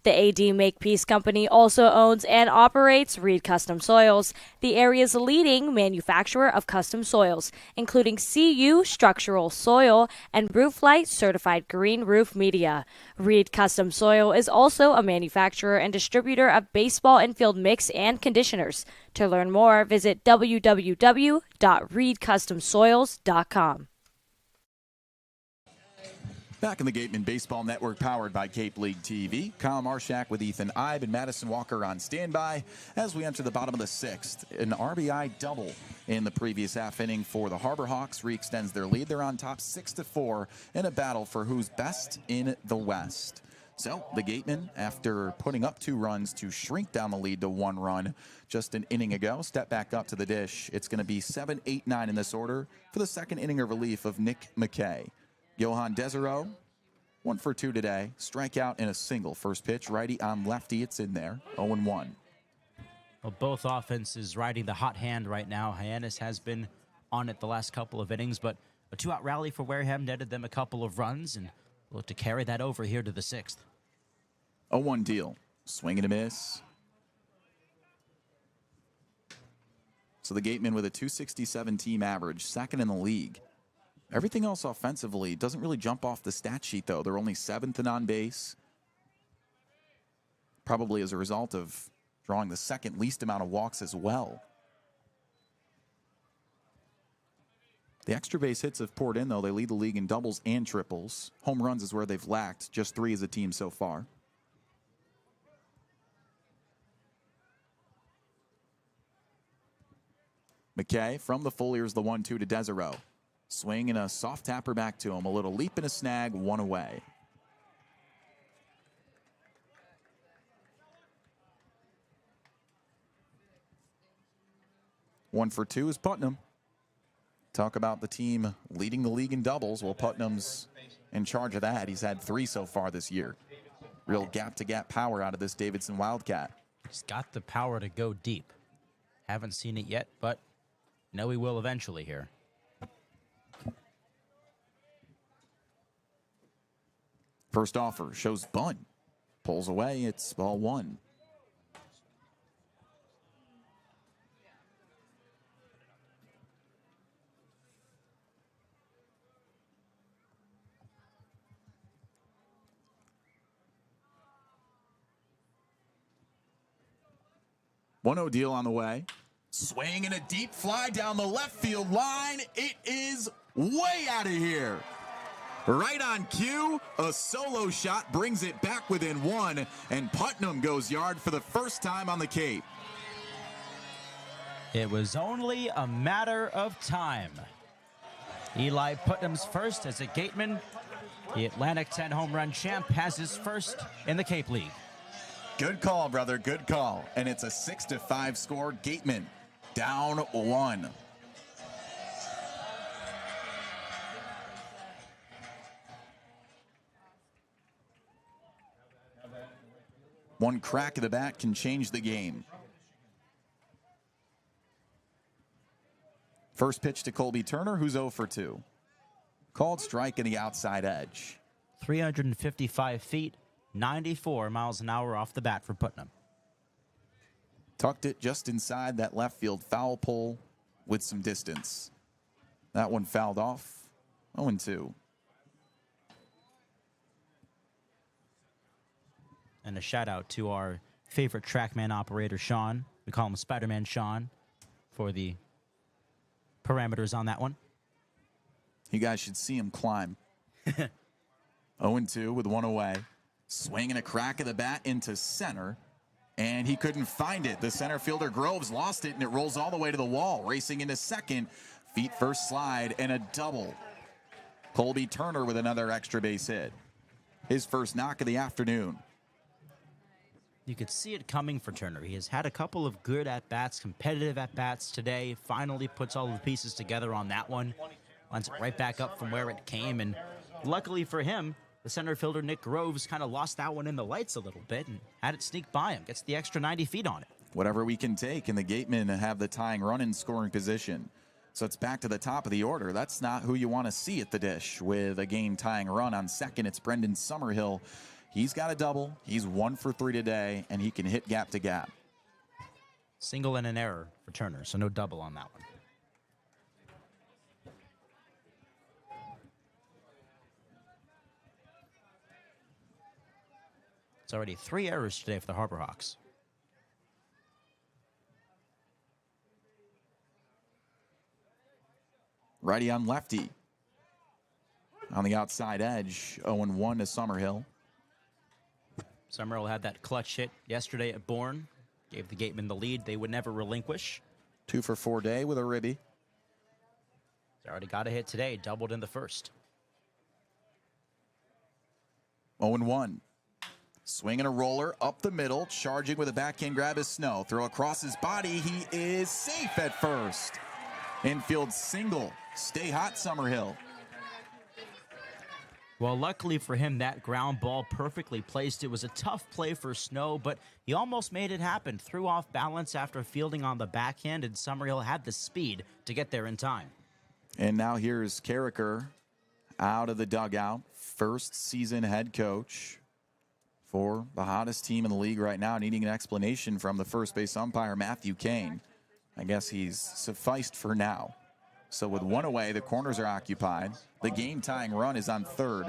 The AD Makepeace Company also owns and operates Reed Custom Soils, the area's leading manufacturer of custom soils, including CU structural soil and Rooflight certified green roof media. Reed Custom Soil is also a manufacturer and distributor of baseball infield mix and conditioners. To learn more, visit www.reedcustomsoils.com. Back in the Gatemen Baseball Network, powered by Cape League TV. Kyle Marchak with Ethan Eibe and Madison Walker on standby as we enter the bottom of the 6th. An RBI double in the previous half inning for the Harbor Hawks. Re-extends their lead. They're on top 6-4 in a battle for who's best in the West. So the Gatemen, after putting up 2 runs to shrink down the lead to 1 run just an inning ago, step back up to the dish. It's going to be 7, 8, 9 in this order for the second inning of relief of Nick McKay. Johan Desiro, 1 for 2 today. Strikeout and a single. First pitch, righty on lefty. It's in there. 0-1. Well, both offenses riding the hot hand right now. Hyannis has been on it the last couple of innings, but a 2-out rally for Wareham netted them a couple of runs and look to carry that over here to the 6th. 0-1 deal. Swing and a miss. So the Gatemen with a .267 team average, second in the league. Everything else offensively doesn't really jump off the stat sheet, though. They're only 7th in on base. Probably as a result of drawing the second least amount of walks as well. The extra base hits have poured in, though. They lead the league in doubles and triples. Home runs is where they've lacked. Just 3 as a team so far. McKay from the full. Here's the 1-2 to Desiro. Swing and a soft tapper back to him. A little leap and a snag, 1 away. One for 2 is Putnam. Talk about the team leading the league in doubles. Well, Putnam's in charge of that. He's had 3 so far this year. Real gap-to-gap power out of this Davidson Wildcat. He's got the power to go deep. Haven't seen it yet, but know he will eventually here. First offer shows bunt. Pulls away. It's ball 1. One-0 deal on the way. Swing and a deep fly down the left field line. It is way out of here. Right on cue, a solo shot brings it back within 1, and Putnam goes yard for the first time on the Cape. It was only a matter of time. Eli Putnam's first as a Gateman. The Atlantic 10 home run champ has his first in the Cape League. Good call, brother. Good call. And it's a 6-5 score. Gatemen down 1. One crack of the bat can change the game. First pitch to Colby Turner, who's 0 for 2. Called strike in the outside edge. 355 feet, 94 miles an hour off the bat for Putnam. Tucked it just inside that left field foul pole with some distance. That one fouled off. 0-2. And a shout out to our favorite TrackMan operator, Sean. We call him Spider-Man Sean for the parameters on that one. You guys should see him climb. 0-2 with 1 away. Swinging a crack of the bat into center. And he couldn't find it. The center fielder Groves lost it, and it rolls all the way to the wall. Racing into second. Feet first slide and a double. Colby Turner with another extra base hit. His first knock of the afternoon. You could see it coming for Turner. He has had a couple of good at-bats, competitive at-bats today. Finally puts all the pieces together on that one. Lines it right back up from where it came. And luckily for him, the center fielder Nick Groves kind of lost that one in the lights a little bit and had it sneak by him. Gets the extra 90 feet on it. Whatever we can take, and the Gatemen have the tying run in scoring position. So it's back to the top of the order. That's not who you want to see at the dish with a game-tying run. On second, it's Brendan Summerhill. He's got a double. He's 1 for 3 today, and he can hit gap to gap. Single and an error for Turner, so no double on that one. It's already 3 errors today for the Harbor Hawks. Righty on lefty. On the outside edge, 0-1 to Summerhill. Summerhill had that clutch hit yesterday at Bourne. Gave the Gatemen the lead they would never relinquish. 2 for 4 day with a ribby. He's already got a hit today, doubled in the first. 0-1. Swinging a roller up the middle, charging with a backhand grab is Snow. Throw across his body. He is safe at first. Infield single. Stay hot, Summerhill. Well, luckily for him, that ground ball perfectly placed. It was a tough play for Snow, but he almost made it happen. Threw off balance after fielding on the backhand, and Summerhill had the speed to get there in time. And now here's Carricker out of the dugout. First season head coach for the hottest team in the league right now, needing an explanation from the first base umpire, Matthew Kane. I guess he's sufficed for now. So with 1 away, the corners are occupied. The game-tying run is on third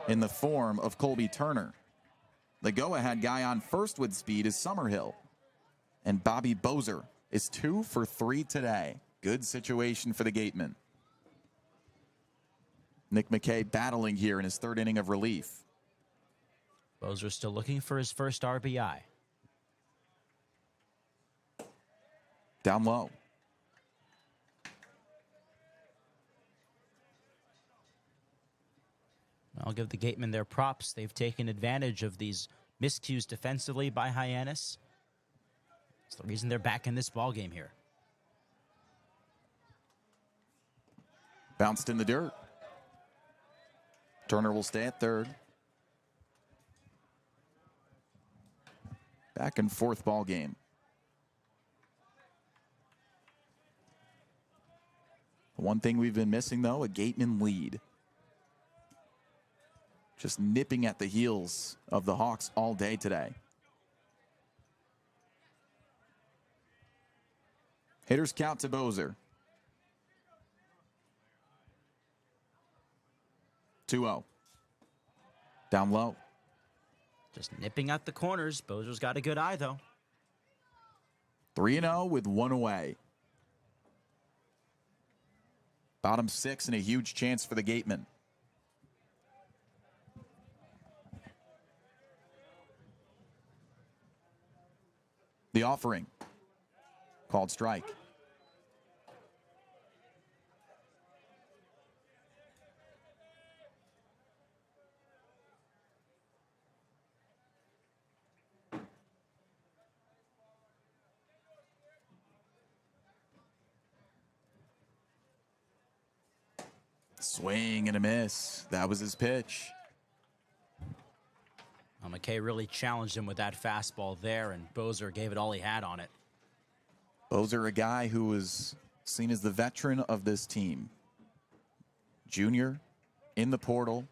in the form of Colby Turner. The go-ahead guy on first with speed is Summerhill. And Bobby Bozer is 2 for 3 today. Good situation for the Gatemen. Nick McKay battling here in his third inning of relief. Bozer still looking for his first RBI. Down low. I'll give the Gatemen their props. They've taken advantage of these miscues defensively by Hyannis. It's the reason they're back in this ball game here. Bounced in the dirt. Turner will stay at third. Back and forth ball game. The one thing we've been missing, though, a Gatemen lead. Just nipping at the heels of the Hawks all day today. Hitters count to Bozer. 2-0. Down low. Just nipping at the corners. Bozer's got a good eye, though. 3-0 with one away. Bottom six and a huge chance for the Gatemen. The offering. Called strike. Swing and a miss. That was his pitch. Well, McKay really challenged him with that fastball there, and Bozer gave it all he had on it. Bozer, a guy who was seen as the veteran of this team. Junior in the portal,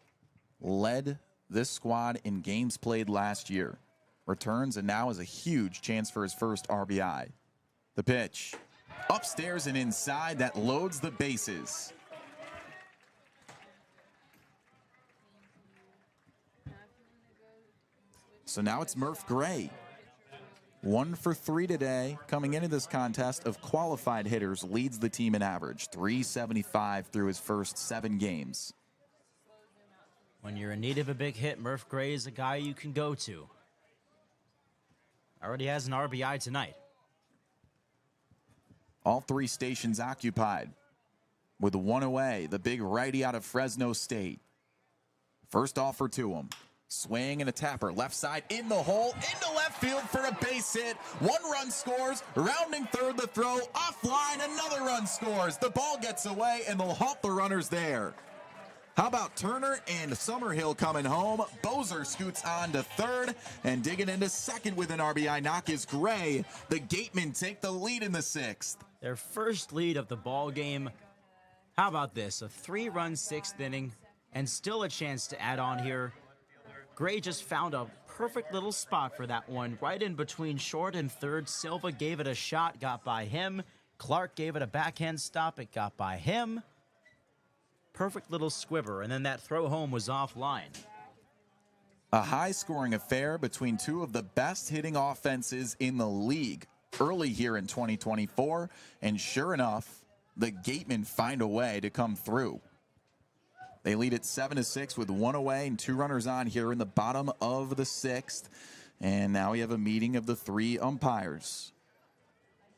led this squad in games played last year. Returns and now has a huge chance for his first RBI. The pitch. Upstairs and inside, that loads the bases. So now it's Murph Gray. 1 for 3 today. Coming into this contest of qualified hitters, leads the team in average. 375 through his first 7 games. When you're in need of a big hit, Murph Gray is a guy you can go to. Already has an RBI tonight. All 3 stations occupied. With 1 away, the big righty out of Fresno State. First offer to him. Swing and a tapper, left side in the hole, into left field for a base hit. 1 run scores, rounding third the throw, offline, another run scores. The ball gets away and they'll halt the runners there. How about Turner and Summerhill coming home? Bozer scoots on to third, and digging into second with an RBI knock is Gray. The Gatemen take the lead in the 6th. Their first lead of the ball game. How about this? A 3-run 6th inning, and still a chance to add on here. Gray just found a perfect little spot for that one, right in between short and third. Silva gave it a shot, got by him. Clark gave it a backhand stop, it got by him. Perfect little squiver, and then that throw home was offline. A high-scoring affair between 2 of the best hitting offenses in the league early here in 2024, and sure enough, the Gatemen find a way to come through. They lead at 7-6 with 1 away and 2 runners on here in the bottom of the 6th. And now we have a meeting of the 3 umpires.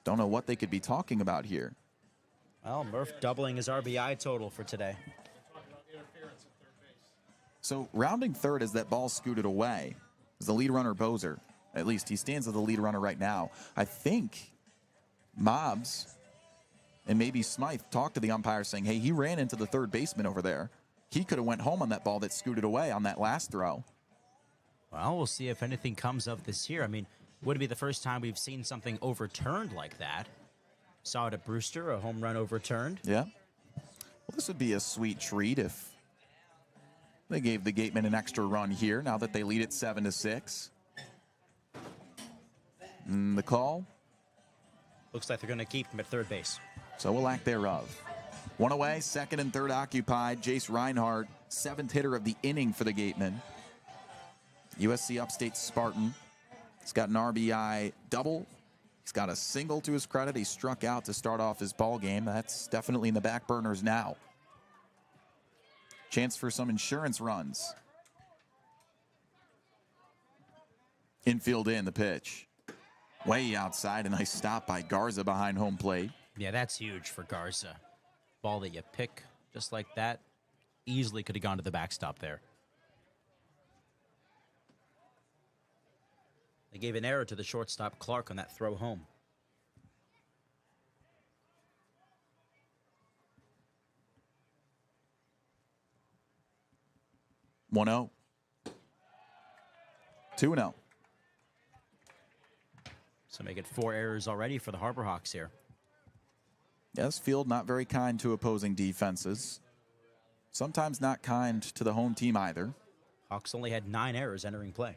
Don't know what they could be talking about here. Well, Murph doubling his RBI total for today. So rounding third as that ball scooted away is the lead runner Bozer. At least he stands as the lead runner right now. I think Mobbs and maybe Smythe talked to the umpire saying, hey, he ran into the third baseman over there. He could have went home on that ball that scooted away on that last throw. Well, we'll see if anything comes of this year. I mean, would it be the first time we've seen something overturned like that? Saw it at Brewster, a home run overturned. Yeah. Well, this would be a sweet treat if they gave the Gatemen an extra run here now that they lead at 7-6. And the call? Looks like they're going to keep him at third base. So a lack thereof. 1 away, second and third occupied. Jace Reinhardt, 7th hitter of the inning for the Gatemen. USC Upstate Spartan. He's got an RBI double. He's got a single to his credit. He struck out to start off his ball game. That's definitely in the back burners now. Chance for some insurance runs. Infield in, the pitch. Way outside, a nice stop by Garza behind home plate. Yeah, that's huge for Garza. Ball that you pick just like that easily could have gone to the backstop there. They gave an error to the shortstop Clark on that throw home. 1-0. 2-0. So make it 4 errors already for the Harbor Hawks here. Yes, field not very kind to opposing defenses. Sometimes not kind to the home team either. Hawks only had 9 errors entering play.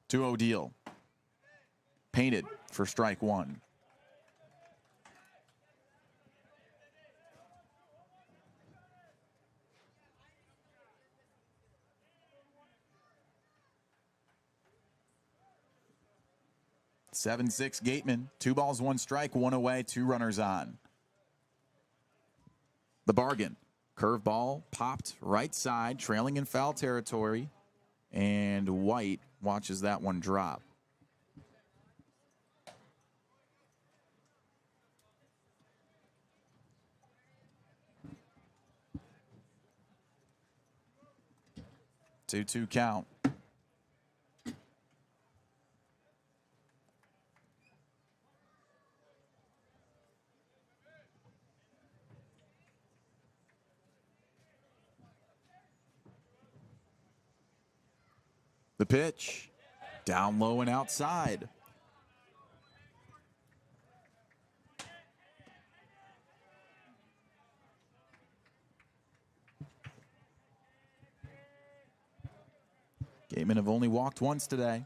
Two-0 deal. Painted for strike one. Seven-six Gatemen. 2 balls, 1 strike, 1 away, 2 runners on. The bargain. Curveball popped right side, trailing in foul territory. And White watches that one drop. Two-two count. The pitch, down low and outside. Gatemen have only walked once today.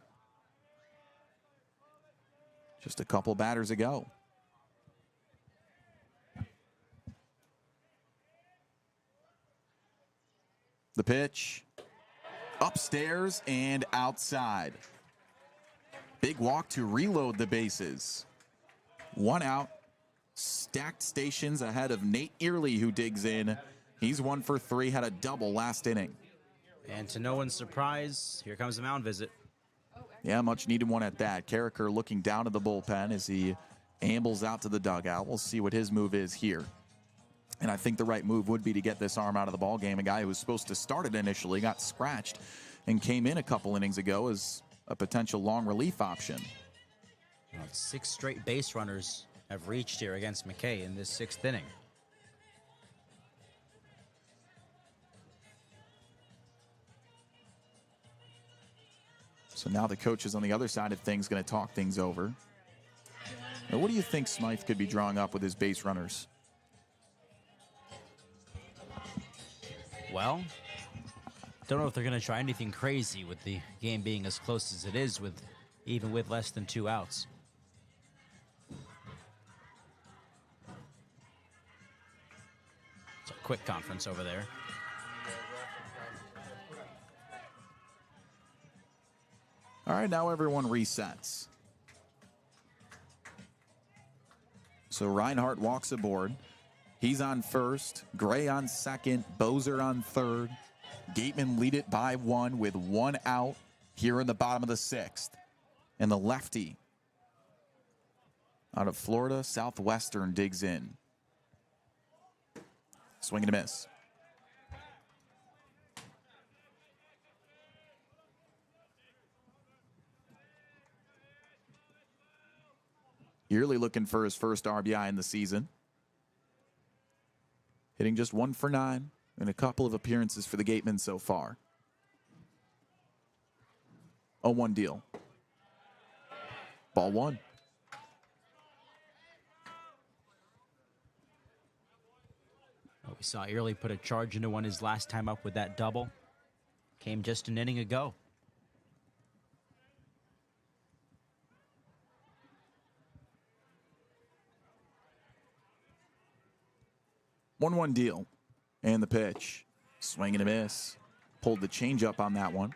Just a couple batters ago. The pitch. Upstairs and outside. Big walk to reload the bases. 1 out. Stacked stations ahead of Nate Early, who digs in. He's 1 for 3, had a double last inning. And to no one's surprise, here comes the mound visit. Yeah, much needed one at that. Carricker looking down at the bullpen as he ambles out to the dugout. We'll see what his move is here. And I think the right move would be to get this arm out of the ball game. A guy who was supposed to start it initially got scratched and came in a couple innings ago as a potential long relief option. Well, 6 straight base runners have reached here against McKay in this 6th inning. So now the coach is on the other side of things, going to talk things over. Now, what do you think Smythe could be drawing up with his base runners? Well, don't know if they're going to try anything crazy with the game being as close as it is, with even with less than 2 outs. It's a quick conference over there. All right, now everyone resets. So Reinhardt walks aboard. He's on first, Gray on second, Bozer on third. Gatemen lead it by 1 with 1 out here in the bottom of the 6th. And the lefty out of Florida Southwestern digs in. Swing and a miss. Yearly looking for his first RBI in the season. Hitting just 1 for 9 in a couple of appearances for the Gatemen so far. 0-1 deal. Ball 1. Well, we saw Early put a charge into one his last time up with that double. Came just an inning ago. One deal. And the pitch. Swing and a miss. Pulled the changeup on that one.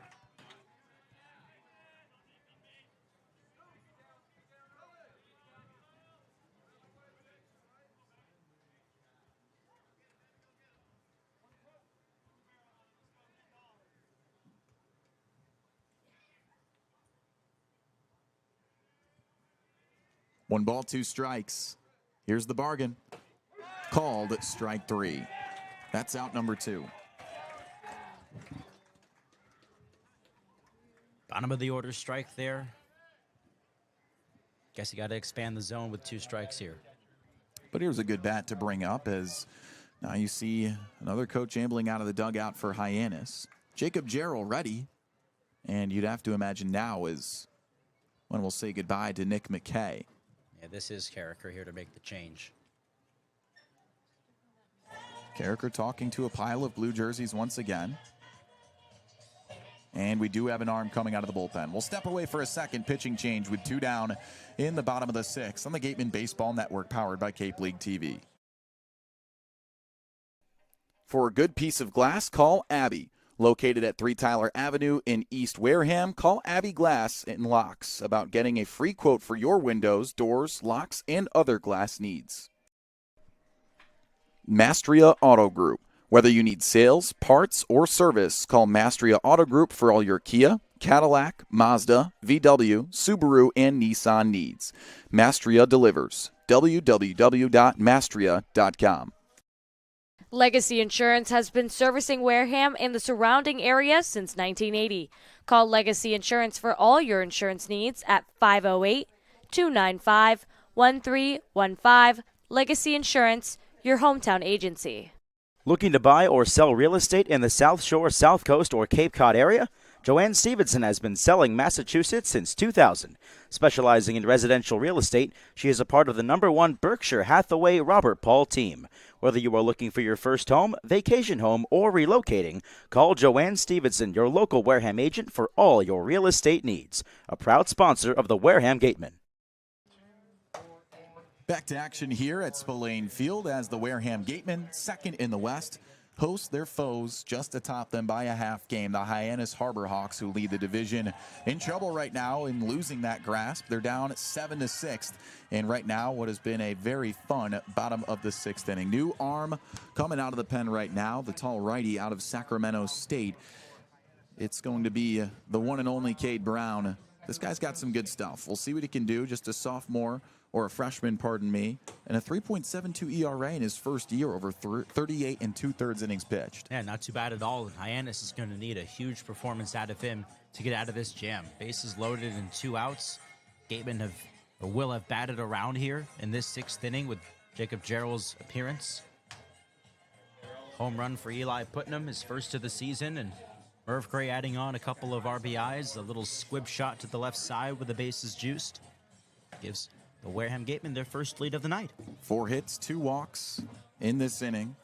One ball, 2 strikes. Here's the bargain. Called at strike 3. That's out number 2. Bottom of the order strike there. Guess you got to expand the zone with 2 strikes here. But here's a good bat to bring up as now you see another coach ambling out of the dugout for Hyannis. Jacob Jarrell ready. And you'd have to imagine now is when we'll say goodbye to Nick McKay. Yeah, this is Carricker here to make the change. Carricker talking to a pile of blue jerseys once again. And we do have an arm coming out of the bullpen. We'll step away for a second pitching change with 2 down in the bottom of the 6th on the Gatemen Baseball Network, powered by Cape League TV. For a good piece of glass, call Abby. Located at 3 Tyler Avenue in East Wareham, call Abby Glass and Locks about getting a free quote for your windows, doors, locks, and other glass needs. Mastria Auto Group. Whether you need sales, parts, or service, call Mastria Auto Group for all your Kia, Cadillac, Mazda, VW, Subaru, and Nissan needs. Mastria delivers. www.mastria.com. Legacy Insurance has been servicing Wareham and the surrounding area since 1980. Call Legacy Insurance for all your insurance needs at 508-295-1315. Legacy Insurance, your hometown agency. Looking to buy or sell real estate in the South Shore, South Coast, or Cape Cod area? Joanne Stevenson has been selling Massachusetts since 2000. Specializing in residential real estate, she is a part of the #1 Berkshire Hathaway Robert Paul team. Whether you are looking for your first home, vacation home, or relocating, call Joanne Stevenson, your local Wareham agent, for all your real estate needs. A proud sponsor of the Wareham Gatemen. Back to action here at Spillane Field as the Wareham Gatemen, second in the West, host their foes just atop them by a half game, the Hyannis Harbor Hawks, who lead the division. In trouble right now in losing that grasp. They're down 7-6, and right now what has been a very fun bottom of the 6th inning. New arm coming out of the pen right now, the tall righty out of Sacramento State. It's going to be the one and only Cade Brown. This guy's got some good stuff. We'll see what he can do. Just a sophomore, or a freshman, pardon me, and a 3.72 ERA in his first year over 38 2/3 innings pitched. Yeah, not too bad at all. And Hyannis is going to need a huge performance out of him to get out of this jam. Bases loaded and 2 outs. Gatemen will have batted around here in this 6th inning with Jacob Jarrell's appearance. Home run for Eli Putnam, his first of the season, and Merv Gray adding on a couple of RBIs, a little squib shot to the left side with the bases juiced. Gives the Wareham Gatemen their first lead of the night. 4 hits, 2 walks in this inning.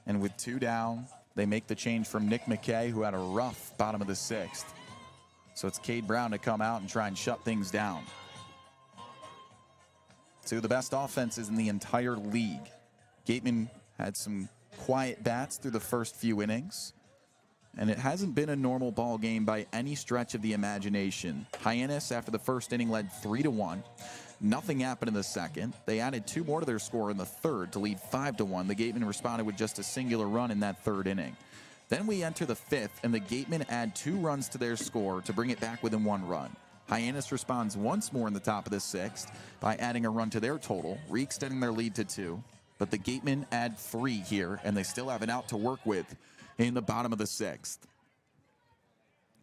And with 2 down, they make the change from Nick McKay, who had a rough bottom of the 6th. So it's Cade Brown to come out and try and shut things down. 2 of the best offenses in the entire league. Gatemen had some quiet bats through the first few innings. And it hasn't been a normal ball game by any stretch of the imagination. Hyannis, after the first inning, led 3-1. Nothing happened in the second. They added 2 more to their score in the third to lead 5-1. The Gatemen responded with just a singular run in that 3rd inning. Then we enter the 5th, and the Gatemen add 2 runs to their score to bring it back within 1 run. Hyannis responds once more in the top of the 6th by adding a run to their total, re-extending their lead to 2. But the Gatemen add 3 here, and they still have an out to work with in the bottom of the 6th.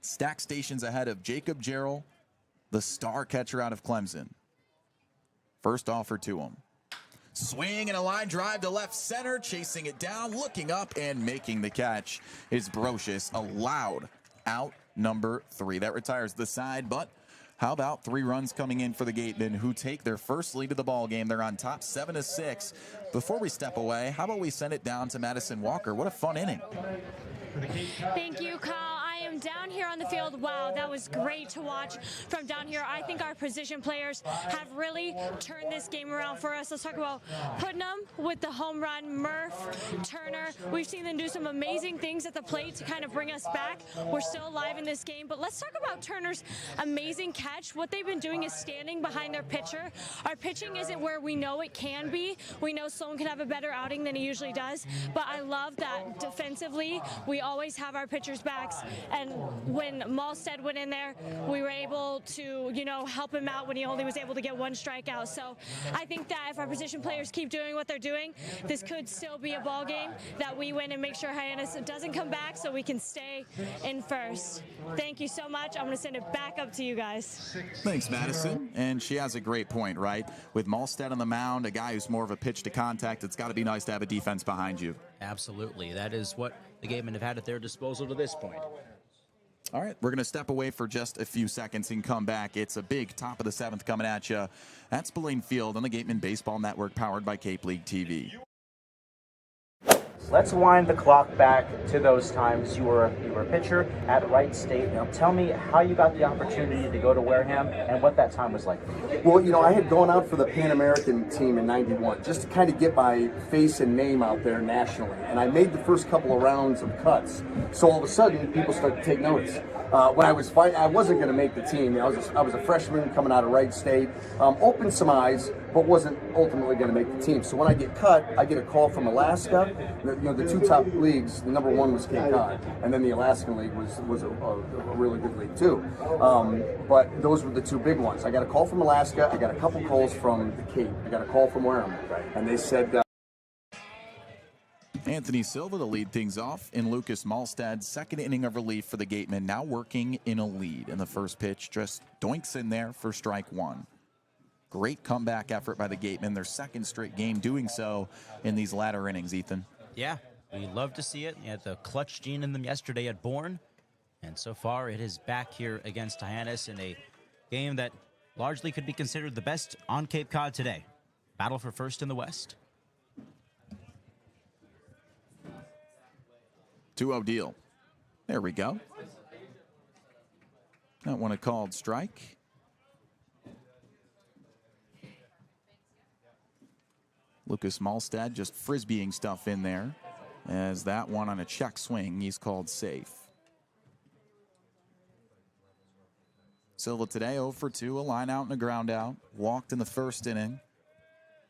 Stack stations ahead of Jacob Jarrell, the star catcher out of Clemson. First offer to him. Swing and a line drive to left center, chasing it down, looking up and making the catch is Brocious. A loud out, number 3. That retires the side, but how about 3 runs coming in for the Gatemen, who take their first lead of the ball game. They're on top 7-6. Before we step away, how about we send it down to Madison Walker? What a fun inning. Thank you, Kyle. I am down here on the field. Wow, that was great to watch from down here. I think our position players have really turned this game around for us. Let's talk about Putnam with the home run, Murph, Turner. We've seen them do some amazing things at the plate to kind of bring us back. We're still alive in this game, but let's talk about Turner's amazing catch. What they've been doing is standing behind their pitcher. Our pitching isn't where we know it can be. We know Sloan can have a better outing than he usually does, but I love that defensively we always have our pitchers' backs. And when Malstead went in there, we were able to, help him out when he only was able to get one strikeout. So I think that if our position players keep doing what they're doing, this could still be a ball game that we win and make sure Hyannis doesn't come back so we can stay in first. Thank you so much. I'm going to send it back up to you guys. Thanks, Madison. And she has a great point, right? With Malstead on the mound, a guy who's more of a pitch to contact, it's got to be nice to have a defense behind you. Absolutely. That is what the Gatemen have had at their disposal to this point. All right, we're going to step away for just a few seconds and come back. It's a big top of the 7th coming at you at Spillane Field on the Gatemen Baseball Network, powered by Cape League TV. Let's wind the clock back to those times. You were a pitcher at Wright State. Now tell me how you got the opportunity to go to Wareham and what that time was like for you. Well, I had gone out for the Pan American team in '91 just to kind of get my face and name out there nationally. And I made the first couple of rounds of cuts. So all of a sudden, people started to take notice. When I was fighting, I wasn't going to make the team. I was a freshman coming out of Wright State. Opened some eyes, but wasn't ultimately going to make the team. So when I get cut, I get a call from Alaska. The two top leagues, the number one was Cape Cod, and then the Alaskan League was a really good league too. But those were the two big ones. I got a call from Alaska. I got a couple calls from the Cape. I got a call from Wareham, and they said. Anthony Silva to lead things off in Lucas Malstead's second inning of relief for the Gatemen, now working in a lead. And the first pitch just doinks in there for strike one. Great comeback effort by the Gatemen, their second straight game doing so in these latter innings, Ethan. Yeah, we love to see it. You had the clutch gene in them yesterday at Bourne, and so far it is back here against Hyannis in a game that largely could be considered the best on Cape Cod today. Battle for first in the West. 2-0 deal. There we go. That one a called strike. Lucas Malstead just frisbeeing stuff in there, as that one on a check swing, he's called safe. Silva today 0 for 2, a line out and a ground out. Walked in the first inning.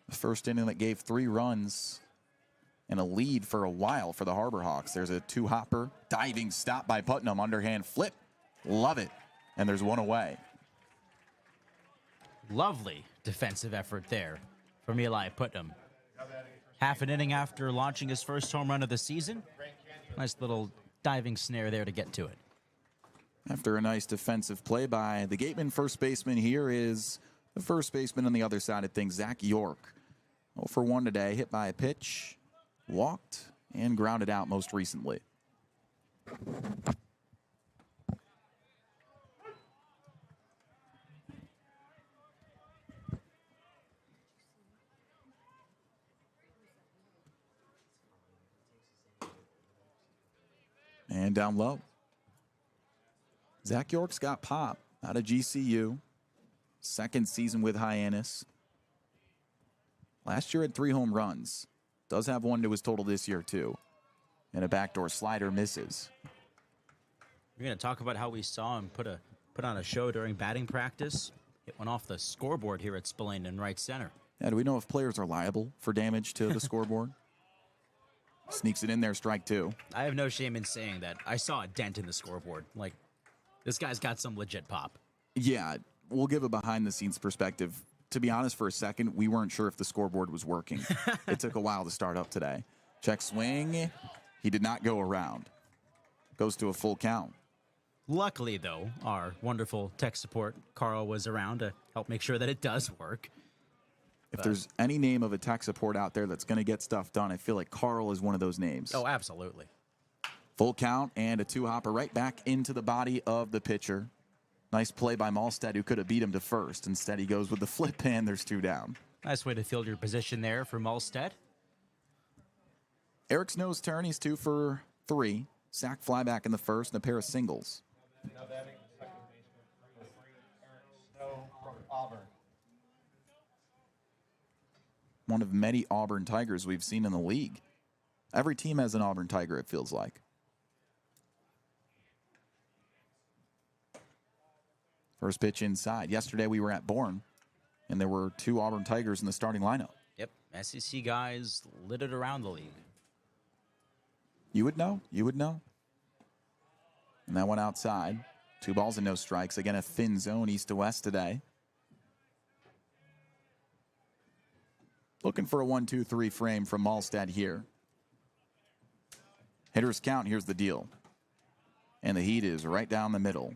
The first inning that gave 3 runs and a lead for a while for the Harbor Hawks. There's a 2-hopper, diving stop by Putnam, underhand flip. Love it. And there's one away. Lovely defensive effort there from Eli Putnam. Half an inning after launching his first home run of the season. Nice little diving snare there to get to it. After a nice defensive play by the Gateman first baseman, here is the first baseman on the other side of things, Zach York. 0 for 1 today, hit by a pitch, walked, and grounded out most recently. And down low. Zach York's got pop out of GCU. Second season with Hyannis. Last year had 3 home runs. Does have 1 to his total this year too. And a backdoor slider misses. We're going to talk about how we saw him put on a show during batting practice. It went off the scoreboard here at Spillane in right center. Yeah, do we know if players are liable for damage to the scoreboard? Sneaks it in there, strike 2. I have no shame in saying that. I saw a dent in the scoreboard. Like, this guy's got some legit pop. Yeah, we'll give a behind-the-scenes perspective. To be honest, for a second, we weren't sure if the scoreboard was working. It took a while to start up today. Check swing. He did not go around. Goes to a full count. Luckily, though, our wonderful tech support, Carl, was around to help make sure that it does work. If there's any name of a tech support out there that's going to get stuff done, I feel like Carl is one of those names. Oh, absolutely. Full count and a 2-hopper right back into the body of the pitcher. Nice play by Malstead, who could have beat him to first. Instead, he goes with the flip, and there's 2 down. Nice way to field your position there for Malstead. Eric's nose turn, he's 2 for 3. Sack fly back in the first and a pair of singles. One of many Auburn Tigers we've seen in the league. Every team has an Auburn Tiger, it feels like. First pitch inside. Yesterday we were at Bourne, and there were 2 Auburn Tigers in the starting lineup. Yep, SEC guys littered around the league. You would know. You would know. And that one outside. 2 balls and no strikes. Again, a thin zone east to west today. Looking for a 1-2-3 frame from Malstad here. Hitters count, here's the deal. And the heat is right down the middle.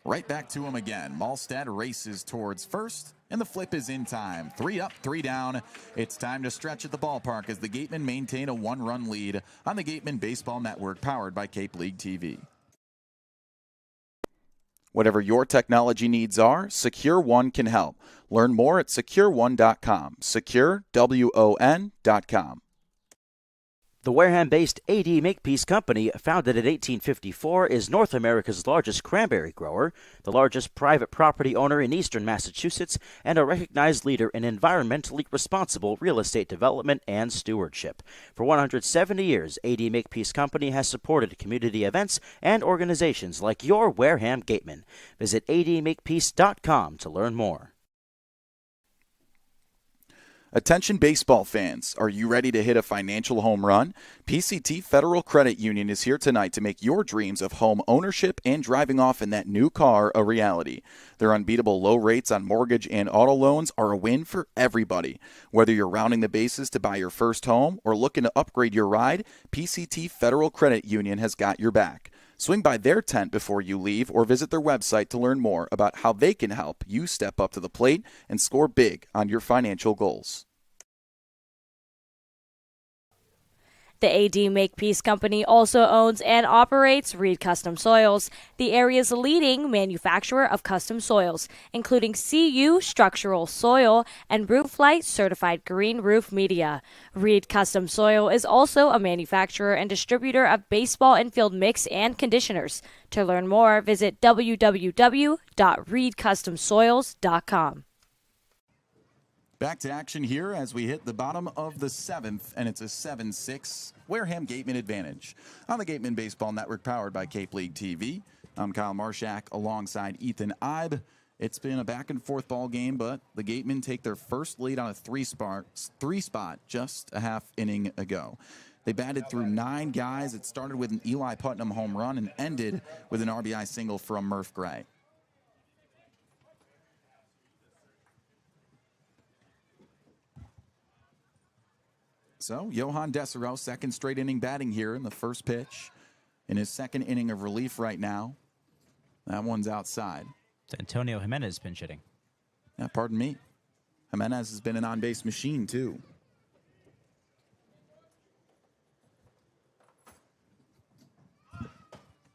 Right back to him again. Malstad races towards first, and the flip is in time. 3 up, 3 down. It's time to stretch at the ballpark as the Gatemen maintain a 1-run lead on the Gatemen Baseball Network, powered by Cape League TV. Whatever your technology needs are, Secure One can help. Learn more at SecureOne.com. SecureWON.com. The Wareham-based AD Makepeace Company, founded in 1854, is North America's largest cranberry grower, the largest private property owner in eastern Massachusetts, and a recognized leader in environmentally responsible real estate development and stewardship. For 170 years, AD Makepeace Company has supported community events and organizations like your Wareham Gatemen. Visit admakepeace.com to learn more. Attention baseball fans, are you ready to hit a financial home run? PCT Federal Credit Union is here tonight to make your dreams of home ownership and driving off in that new car a reality. Their unbeatable low rates on mortgage and auto loans are a win for everybody. Whether you're rounding the bases to buy your first home or looking to upgrade your ride, PCT Federal Credit Union has got your back. Swing by their tent before you leave or visit their website to learn more about how they can help you step up to the plate and score big on your financial goals. The AD Makepeace Company also owns and operates Reed Custom Soils, the area's leading manufacturer of custom soils, including CU structural soil and Rooflight certified green roof media. Reed Custom Soil is also a manufacturer and distributor of baseball infield mix and conditioners. To learn more, visit www.reedcustomsoils.com. Back to action here as we hit the bottom of the 7th, and it's a 7-6 Wareham Gatemen advantage on the Gatemen Baseball Network, powered by Cape League TV. I'm Kyle Marchak alongside Ethan Eibe. It's been a back-and-forth ball game, but the Gatemen take their first lead on a three-spot just a half inning ago. They batted through 9 guys. It started with an Eli Putnam home run and ended with an RBI single from Murph Gray. So, Johan Desero, second straight inning batting here in the first pitch. In his second inning of relief right now. That one's outside. It's Antonio Hyannis pinch hitting. Yeah, pardon me. Hyannis has been an on-base machine, too.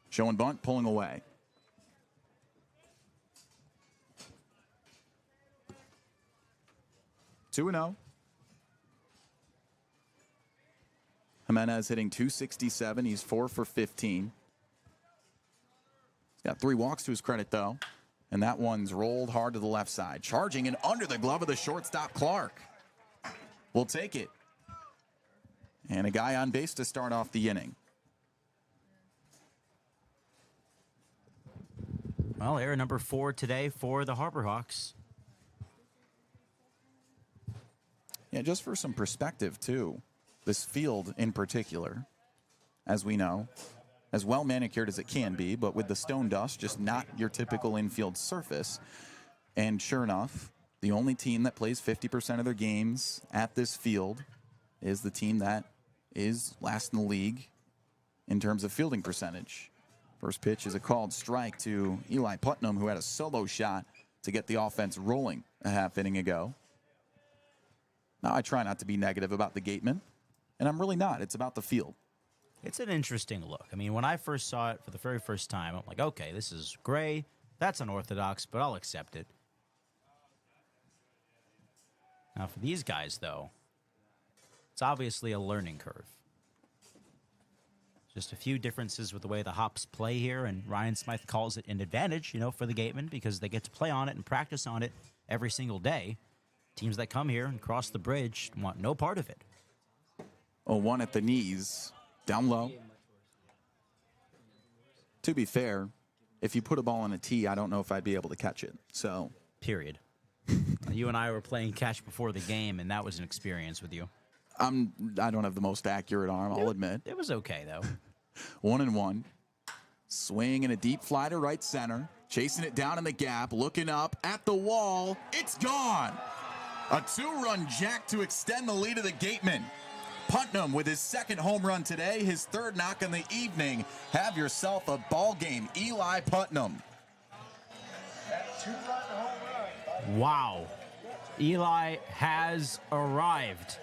Showing bunt, pulling away. Two 2-0. Hyannis hitting .267. He's 4 for 15. He's got 3 walks to his credit, though. And that one's rolled hard to the left side. Charging and under the glove of the shortstop, Clark. We'll take it. And a guy on base to start off the inning. Well, error number 4 today for the Harbor Hawks. Yeah, just for some perspective, too. This field in particular, as we know, as well manicured as it can be, but with the stone dust, just not your typical infield surface. And sure enough, the only team that plays 50% of their games at this field is the team that is last in the league in terms of fielding percentage. First pitch is a called strike to Eli Putnam, who had a solo shot to get the offense rolling a half inning ago. Now, I try not to be negative about the Gatemen, and I'm really not. It's about the field. It's an interesting look. I mean, when I first saw it for the very first time, I'm like, okay, this is gray. That's unorthodox, but I'll accept it. Now, for these guys, though, it's obviously a learning curve. Just a few differences with the way the Hops play here, and Ryan Smythe calls it an advantage, for the Gatemen, because they get to play on it and practice on it every single day. Teams that come here and cross the bridge want no part of it. 0-1 at the knees, down low. To be fair, if you put a ball on a tee, I don't know if I'd be able to catch it. So, period. You and I were playing catch before the game, and that was an experience with you. I don't have the most accurate arm, I'll admit. It was okay, though. 1-1. Swing and a deep fly to right center. Chasing it down in the gap. Looking up at the wall. It's gone. A 2-run jack to extend the lead of the Gatemen. Putnam with his second home run today, his third knock in the evening. Have yourself a ball game. Eli Putnam. Wow. Eli has arrived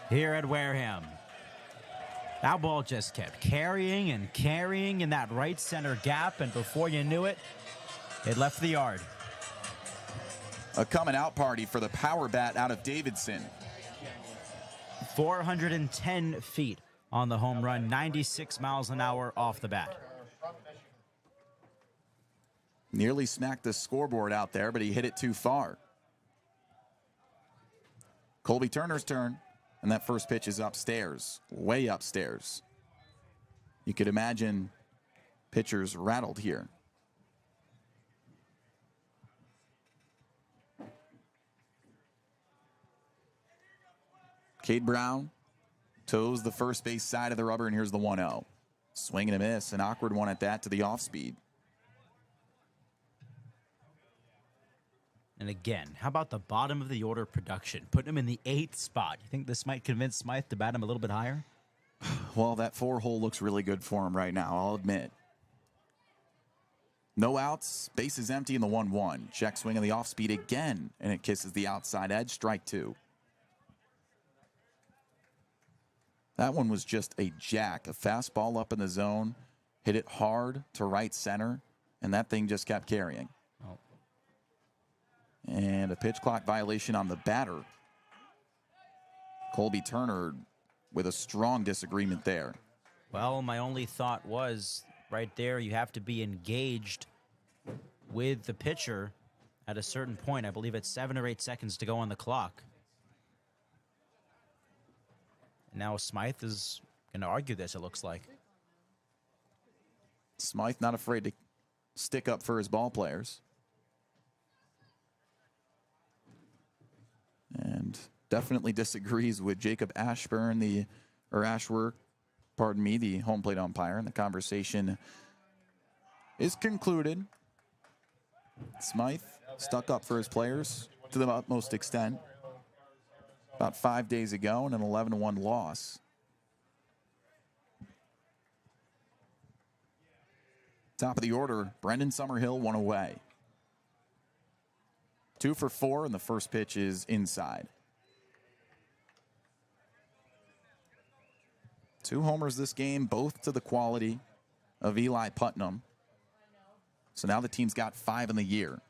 here at Wareham. That ball just kept carrying and carrying in that right center gap, and before you knew it, it left the yard. A coming out party for the power bat out of Davidson. 410 feet on the home run, 96 miles an hour off the bat. Nearly smacked the scoreboard out there, but he hit it too far. Colby Turner's turn, and that first pitch is upstairs, way upstairs. You could imagine pitchers rattled here. Cade Brown toes the first base side of the rubber, and here's the 1-0. Swing and a miss, an awkward one at that to the off speed. And again, how about the bottom of the order production? Putting him in the 8th spot. You think this might convince Smythe to bat him a little bit higher? Well, that 4-hole looks really good for him right now, I'll admit. No outs, base is empty in the 1-1. Check swing on the off speed again, and it kisses the outside edge, strike 2. That one was just a jack, a fastball up in the zone, hit it hard to right center, and that thing just kept carrying. Oh. And a pitch clock violation on the batter. Colby Turner with a strong disagreement there. Well, my only thought was right there, you have to be engaged with the pitcher at a certain point. I believe it's 7 or 8 seconds to go on the clock. Now Smythe is going to argue this, it looks like. Smythe not afraid to stick up for his ball players. And definitely disagrees with Jacob Ashworth, the home plate umpire. And the conversation is concluded. Smythe stuck up for his players to the utmost extent. About 5 days ago in an 11-1 loss. Top of the order, Brendan Summerhill, 1 away. 2 for 4, and the first pitch is inside. 2 homers this game, both to the quality of Eli Putnam. So now the team's got 5 in the year.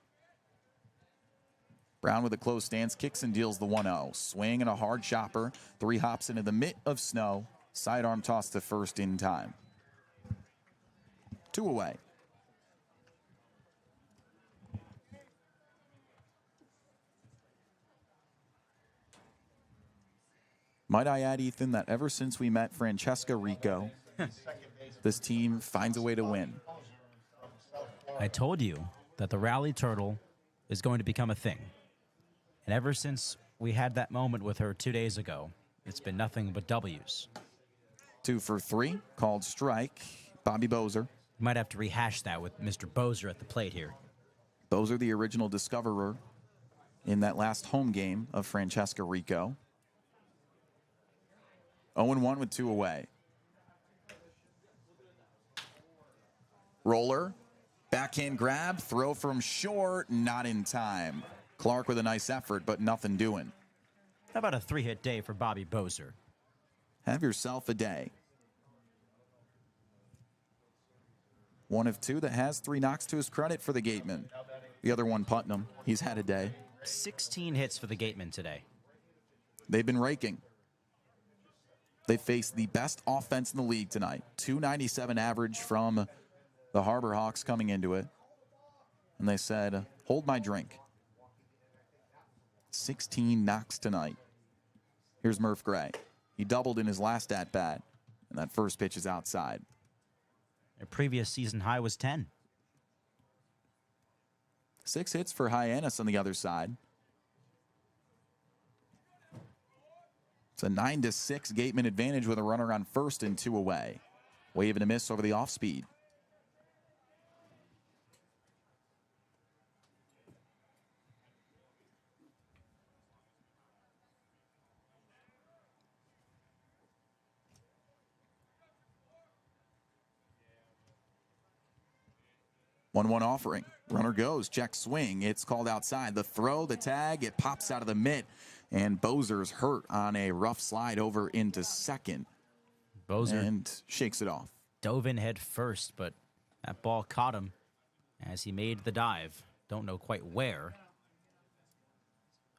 Brown with a closed stance, kicks and deals the 1-0. Swing and a hard chopper. 3 hops into the mitt of snow. Sidearm toss to first in time. 2 away. Might I add, Ethan, that ever since we met Francesca Rico, this team finds a way to win. I told you that the Rally Turtle is going to become a thing. And ever since we had that moment with her 2 days ago, it's been nothing but W's. 2 for 3, called strike. Bobby Bozer. You might have to rehash that with Mr. Bozer at the plate here. Bozer, the original discoverer in that last home game of Francesca Rico. 0-1 with 2 away. Roller. Backhand grab. Throw from short. Not in time. Clark with a nice effort, but nothing doing. How about a 3-hit day for Bobby Bozer? Have yourself a day. 1 of 2 that has 3 knocks to his credit for the Gatemen. The other one, Putnam. He's had a day. 16 hits for the Gatemen today. They've been raking. They faced the best offense in the league tonight. 297 average from the Harbor Hawks coming into it. And they said, hold my drink. 16 knocks tonight. Here's Murph Gray. He doubled in his last at-bat, and that first pitch is outside. Their previous season high was 10. 6 hits for Hyannis on the other side. It's a 9-6 Gatemen advantage with a runner on first and 2 away. Wave and a miss over the off speed. One offering. Runner goes, check swing. It's called outside. The throw, the tag, it pops out of the mitt. And Bozer's hurt on a rough slide over into second. Bozer and shakes it off. Dove in head first, but that ball caught him as he made the dive. Don't know quite where.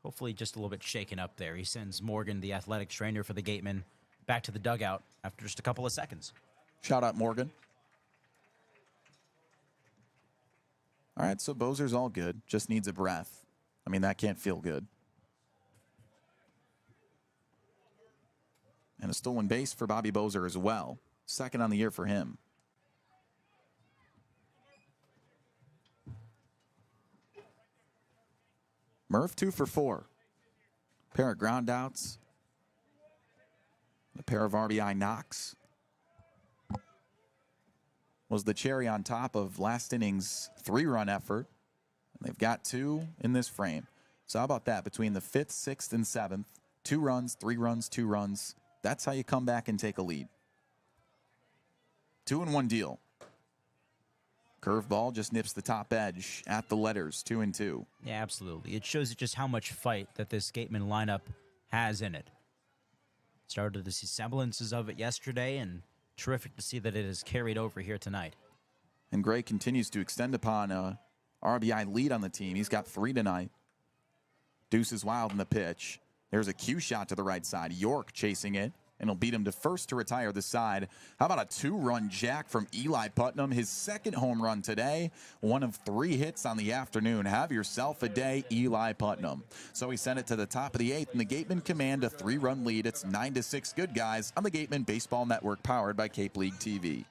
Hopefully just a little bit shaken up there. He sends Morgan, the athletic trainer for the Gatemen, back to the dugout after just a couple of seconds. Shout out Morgan. All right, so Bozer's all good. Just needs a breath. I mean, that can't feel good. And a stolen base for Bobby Bozer as well. Second on the year for him. Murph 2 for 4. Pair of ground outs. A pair of RBI knocks. Was the cherry on top of last inning's 3-run effort. And they've got 2 in this frame. So how about that? Between the 5th, 6th, and 7th, 2 runs, 3 runs, 2 runs. That's how you come back and take a lead. 2-1 deal. Curveball just nips the top edge at the letters, 2-2. Yeah, absolutely. It shows you just how much fight that this Gatemen lineup has in it. Started to see semblances of it yesterday, and terrific to see that it is carried over here tonight. And Gray continues to extend upon a RBI lead on the team. He's got 3 tonight. Deuce is wild in the pitch. There's a cue shot to the right side. York chasing it, and he'll beat him to first to retire the side. How about a 2-run jack from Eli Putnam? His second home run today. 1 of 3 hits on the afternoon. Have yourself a day, Eli Putnam. So he sent it to the top of the 8th, and the Gatemen command a 3-run lead. It's 9-6 good guys on the Gatemen Baseball Network, powered by Cape League TV.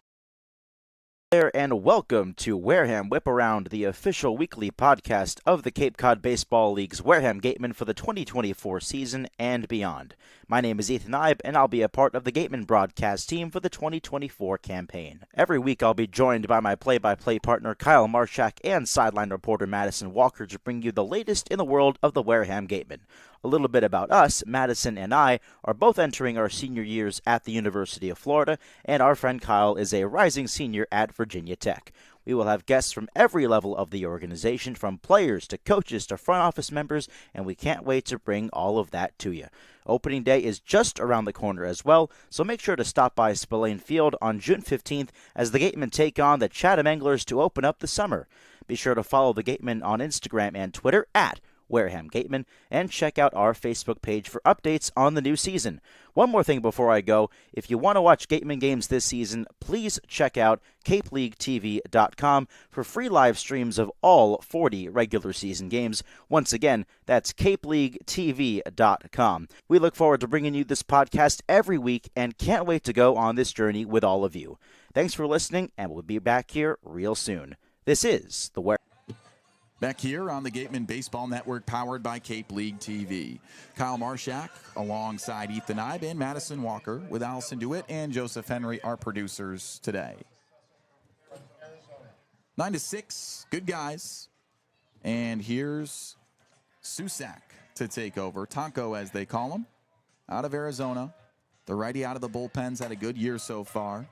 And welcome to Wareham Whip Around, the official weekly podcast of the Cape Cod Baseball League's Wareham Gatemen for the 2024 season and beyond. My name is Ethan Eibe, and I'll be a part of the Gatemen broadcast team for the 2024 campaign. Every week I'll be joined by my play-by-play partner Kyle Marchak and sideline reporter Madison Walker to bring you the latest in the world of the Wareham Gatemen. A little bit about us. Madison and I are both entering our senior years at the University of Florida, and our friend Kyle is a rising senior at Virginia Tech. We will have guests from every level of the organization, from players to coaches to front office members, and we can't wait to bring all of that to you. Opening day is just around the corner as well, so make sure to stop by Spillane Field on June 15th as the Gatemen take on the Chatham Anglers to open up the summer. Be sure to follow the Gatemen on Instagram and Twitter at Wareham Gatemen, and check out our Facebook page for updates on the new season. One more thing before I go, if you want to watch Gatemen games this season, please check out CapeLeagueTV.com for free live streams of all 40 regular season games. Once again, that's CapeLeagueTV.com. We look forward to bringing you this podcast every week and can't wait to go on this journey with all of you. Thanks for listening, and we'll be back here real soon. This is the Wareham. Back here on the Gatemen Baseball Network, powered by Cape League TV. Kyle Marchak alongside Ethan Eibe and Madison Walker with Allison DeWitt and Joseph Henry, our producers today. 9-6, good guys. And here's Susak to take over. Tonko, as they call him, out of Arizona. The righty out of the bullpens, had a good year so far.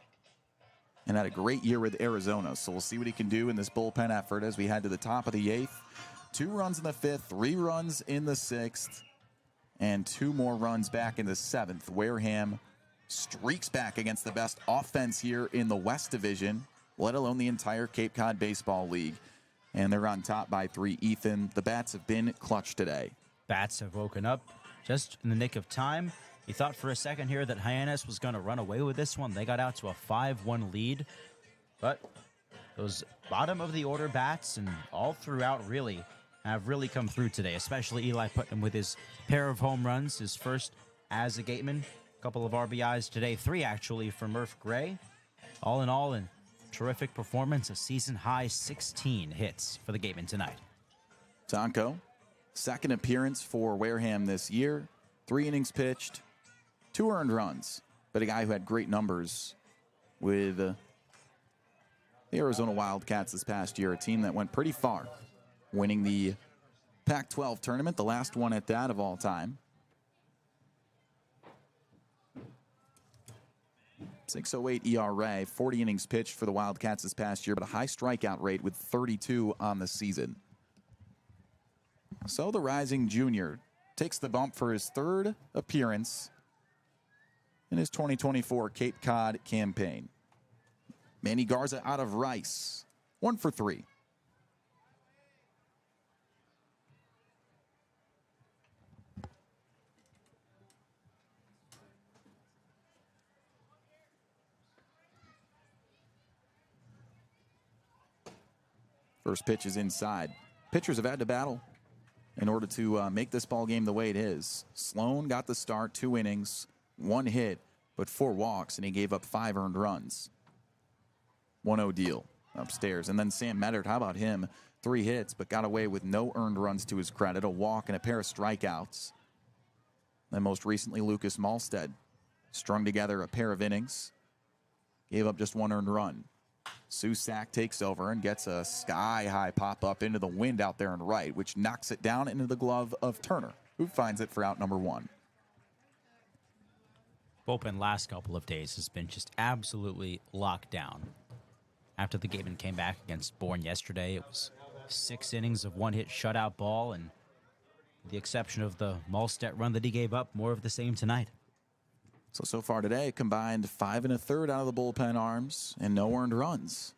And had a great year with Arizona. So we'll see what he can do in this bullpen effort as we head to the top of the 8th. 2 runs in the 5th, 3 runs in the 6th, and 2 more runs back in the 7th. Wareham streaks back against the best offense here in the West Division, let alone the entire Cape Cod Baseball League. And they're on top by 3. Ethan, the bats have been clutch today. Bats have woken up just in the nick of time. You thought for a second here that Hyannis was going to run away with this one. They got out to a 5-1 lead. But those bottom of the order bats and all throughout really have really come through today, especially Eli Putnam with his pair of home runs, his first as a Gateman. A couple of RBIs today, 3 actually for Murph Gray. All in all, a terrific performance, a season-high 16 hits for the Gatemen tonight. Tonko, second appearance for Wareham this year. 3 innings pitched, 2 earned runs, but a guy who had great numbers with the Arizona Wildcats this past year, a team that went pretty far, winning the Pac-12 tournament, the last one at that of all time. 6.08 ERA, 40 innings pitched for the Wildcats this past year, but a high strikeout rate with 32 on the season. So the rising junior takes the bump for his 3rd appearance in his 2024 Cape Cod campaign. Manny Garza out of Rice, 1 for 3. First pitch is inside. Pitchers have had to battle in order to make this ball game the way it is. Sloan got the start, 2 innings, 1 hit, but 4 walks, and he gave up 5 earned runs. 1-0 deal upstairs. And then Sam Meddard, how about him? 3 hits, but got away with no earned runs to his credit, a walk and a pair of strikeouts. Then most recently, Lucas Malstead strung together a pair of innings, gave up just 1 earned run. Susak takes over and gets a sky-high pop-up into the wind out there in right, which knocks it down into the glove of Turner, who finds it for out number 1. Bullpen last couple of days has been just absolutely locked down. After the Gatemen came back against Bourne yesterday, it was 6 innings of 1-hit shutout ball, and with the exception of the Malstead run that he gave up, more of the same tonight. So far today, combined 5 1/3 out of the bullpen arms and no earned runs.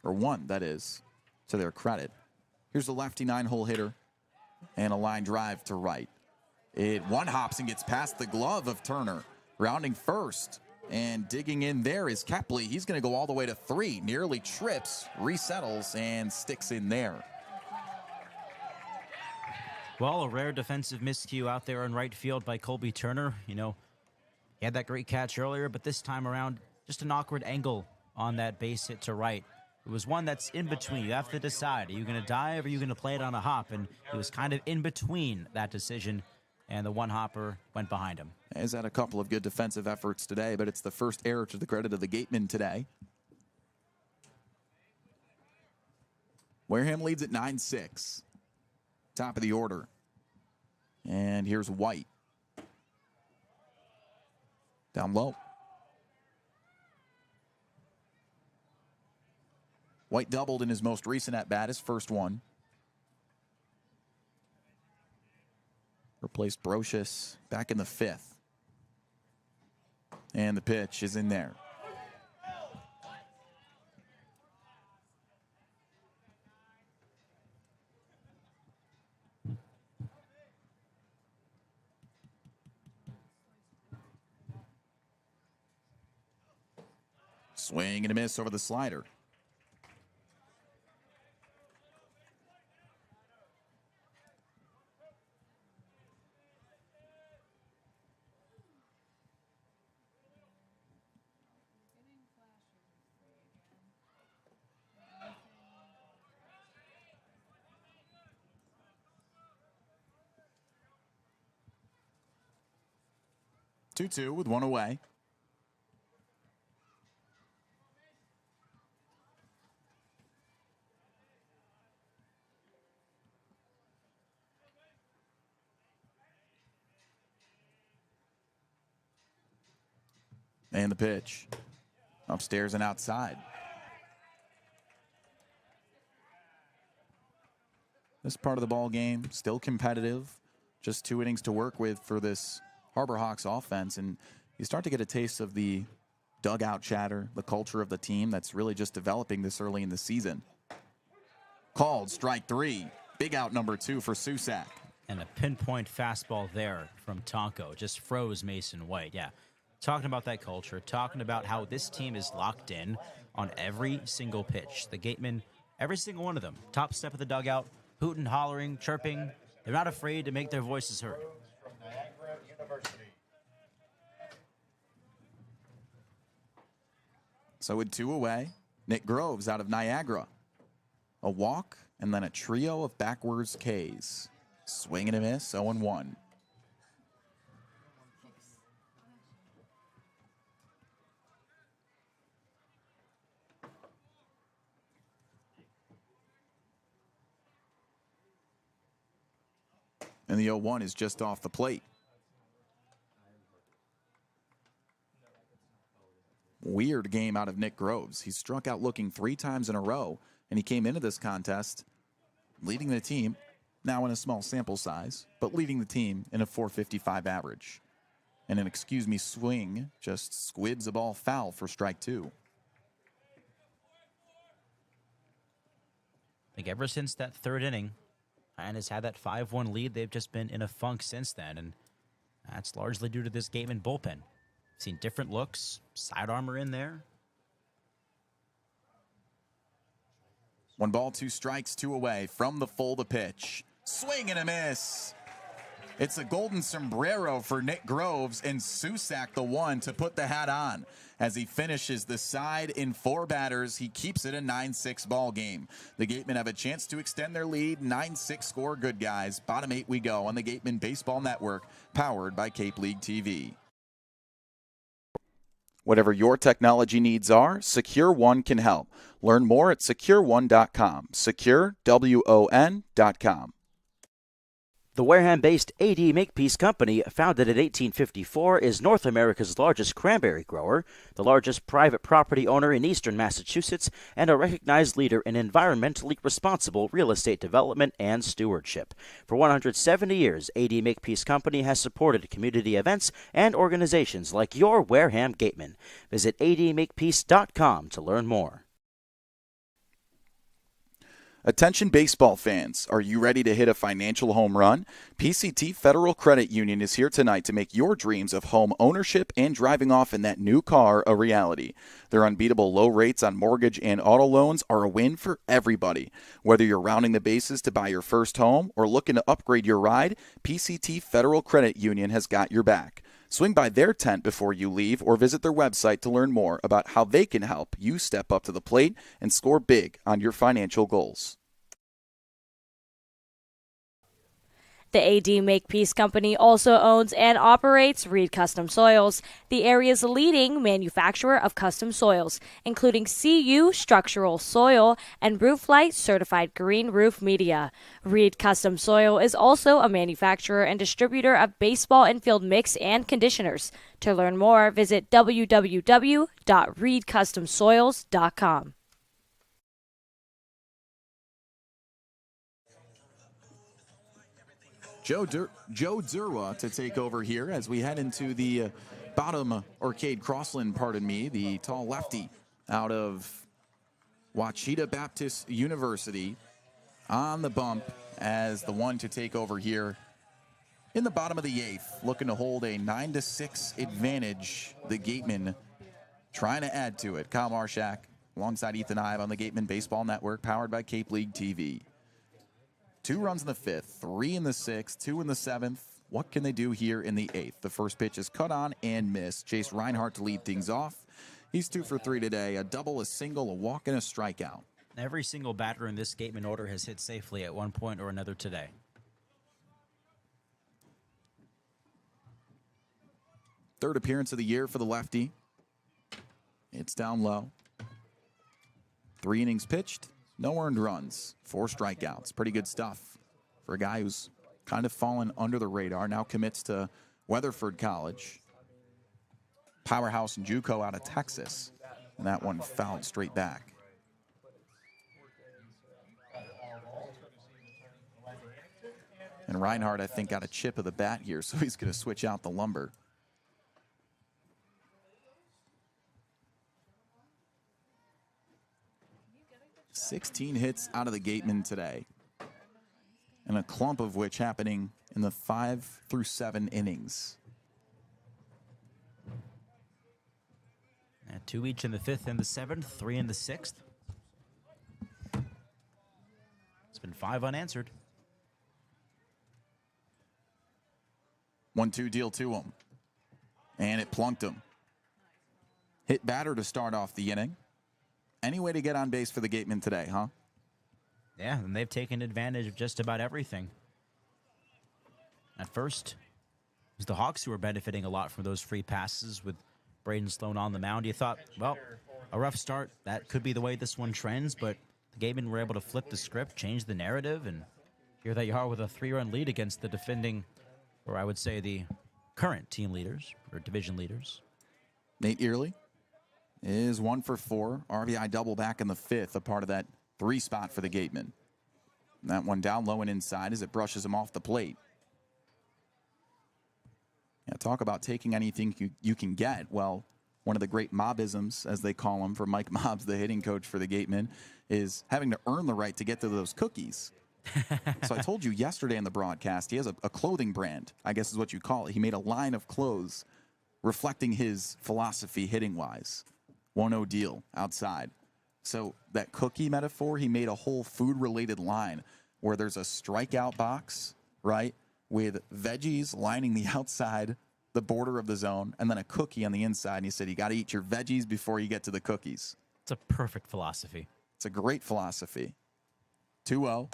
Or 1, that is, to their credit. Here's a lefty 9-hole hitter and a line drive to right. It one-hops and gets past the glove of Turner. Rounding first and digging in there is Kepley. He's going to go all the way to 3. Nearly trips, resettles, and sticks in there. Well, a rare defensive miscue out there in right field by Colby Turner. You know, he had that great catch earlier, but this time around, just an awkward angle on that base hit to right. It was one that's in between. You have to decide, are you going to dive or are you going to play it on a hop? And he was kind of in between that decision, and the one-hopper went behind him. He's had a couple of good defensive efforts today, but it's the first error to the credit of the Gatemen today. Wareham leads at 9-6. Top of the order. And here's White. Down low. White doubled in his most recent at-bat, his first one. Replaced Brocious back in the 5th. And the pitch is in there. Swing and a miss over the slider. Two with 1 away. And the pitch. Upstairs and outside. This part of the ball game, still competitive. Just 2 innings to work with for this Harbor Hawks offense. And you start to get a taste of the dugout chatter, the culture of the team that's really just developing this early in the season. Called strike 3. Big out number 2 for Susak. And a pinpoint fastball there from Tonko. Just froze Mason White. Yeah. Talking about that culture, talking about how this team is locked in on every single pitch. The Gatemen, every single one of them, top step of the dugout, hooting, hollering, chirping. They're not afraid to make their voices heard. So with 2 away, Nick Groves out of Niagara. A walk and then a trio of backwards Ks. Swing and a miss, 0-1. And the 0-1 is just off the plate. Weird game out of Nick Groves. He struck out looking 3 times in a row, and he came into this contest leading the team, now in a small sample size, but leading the team in a .455 average. And an excuse me swing just squids a ball foul for strike 2. I think ever since that 3rd inning, Hyannis had that 5-1 lead. They've just been in a funk since then, and that's largely due to this Gatemen bullpen. Seen different looks, side armor in there. 1 ball, 2 strikes, 2 away from the full to pitch. Swing and a miss. It's a golden sombrero for Nick Groves, and Susak the one to put the hat on. As he finishes the side in 4 batters, he keeps it a 9-6 ball game. The Gatemen have a chance to extend their lead. 9-6 score, good guys. Bottom 8 we go on the Gatemen Baseball Network, powered by Cape League TV. Whatever your technology needs are, Secure One can help. Learn more at securone.com. SecureWON.com. The Wareham-based AD Makepeace Company, founded in 1854, is North America's largest cranberry grower, the largest private property owner in eastern Massachusetts, and a recognized leader in environmentally responsible real estate development and stewardship. For 170 years, AD Makepeace Company has supported community events and organizations like your Wareham Gatemen. Visit admakepeace.com to learn more. Attention baseball fans, are you ready to hit a financial home run? PCT Federal Credit Union is here tonight to make your dreams of home ownership and driving off in that new car a reality. Their unbeatable low rates on mortgage and auto loans are a win for everybody. Whether you're rounding the bases to buy your first home or looking to upgrade your ride, PCT Federal Credit Union has got your back. Swing by their tent before you leave or visit their website to learn more about how they can help you step up to the plate and score big on your financial goals. The AD Makepeace Company also owns and operates Reed Custom Soils, the area's leading manufacturer of custom soils, including CU structural soil and Rooflight certified green roof media. Reed Custom Soil is also a manufacturer and distributor of baseball infield mix and conditioners. To learn more, visit www.reedcustomsoils.com. Joe Zerwa to take over here as we head into the bottom arcade crossland, the tall lefty out of Wachita Baptist University on the bump as the one to take over here in the bottom of the 8th, looking to hold a 9-6 advantage. The Gatemen trying to add to it. Kyle Marchak alongside Ethan Eibe on the Gatemen Baseball Network, powered by Cape League TV. 2 runs in the 5th, 3 in the 6th, 2 in the 7th. What can they do here in the 8th? The first pitch is cut on and missed. Chase Reinhardt to lead things off. He's 2 for 3 today. A double, a single, a walk, and a strikeout. Every single batter in this Gatemen order has hit safely at one point or another today. Third appearance of the year for the lefty. It's down low. 3 innings pitched. No earned runs, 4 strikeouts. Pretty good stuff for a guy who's kind of fallen under the radar. Now commits to Weatherford College. Powerhouse and JUCO out of Texas. And that one fouled straight back. And Reinhardt, I think, got a chip of the bat here, so he's going to switch out the lumber. $16 hits out of the Gatemen today, and a clump of which happening in the 5 through 7 innings. 2 each in the 5th and the 7th, 3 in the 6th. It's been 5 unanswered. 1-2 deal to him, and it plunked him. Hit batter to start off the inning. Any way to get on base for the Gatemen today, huh? Yeah, and they've taken advantage of just about everything. At first, it was the Hawks who were benefiting a lot from those free passes with Braden Sloan on the mound. You thought, well, a rough start, that could be the way this one trends, but the Gatemen were able to flip the script, change the narrative, and Here they are with a 3-run lead against the defending, or I would say the current team leaders or division leaders. Nate Early is 1 for 4. RBI double back in the 5th, a part of that 3 spot for the Gatemen. That one down low and inside as it brushes him off the plate. Yeah, talk about taking anything you can get. Well, one of the great mobisms, as they call him, for Mike Mobbs, the hitting coach for the Gatemen, is having to earn the right to get to those cookies. So I told you yesterday in the broadcast, he has a clothing brand, I guess is what you call it. He made a line of clothes reflecting his philosophy hitting-wise. 1-0 deal outside. So that cookie metaphor, he made a whole food-related line where there's a strikeout box, right, with veggies lining the outside, the border of the zone, and then a cookie on the inside. And he said, you got to eat your veggies before you get to the cookies. It's a perfect philosophy. It's a great philosophy. 2-0,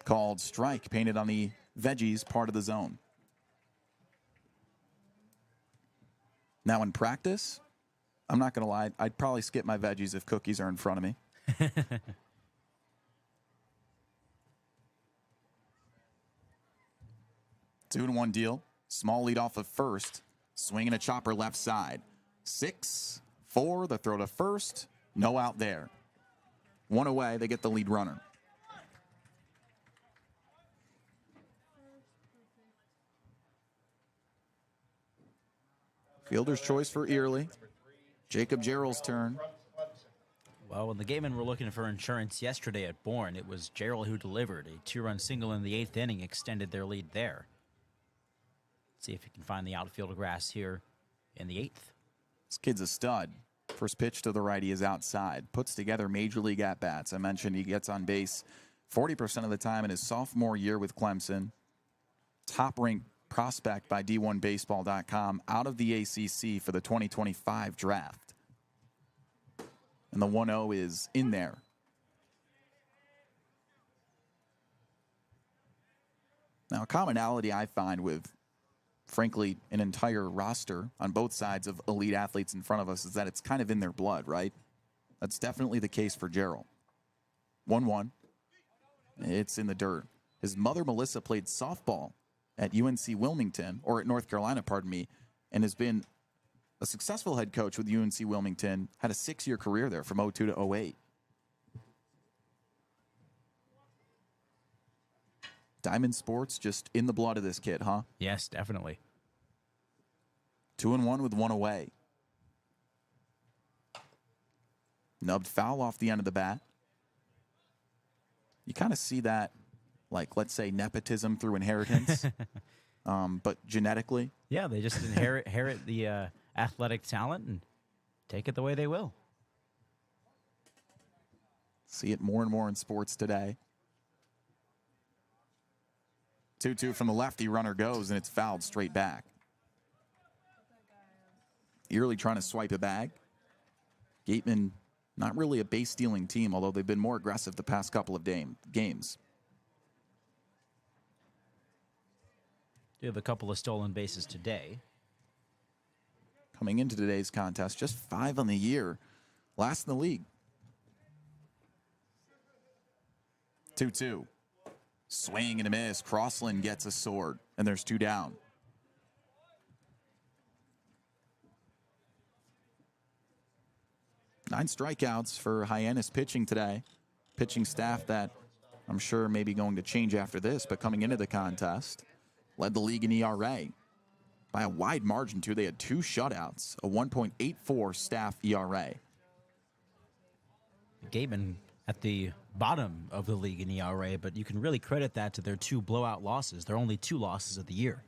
called strike, painted on the veggies part of the zone. Now in practice, I'm not going to lie, I'd probably skip my veggies if cookies are in front of me. 2-1 deal. Small lead off of first. Swinging a chopper left side. 6-4. The throw to first. No out there. 1 away. They get the lead runner. Fielder's choice for Early. Jacob Gerald's turn. Well, when the Gatemen were looking for insurance yesterday at Bourne, it was Gerald who delivered. A 2-run single in the 8th inning extended their lead there. See if he can find the outfield grass here in the 8th. This kid's a stud. First pitch to the right, he is outside. Puts together major league at-bats. I mentioned he gets on base 40% of the time in his sophomore year with Clemson. Top-ranked prospect by D1Baseball.com out of the ACC for the 2025 draft. And the 1-0 is in there. Now, a commonality I find with, frankly, an entire roster on both sides of elite athletes in front of us is that it's kind of in their blood, right? That's definitely the case for Gerald. 1-1. It's in the dirt. His mother, Melissa, played softball at UNC Wilmington, or at North Carolina, pardon me, and has been a successful head coach with UNC Wilmington, had a 6-year career there from 02 to 08. Diamond Sports just in the blood of this kid, huh? Yes, definitely. 2-1 with 1 away. Nubbed foul off the end of the bat. You kind of see that, like, let's say, nepotism through inheritance, but genetically. Yeah, they just inherit the athletic talent and take it the way they will. See it more and more in sports today. 2-2 from the lefty, runner goes, and it's fouled straight back. Early trying to swipe it back. Gatemen, not really a base-stealing team, although they've been more aggressive the past couple of games. Do have a couple of stolen bases today. Coming into today's contest, just 5 on the year. Last in the league. 2-2. Swing and a miss. Crossland gets a sword, and there's 2 down. Nine strikeouts for Hyannis pitching today. Pitching staff that I'm sure may be going to change after this, but coming into the contest, led the league in ERA by a wide margin, too. They had 2 shutouts, a 1.84 staff ERA. Gatemen at the bottom of the league in ERA, but you can really credit that to their 2 blowout losses. They're only 2 losses of the year.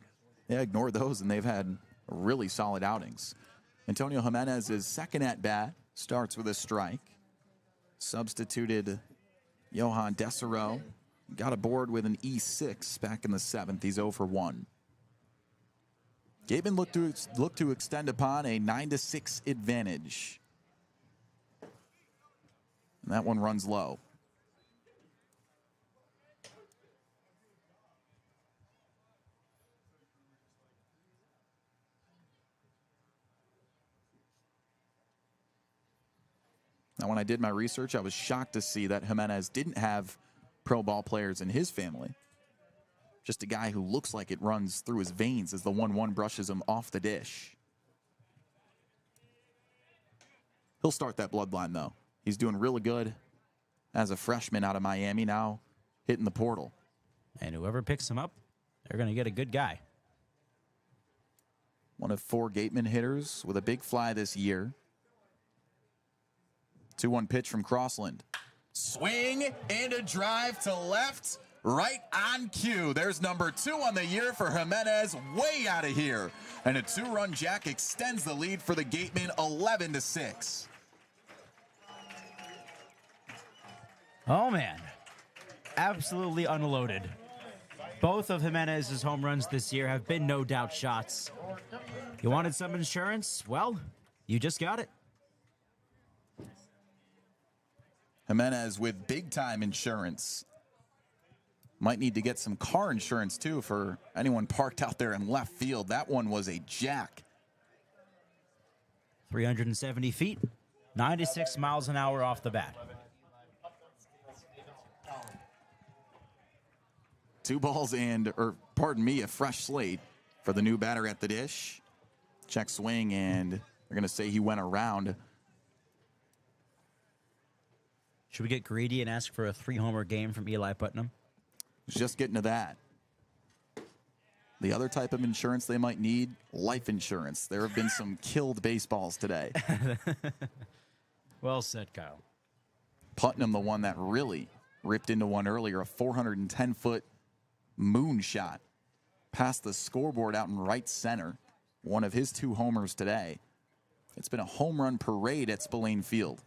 Yeah, ignore those, and they've had really solid outings. Antonio Jimenez's second at-bat starts with a strike. Substituted Johan Desero. Got aboard with an E6 back in the 7th. He's 0 for 1. Gatemen look to extend upon a 9-6 advantage. And that one runs low. Now, when I did my research, I was shocked to see that Jimenez didn't have pro ball players in his family. Just a guy who looks like it runs through his veins as the 1-1 brushes him off the dish. He'll start that bloodline, though. He's doing really good as a freshman out of Miami, now hitting the portal. And whoever picks him up, they're going to get a good guy. One of 4 Gatemen hitters with a big fly this year. 2-1 pitch from Crossland. Swing and a drive to left, right on cue. There's number 2 on the year for Hyannis, way out of here. And a 2-run jack extends the lead for the Gatemen, 11-6. Oh, man. Absolutely unloaded. Both of Hyannis' home runs this year have been no doubt shots. You wanted some insurance? Well, you just got it. Hyannis with big-time insurance. Might need to get some car insurance, too, for anyone parked out there in left field. That one was a jack. 370 feet, 96 miles an hour off the bat. 2 balls and, or pardon me, a fresh slate for the new batter at the dish. Check swing, and they're going to say he went around. Should we get greedy and ask for a 3-homer game from Eli Putnam? Just getting to that. The other type of insurance they might need, life insurance. There have been some killed baseballs today. Well said, Kyle. Putnam, the one that really ripped into one earlier, a 410-foot moonshot past the scoreboard out in right center. One of his 2 homers today. It's been a home run parade at Spillane Field.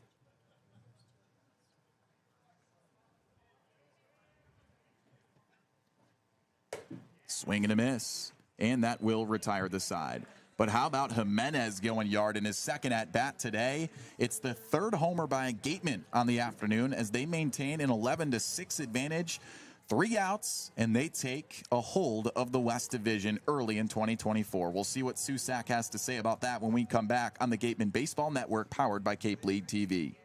Swing and a miss, and that will retire the side. But how about Hyannis going yard in his second at-bat today? It's the 3rd homer by Gatemen on the afternoon as they maintain an 11-6 advantage. 3 outs, and they take a hold of the West Division early in 2024. We'll see what Susak has to say about that when we come back on the Gatemen Baseball Network, powered by Cape League TV.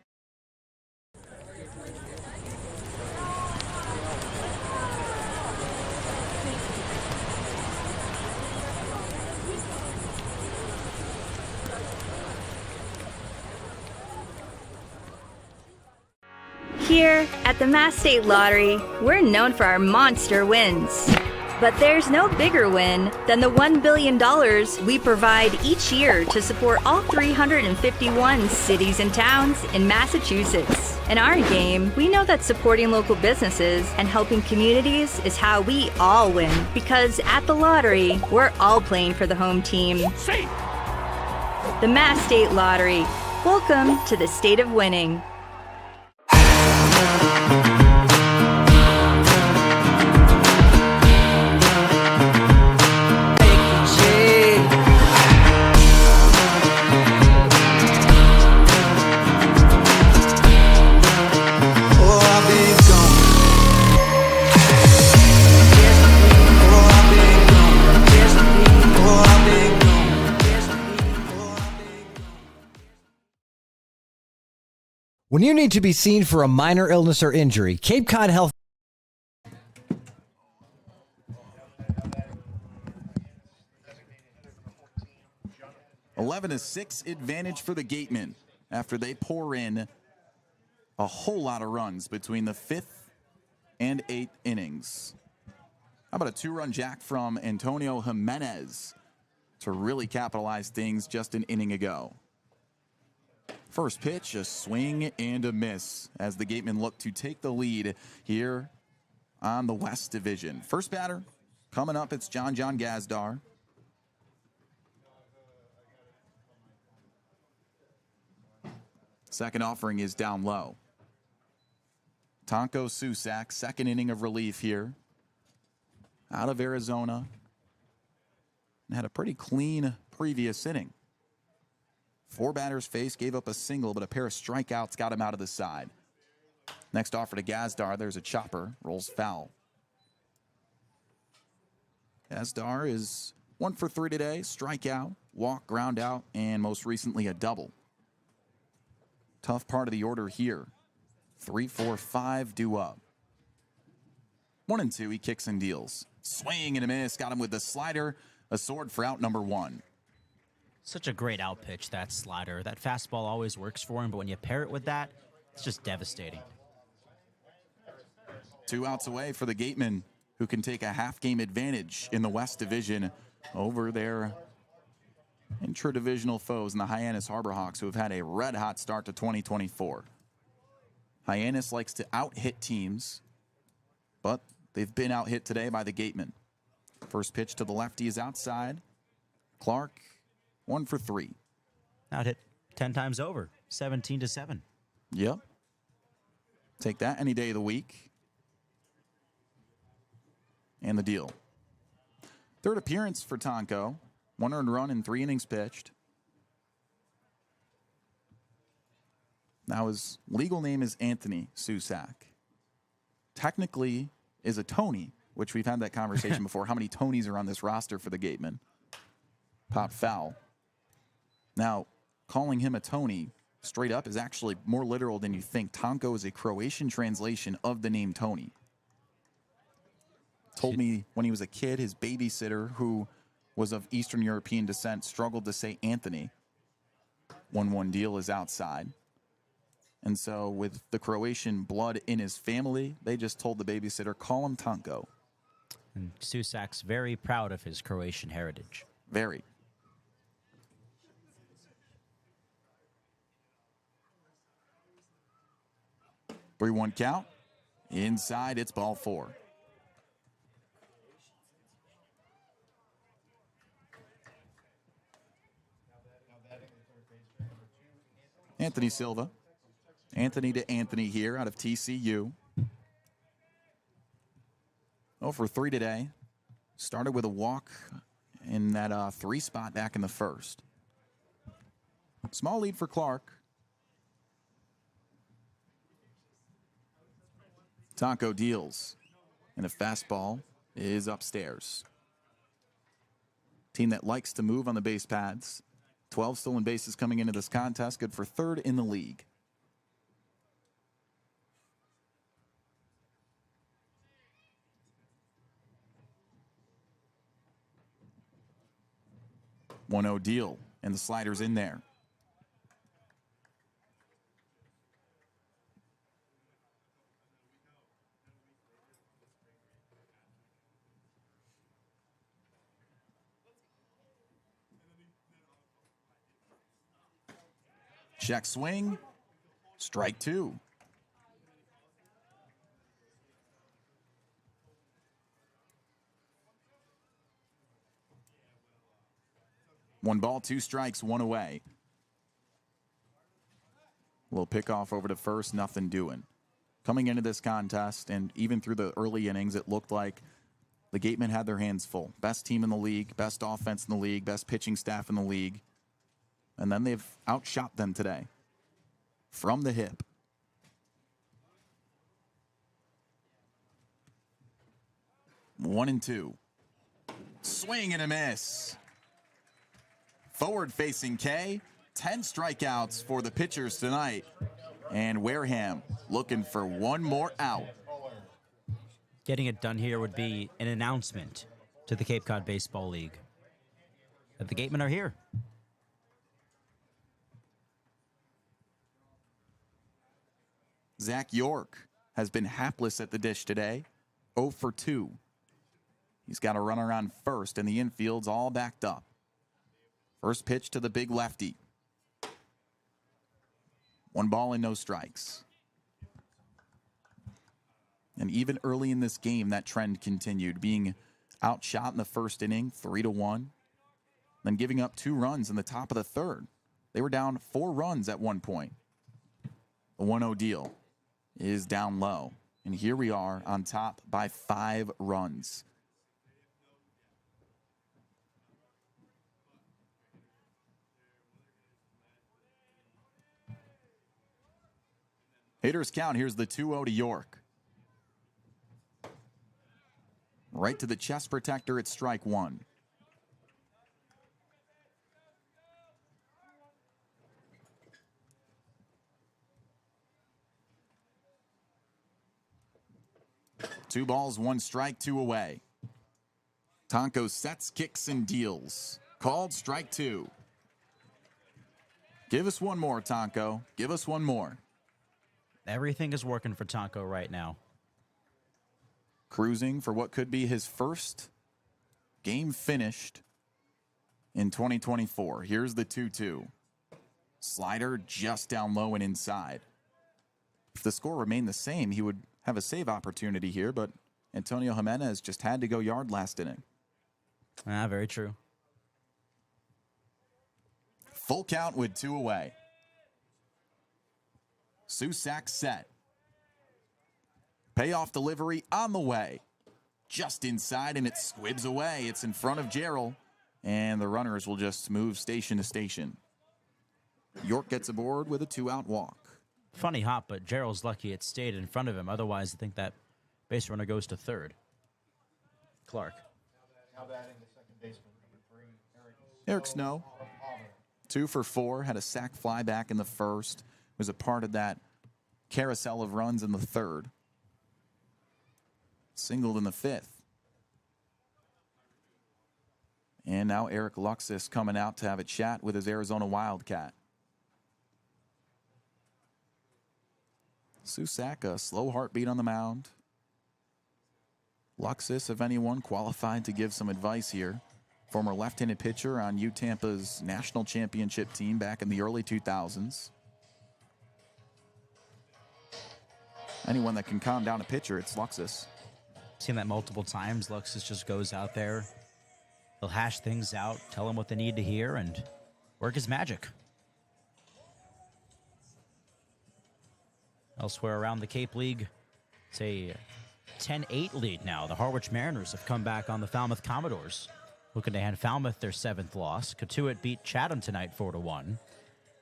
Here at the Mass State Lottery, we're known for our monster wins. But there's no bigger win than the $1 billion we provide each year to support all 351 cities and towns in Massachusetts. In our game, we know that supporting local businesses and helping communities is how we all win. Because at the lottery, we're all playing for the home team. The Mass State Lottery. Welcome to the state of winning. When you need to be seen for a minor illness or injury, Cape Cod Health. A 11-6 advantage for the Gatemen after they pour in a whole lot of runs between the 5th and 8th innings. How about a 2-run jack from Antonio Hyannis to really capitalize things just an inning ago? First pitch, a swing and a miss as the Gatemen look to take the lead here on the West Division. First batter coming up, it's John Gazdar. Second offering is down low. Tonko Susak, second inning of relief here out of Arizona. And had a pretty clean previous inning. 4 batters faced, gave up a single, but a pair of strikeouts got him out of the side. Next offer to Gazdar, there's a chopper, rolls foul. Gazdar is 1 for 3 today, strikeout, walk, ground out, and most recently a double. Tough part of the order here. 3, 4, 5 due up. 1 and 2, he kicks and deals. Swing and a miss. Got him with the slider. A sword for out number 1. Such a great out pitch, that slider. That fastball always works for him, but when you pair it with that, it's just devastating. 2 outs away for the Gatemen, who can take a half-game advantage in the West Division over their intra-divisional foes in the Hyannis Harbor Hawks, who have had a red-hot start to 2024. Hyannis likes to out-hit teams, but they've been out-hit today by the Gatemen. First pitch to the lefty is outside. Clark, 1 for 3. Out-hit 10 times over, 17-7. Yep. Take that any day of the week. And the deal. Third appearance for Tonko. 1 earned run in 3 innings pitched. Now his legal name is Anthony Susak. Technically is a Tony, which we've had that conversation before. How many Tonys are on this roster for the Gatemen? Pop foul. Now, calling him a Tony straight up is actually more literal than you think. Tonko is a Croatian translation of the name Tony. Told me when he was a kid, his babysitter, who was of Eastern European descent, struggled to say Anthony. 1-1 deal is outside. And so with the Croatian blood in his family, they just told the babysitter, call him Tonko. And Susak's very proud of his Croatian heritage. Very. 3-1 count. Inside, it's ball 4. Anthony Silva. Anthony to Anthony here out of TCU. 0 for 3 today. Started with a walk in that 3 spot back in the first. Small lead for Clark. Tonko deals. And a fastball is upstairs. Team that likes to move on the base paths. 12 stolen bases coming into this contest. Good for 3rd in the league. One-zero deal, and the slider's in there. Check swing. Strike 2. One ball, 2 strikes, 1 away. A little pickoff over to first, nothing doing. Coming into this contest, and even through the early innings, it looked like the Gatemen had their hands full. Best team in the league, best offense in the league, best pitching staff in the league. And then they've outshot them today. From the hip. One and 2. Swing and a miss. Forward-facing K. 10 strikeouts for the pitchers tonight. And Wareham looking for one more out. Getting it done here would be an announcement to the Cape Cod Baseball League that the Gatemen are here. Zach York has been hapless at the dish today. 0 for 2. He's got a runner on first, and the infield's all backed up. First pitch to the big lefty. 1 ball and no strikes. And even early in this game, that trend continued, being outshot in the first inning, 3-1, then giving up 2 runs in the top of the third. They were down 4 runs at one point. The 1-0 deal is down low. And here we are on top by 5 runs. Hitters count. Here's the 2-0 to York. Right to the chest protector. It's strike 1. Two balls, 1 strike, 2 away. Tonko sets, kicks, and deals. Called strike 2. Give us one more, Tonko. Give us one more. Everything is working for Tonko right now. Cruising for what could be his first game finished in 2024. Here's the 2-2. Slider just down low and inside. If the score remained the same, he would have a save opportunity here, but Antonio Hyannis just had to go yard last inning. Very true. Full count with 2 away. Susak set. Payoff delivery on the way. Just inside, and it squibs away. It's in front of Gerald, and the runners will just move station to station. York gets aboard with a 2-out walk. Funny hop, but Gerald's lucky it stayed in front of him. Otherwise, I think that base runner goes to third. Clark. Eric Snow, 2 for 4, had a sac fly back in the first. Was a part of that carousel of runs in the third. Singled in the fifth. And now Eric Luxus coming out to have a chat with his Arizona Wildcat. Susak, a slow heartbeat on the mound. Luxus, if anyone, qualified to give some advice here. Former left-handed pitcher on UTampa's national championship team back in the early 2000s. Anyone that can calm down a pitcher, it's Luxus. Seen that multiple times. Luxus just goes out there. He'll hash things out, tell them what they need to hear, and work his magic. Elsewhere around the Cape League, it's a 10-8 lead now. The Harwich Mariners have come back on the Falmouth Commodores, looking to hand Falmouth their 7th loss. Katuitt beat Chatham tonight 4-1.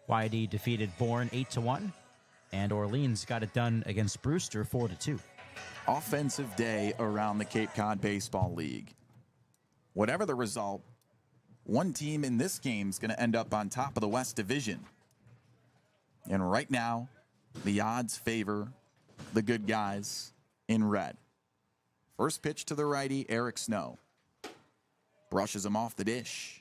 YD defeated Bourne 8-1. And Orleans got it done against Brewster 4-2. Offensive day around the Cape Cod Baseball League. Whatever the result, one team in this game is going to end up on top of the West Division. And right now, the odds favor the good guys in red. First pitch to the righty, Eric Snow. Brushes him off the dish.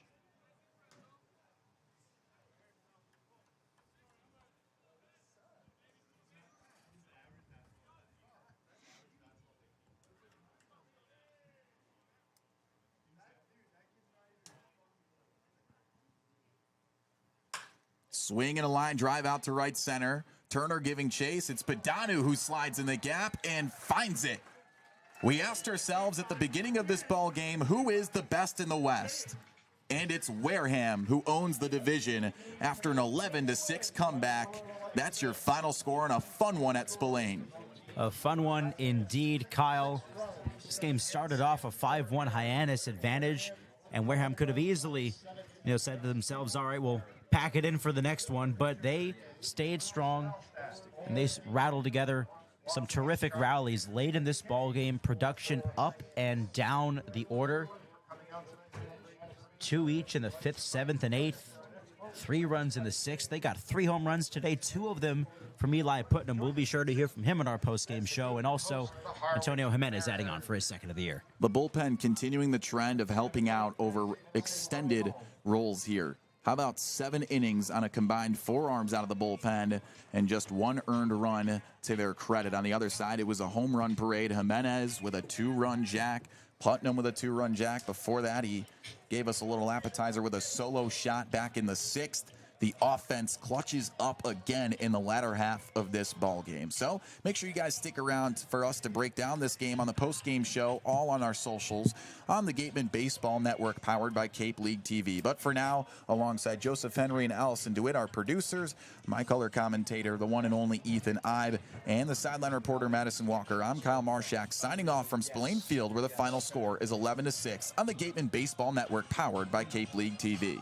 Swing and a line drive out to right center. Turner giving chase. It's Padanu who slides in the gap and finds it. We asked ourselves at the beginning of this ball game, who is the best in the West? And it's Wareham who owns the division after an 11-6 comeback. That's your final score and a fun one at Spillane. A fun one indeed, Kyle. This game started off a 5-1 Hyannis advantage, and Wareham could have easily, said to themselves, all right, we'll pack it in for the next one, but they stayed strong, and they rattled together some terrific rallies late in this ball game. Production up and down the order. 2 each in the 5th, 7th, and 8th. 3 runs in the 6th. They got 3 home runs today, 2 of them from Eli Putnam. We'll be sure to hear from him on our postgame show. And also, Antonio Hyannis adding on for his 2nd of the year. The bullpen continuing the trend of helping out over extended roles here. How about 7 innings on a combined 4 arms out of the bullpen and just 1 earned run to their credit? On the other side, it was a home run parade. Jimenez with a 2-run jack. Putnam with a 2-run jack. Before that, he gave us a little appetizer with a solo shot back in the 6th. The offense clutches up again in the latter half of this ball game. So make sure you guys stick around for us to break down this game on the post-game show, all on our socials, on the Gatemen Baseball Network, powered by Cape League TV. But for now, alongside Joseph Henry and Allison DeWitt, our producers, my color commentator, the one and only Ethan Eibe, and the sideline reporter Madison Walker, I'm Kyle Marchak, signing off from Spillane Field, where the final score is 11-6 on the Gatemen Baseball Network, powered by Cape League TV.